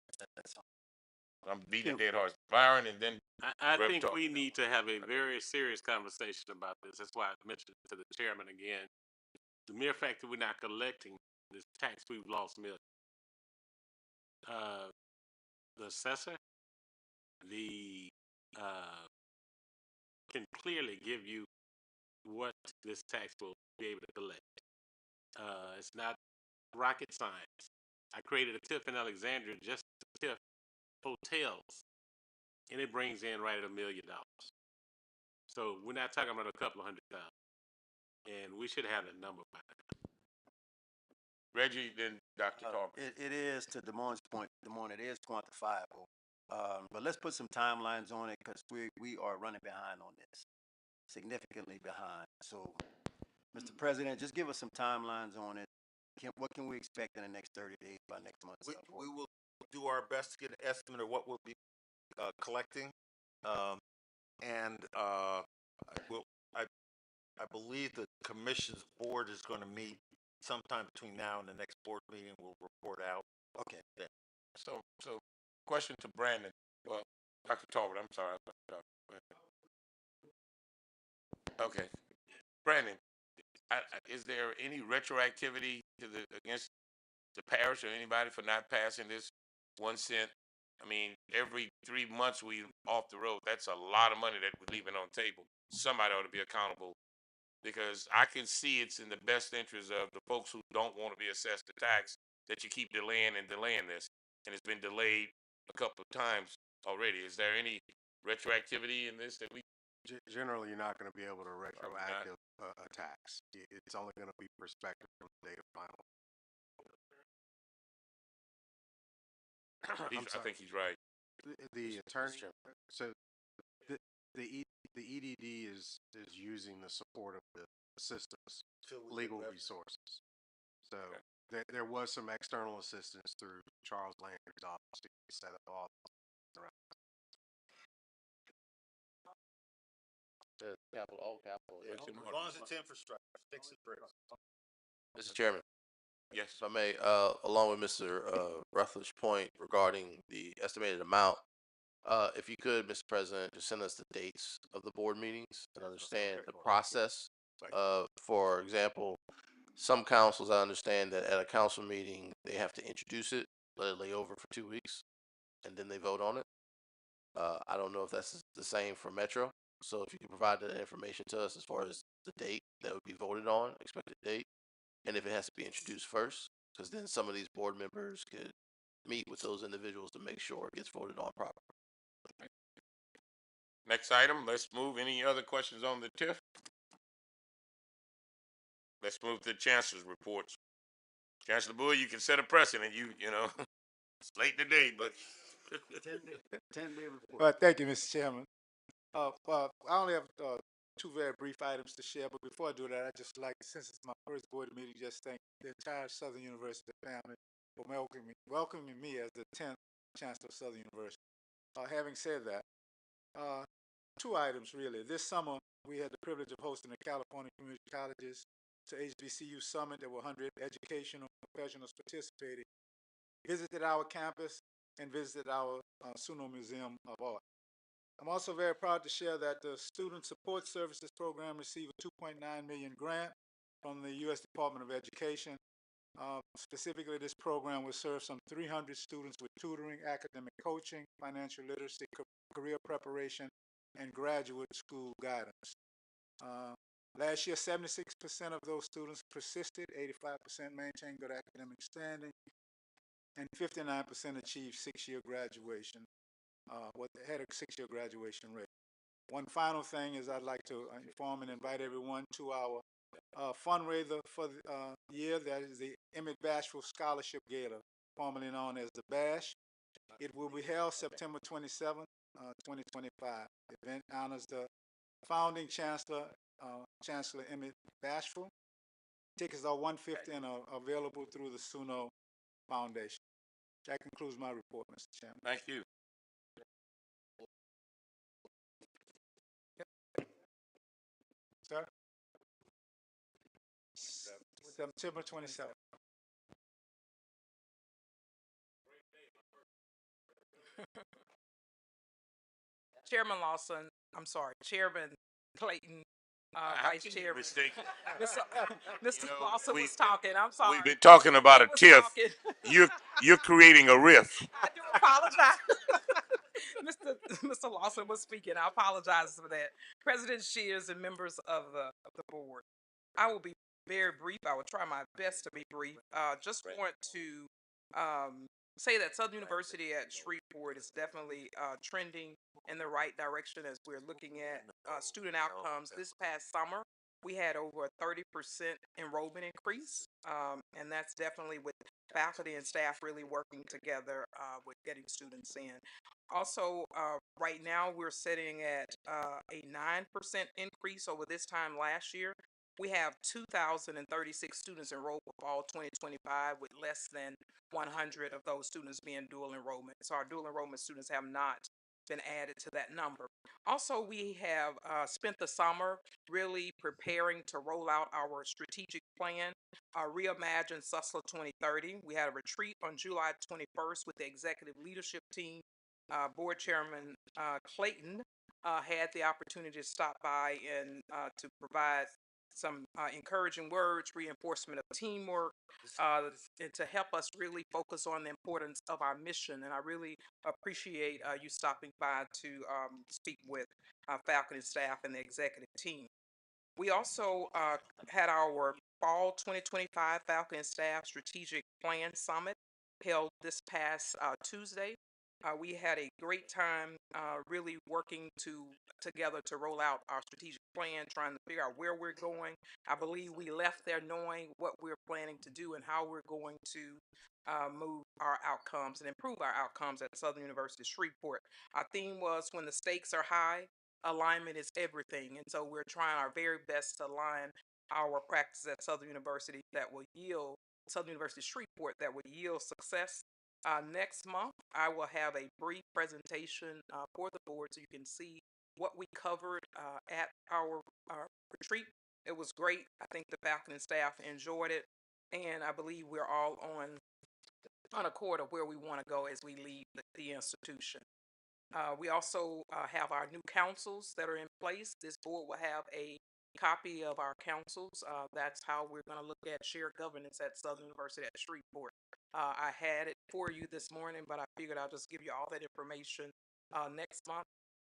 I'm beating a dead horse. Byron, and then I Rev think talk. we need to have a very serious conversation about this. That's why I mentioned it to the chairman again. The mere fact that we're not collecting this tax, we've lost millions. The assessor, the can clearly give you what this tax will be able to collect. It's not rocket science. I created a TIF in Alexandria, just TIF hotels, and it brings in right at $1 million. So we're not talking about a couple of $100,000, and we should have that number by now. Reggie, then Dr. Talbot. It is, to Damon's point, Damon, it is quantifiable. But let's put some timelines on it because we are running behind on this, significantly behind. So, Mr. President, just give us some timelines on it. What can we expect in the next 30 days by next month? We will do our best to get an estimate of what we'll be collecting. And I believe the commission's board is going to meet sometime between now and the next board meeting. We'll report out. Okay. Then. So question to Brandon. Well, Dr. Talbot, I'm sorry. Okay. Brandon, is there any retroactivity against the parish or anybody for not passing this 1 cent? I mean, every 3 months we off the road. That's a lot of money that we're leaving on the table. Somebody ought to be accountable, because I can see it's in the best interest of the folks who don't want to be assessed the tax that you keep delaying this, and it's been delayed a couple of times already. Is there any retroactivity in this that we? Generally, you're not going to be able to retroactive a tax. It's only going to be prospective from the date of final. I think he's right. The attorney. So the EDD is using the support of the system's legal resources. So there was some external assistance through Charles Landry's office to set up all around. All capital. Yeah, as long as it's infrastructure, fix it bricks. Mr. Chairman, Yes. if I may, along with Mr. Rutledge's point regarding the estimated amount, if you could, Mr. President, just send us the dates of the board meetings and understand the process. For example, some councils, I understand that at a council meeting, they have to introduce it, let it lay over for 2 weeks, and then they vote on it. I don't know if that's the same for Metro. So if you could provide that information to us as far as the date that would be voted on, expected date, and if it has to be introduced first, because then some of these board members could meet with those individuals to make sure it gets voted on properly. Next item, let's move. Any other questions on the TIF? Let's move to the chancellor's reports. Chancellor Bowie, you can set a precedent. You know, it's late today, but 10-day report. Well, thank you, Mr. Chairman. Well, I only have two very brief items to share, but before I do that, I'd just like, since it's my first board meeting, just thank the entire Southern University family for welcoming me as the 10th Chancellor of Southern University. Having said that, two items really. This summer, we had the privilege of hosting the California Community Colleges to HBCU Summit. There were 100 educational professionals participating, visited our campus, and visited our Suno Museum of Art. I'm also very proud to share that the Student Support Services Program received a $2.9 million grant from the U.S. Department of Education. Specifically, this program will serve some 300 students with tutoring, academic coaching, financial literacy, career preparation, and graduate school guidance. Last year, 76% of those students persisted, 85% maintained good academic standing, and 59% achieved six-year graduation. Had a six-year graduation rate. One final thing is I'd like to inform and invite everyone to our fundraiser for the year. That is the Emmett Bashful Scholarship Gala, formerly known as the Bash. It will be held September 27th, 2025. The event honors the founding chancellor, Chancellor Emmett Bashful. Tickets are $150 and are available through the Suno Foundation. That concludes my report, Mr. Chairman. thank you. Sir? September 27th. Chairman Lawson, I'm sorry, Chairman Clayton, How Vice can you Chairman. mistake? Mr. Mr. You know, Lawson we- was talking, I'm sorry. We've been talking about He a was tiff. talking. You're creating a riff. I do apologize. Mr. Lawson was speaking. I apologize for that. President Shears and members of the board. I will be very brief. I will try my best to be brief. Just want to say that Southern University at Shreveport is definitely trending in the right direction as we're looking at student outcomes. This past summer, we had over a 30% enrollment increase, and that's definitely with faculty and staff really working together with getting students in. Also, right now we're sitting at a 9% increase over this time last year. We have 2,036 students enrolled for fall 2025, with less than 100 of those students being dual enrollment. So our dual enrollment students have not been added to that number. Also, we have spent the summer really preparing to roll out our strategic plan, Reimagine Susler 2030. We had a retreat on July 21st with the executive leadership team. Board Chairman Clayton had the opportunity to stop by and to provide some encouraging words, reinforcement of teamwork, and to help us really focus on the importance of our mission. And I really appreciate you stopping by to speak with faculty and staff and the executive team. We also had our fall 2025 Faculty and Staff Strategic Plan Summit held this past Tuesday. We had a great time really working together to roll out our strategic plan, trying to figure out where we're going. I believe we left there knowing what we're planning to do and how we're going to move our outcomes and improve our outcomes at Southern University Shreveport. Our theme was when the stakes are high, alignment is everything. And so we're trying our very best to align our practice at Southern University that will yield, Southern University Shreveport, that will yield success. Next month, I will have a brief presentation for the board so you can see what we covered at our retreat. It was great. I think the faculty and staff enjoyed it. And I believe we're all on accord of where we want to go as we leave the institution. We also have our new councils that are in place. This board will have a copy of our councils. That's how we're going to look at shared governance at Southern University at Shreveport. I had it for you this morning, but I figured I'll just give you all that information next month,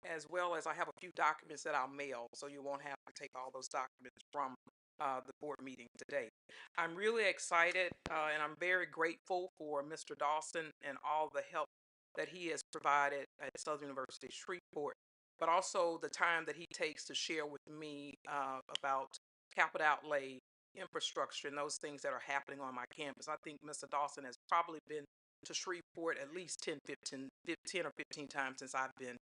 as well as I have a few documents that I'll mail, so you won't have to take all those documents from the board meeting today. I'm really excited and I'm very grateful for Mr. Dawson and all the help that he has provided at Southern University Shreveport, but also the time that he takes to share with me about capital outlay, infrastructure, and those things that are happening on my campus. I think Mr. Dawson has probably been to Shreveport at least 10 or 15 times since I've been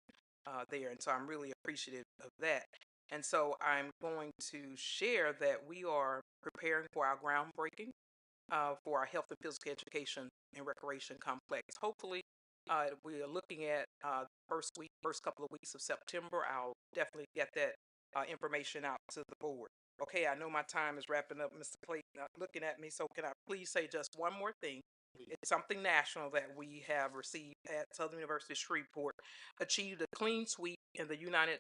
there. And so I'm really appreciative of that. And so I'm going to share that we are preparing for our groundbreaking for our health and physical education and recreation complex. Hopefully, we are looking at first couple of weeks of September. I'll definitely get that information out to the board. Okay, I know my time is wrapping up, Mr. Clayton, looking at me, so can I please say just one more thing? It's something national that we have received at Southern University Shreveport. Achieved a clean sweep in the United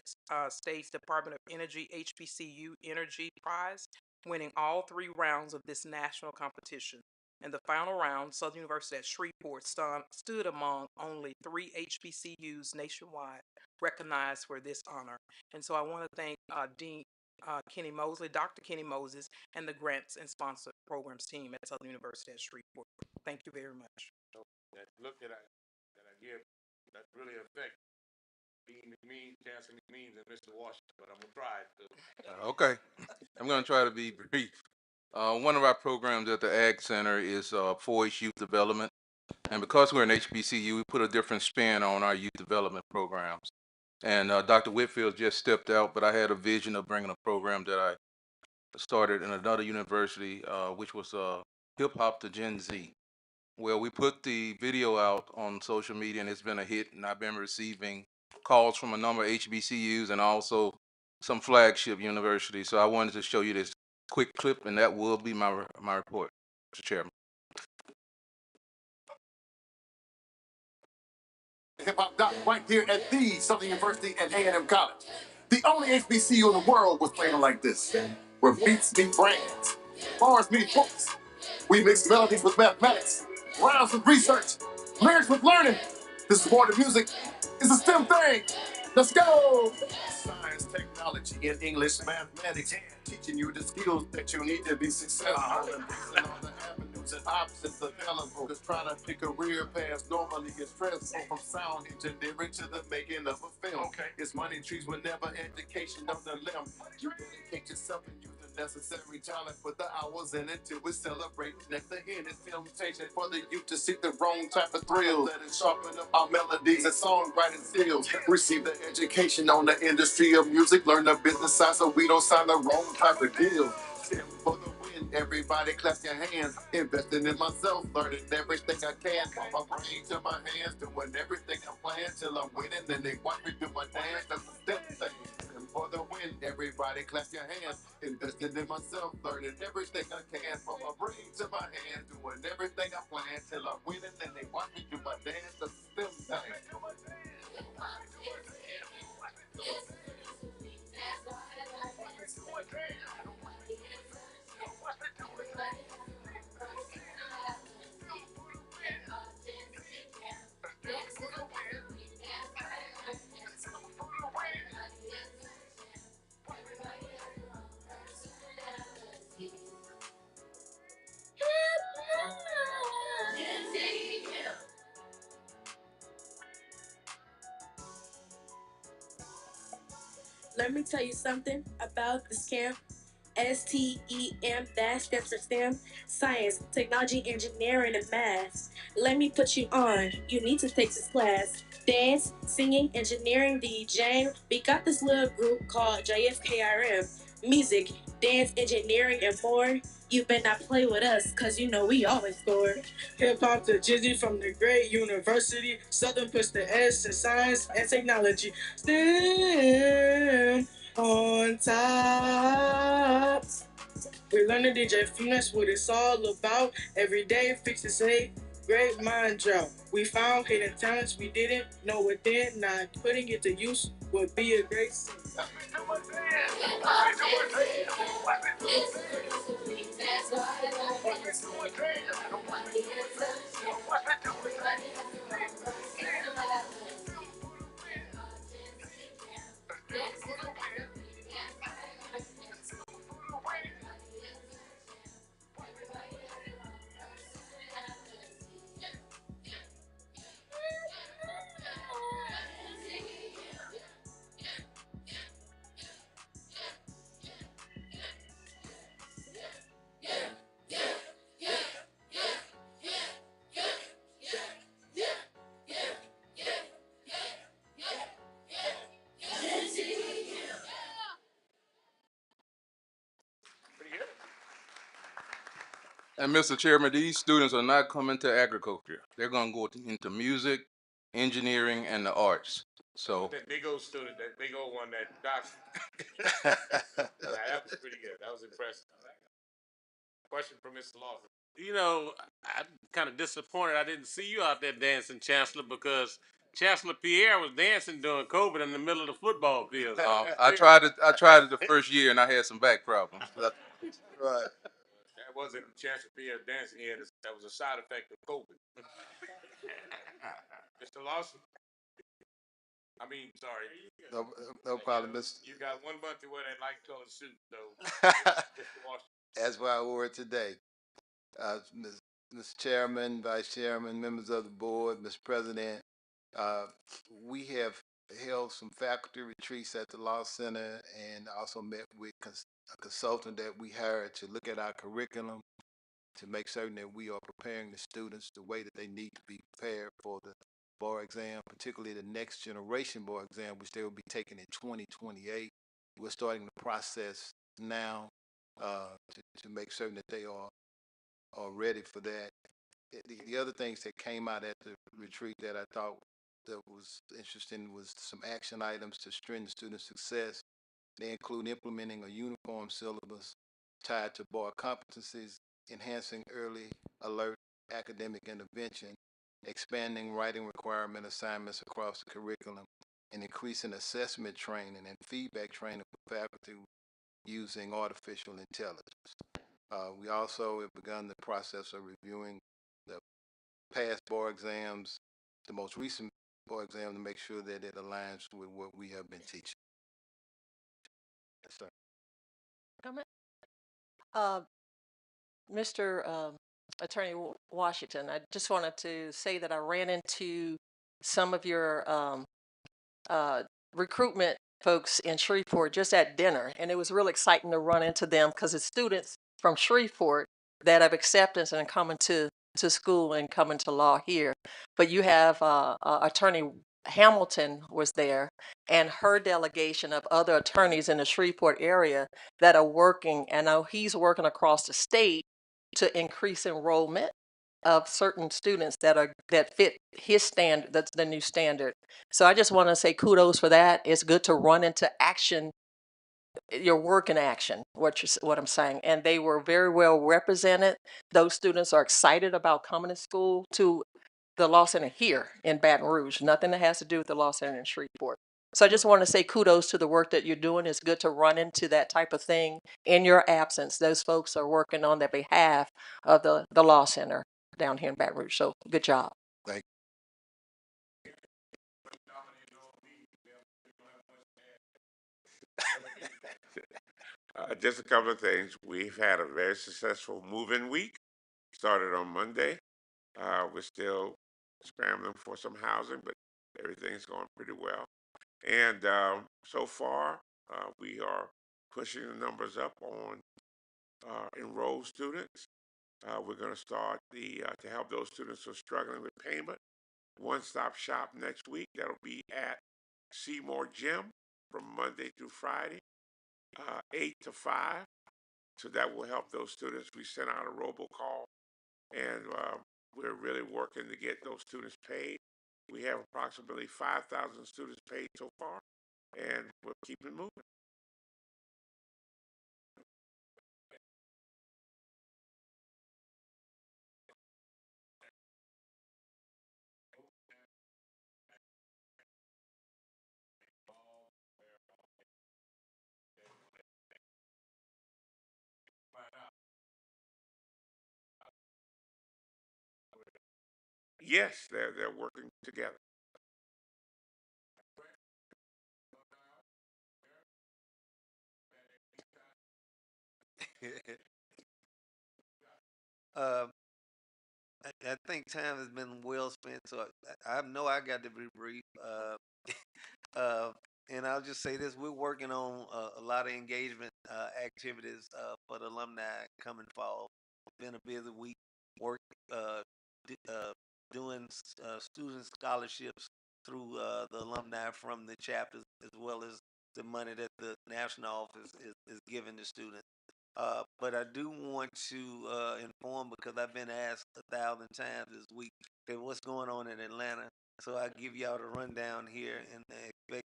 States Department of Energy HBCU Energy Prize, winning all 3 rounds of this national competition. In the final round, Southern University at Shreveport stood among only 3 HBCUs nationwide recognized for this honor. And so I want to thank Dean Kenny Mosley, Dr. Kenny Moses, and the grants and sponsor programs team at Southern University at Shreveport. Thank you very much. That look that I give, that really affect Dean McMean, Chancellor McMean, and Mr. Washington, but I'm gonna try it. Okay, I'm going to try to be brief. One of our programs at the Ag Center is 4-H Youth Development. And because we're an HBCU, we put a different spin on our youth development programs. And Dr. Whitfield just stepped out, but I had a vision of bringing a program that I started in another university, which was Hip Hop to Gen Z. Well, we put the video out on social media and it's been a hit, and I've been receiving calls from a number of HBCUs and also some flagship universities. So I wanted to show you this quick clip, and that will be my report, Mr. Chairman. Hip Hop Doc right here at the Southern University and A&M College. The only HBCU in the world was playing like this, where beats meet brains, bars meet books. We mix melodies with mathematics, rhymes with research, lyrics with learning. This is more than music. It's a STEM thing. Let's go. Science, technology, and English, mathematics, teaching you the skills that you need to be successful. And fixing all the avenues and options available. Cause trying to pick a career path normally is stressful. From sound engineering to the making of a film. Okay. It's money trees whenever education on the limb. You dedicate yourself and use the necessary talent. Put the hours in until we celebrate. At the end, it's temptation for the youth to seek the wrong type of thrills. Let it sharpen up our melodies and songwriting skills. Receive the education on the industry of music. Learn the business side so we don't sign the wrong type of deal. Stand for the win. Everybody clap your hands. Investing in myself, learning everything I can. From my brain to my hands, doing everything I plan till I'm winning. And they watch me do my dance. That's a step thing. And for the win, everybody clap your hands. Investing in myself, learning everything I can. From my brain to my hands, doing everything I plan till I'm winning. And they watch me do my dance. That's a step thing. Let me tell you something about this camp. STEM, that stands for STEM, science, technology, engineering, and math. Let me put you on. You need to take this class. Dance, singing, engineering, DJing. We got this little group called JFKRM. Music, dance, engineering, and more. You better not play with us, cause you know we always score. Hip hop to Jizzy from the great university. Southern puts the S in science and technology. STEM on top. We learn to DJ from that's what it's all about. Every day, fix to say, great mind drought. We found hidden talents we didn't know it then. Not putting it to use would be a great sin. And Mr. Chairman, these students are not coming to agriculture. They're going to go into music, engineering, and the arts. So That big old student, that big old one, that doctor. Now, that was pretty good. That was impressive. Question from Mr. Lawson. You know, I'm kind of disappointed I didn't see you out there dancing, Chancellor, because Chancellor Pierre was dancing during COVID in the middle of the football field. I tried it. I tried it the first year, and I had some back problems. Right. That wasn't Chancellor Pierre dancing here. That was a side effect of COVID. Mr. Lawson? I mean, sorry. No, no problem, Mr. You got 1 month to wear that light colored suit, though. Mr. Washington. That's why I wore it today. Mr. Chairman, Vice Chairman, members of the board, Mr. President, uh, we have held some faculty retreats at the Law Center and also met with a consultant that we hired to look at our curriculum to make certain that we are preparing the students the way that they need to be prepared for the bar exam, particularly the next generation bar exam, which they will be taking in 2028. We're starting the process now to make certain that they are ready for that. The other things that came out at the retreat that I thought that was interesting was some action items to strengthen student success. They include implementing a uniform syllabus tied to bar competencies, enhancing early alert academic intervention, expanding writing requirement assignments across the curriculum, and increasing assessment training and feedback training for faculty using artificial intelligence. We also have begun the process of reviewing the past bar exams, the most recent bar exam, to make sure that it aligns with what we have been teaching. Yes, sir. Comment? Mr. Attorney Washington, I just wanted to say that I ran into some of your uh, recruitment folks in Shreveport just at dinner, and it was real exciting to run into them because it's students from Shreveport that have acceptance and coming to school and coming to law here. But you have Attorney Hamilton was there, and her delegation of other attorneys in the Shreveport area that are working, and I know he's working across the state to increase enrollment of certain students that fit his standard. That's the new standard. So I just want to say kudos for that. It's good to run into action, your work in action, what I'm saying. And they were very well represented. Those students are excited about coming to school, to the law center here in Baton Rouge. Nothing that has to do with the law center in Shreveport. So I just want to say kudos to the work that you're doing. It's good to run into that type of thing in your absence. Those folks are working on the behalf of the law center down here in Baton Rouge. So good job. Thank Just a couple of things. We've had a very successful move-in week. Started on Monday. We're still scrambling for some housing, but everything's going pretty well. And so far, we are pushing the numbers up on enrolled students. We're going to start to help those students who are struggling with payment. One-stop shop next week. That'll be at Seymour Gym from Monday through Friday, 8 to 5. So that will help those students. We sent out a robocall, and we're really working to get those students paid. We have approximately 5,000 students paid so far, and we'll keep it moving. Yes, they're working together. Uh, I think time has been well spent, so I know I got to be brief. Uh, and I'll just say this: we're working on a lot of engagement activities for the alumni coming fall. It's been a busy week. Work doing student scholarships through the alumni from the chapters, as well as the money that the national office is giving the students. But I do want to inform, because I've been asked 1,000 times this week, that what's going on in Atlanta. So I'll give y'all the rundown here, and expect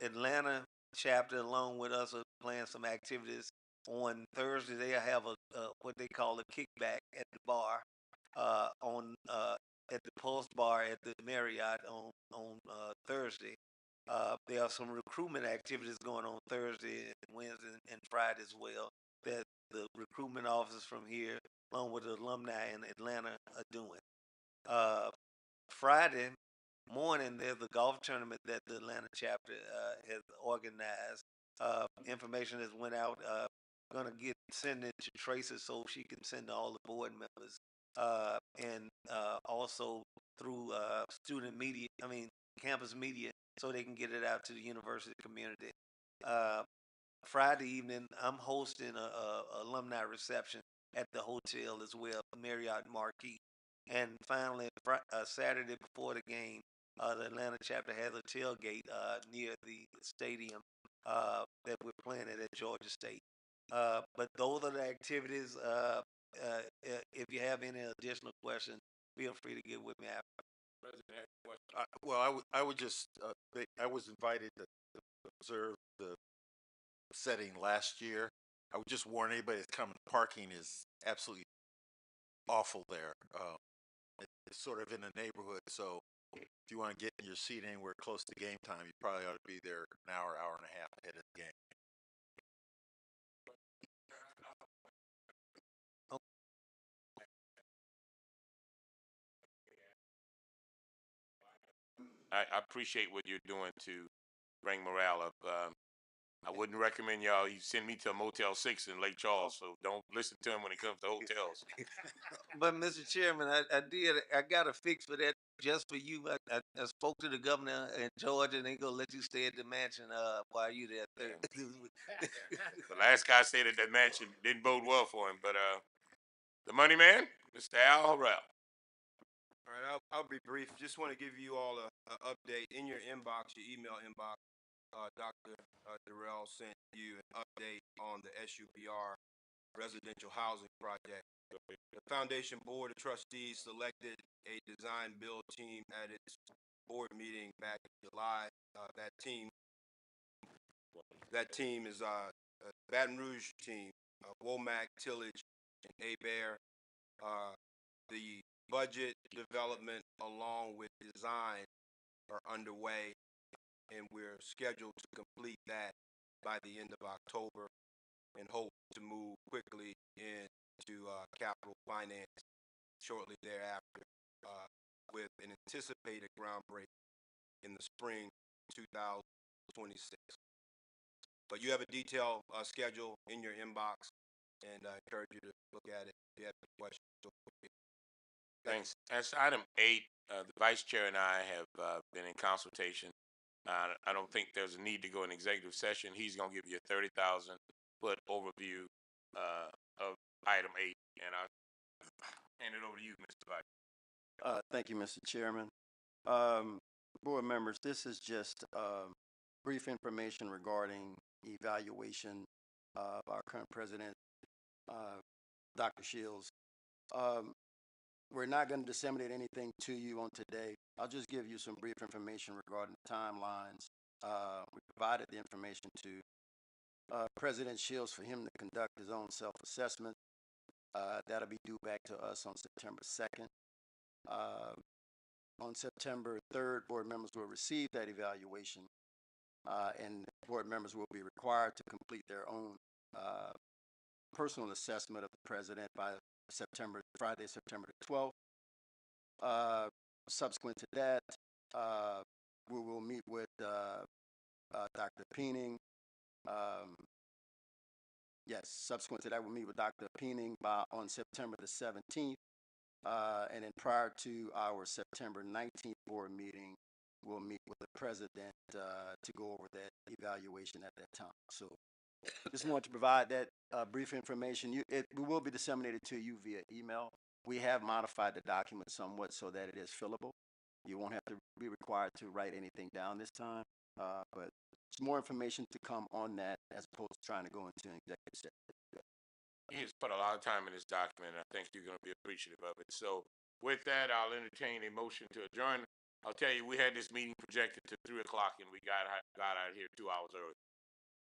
Atlanta chapter, along with us, are planning some activities. On Thursday, they'll have a what they call a kickback at the bar, on at the Pulse Bar at the Marriott on Thursday. There are some recruitment activities going on Thursday and Wednesday and Friday as well, that the recruitment officers from here, along with the alumni in Atlanta, are doing. Friday morning, there's a golf tournament that the Atlanta chapter has organized. Information has went out. Gonna send it to Tracy so she can send to all the board members, and also through student media. I mean, campus media, so they can get it out to the university community. Uh, Friday evening, I'm hosting a alumni reception at the hotel as well, Marriott Marquis. And finally, Saturday before the game, the Atlanta chapter has a tailgate near the stadium that we're playing at Georgia State. But those are the activities. If you have any additional questions, feel free to get with me after. Well, I would just, I was invited to observe the setting last year. I would just warn anybody that's coming, parking is absolutely awful there. it's sort of in the neighborhood. So if you want to get in your seat anywhere close to game time, you probably ought to be there an hour, hour and a half ahead of the game. I appreciate what you're doing to bring morale up. I wouldn't recommend y'all. You send me to a Motel 6 in Lake Charles, so don't listen to him when it comes to hotels. But Mr. Chairman, I got a fix for that just for you. I spoke to the governor in Georgia, and they gonna let you stay at the mansion while you there. The last guy said that mansion didn't bode well for him, but the money man, Mr. Al Harrell. All right, I'll be brief. Just want to give you all a update in your inbox, your email inbox. Dr. Durrell sent you an update on the SUPR residential housing project. The Foundation Board of Trustees selected a design build team at its board meeting back in July. That team is a Baton Rouge team, Womack, Tillage, and Abair. The budget development along with design are underway, and we're scheduled to complete that by the end of October and hope to move quickly into capital finance shortly thereafter with an anticipated groundbreak in the spring 2026. But you have a detailed schedule in your inbox, and I encourage you to look at it if you have any questions. Thanks. That's item 8. The vice chair and I have been in consultation. I don't think there's a need to go in executive session. He's going to give you a 30,000-foot overview of item 8, and I'll hand it over to you, Mr. Vice. Thank you, Mr. Chairman. Board members, this is just brief information regarding evaluation of our current president, Dr. Shields. We're not going to disseminate anything to you on today. I'll just give you some brief information regarding the timelines. We provided the information to President Shields for him to conduct his own self-assessment. That'll be due back to us on September 2nd. On September 3rd, board members will receive that evaluation, and board members will be required to complete their own personal assessment of the president by Friday, September the 12th. Subsequent to that, we will meet with Dr. Peening. Subsequent to that, we'll meet with Dr. Peening on September the 17th. And then prior to our September 19th board meeting, we'll meet with the president to go over that evaluation at that time. So just wanted to provide that brief information. It will be disseminated to you via email. We have modified the document somewhat so that it is fillable. You won't have to be required to write anything down this time, but there's more information to come on that as opposed to trying to go into an executive session. He's put a lot of time in this document, and I think you're going to be appreciative of it. So with that, I'll entertain a motion to adjourn. I'll tell you, we had this meeting projected to 3 o'clock, and we got out here 2 hours early.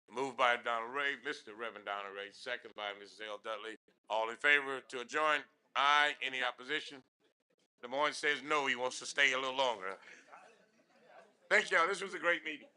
Moved by Donald Ray, Mr. Reverend Donald Ray, second by Mrs. L. Dudley. All in favor to adjourn? Aye. Any opposition? Des Moines says no, he wants to stay a little longer. Thank y'all. This was a great meeting.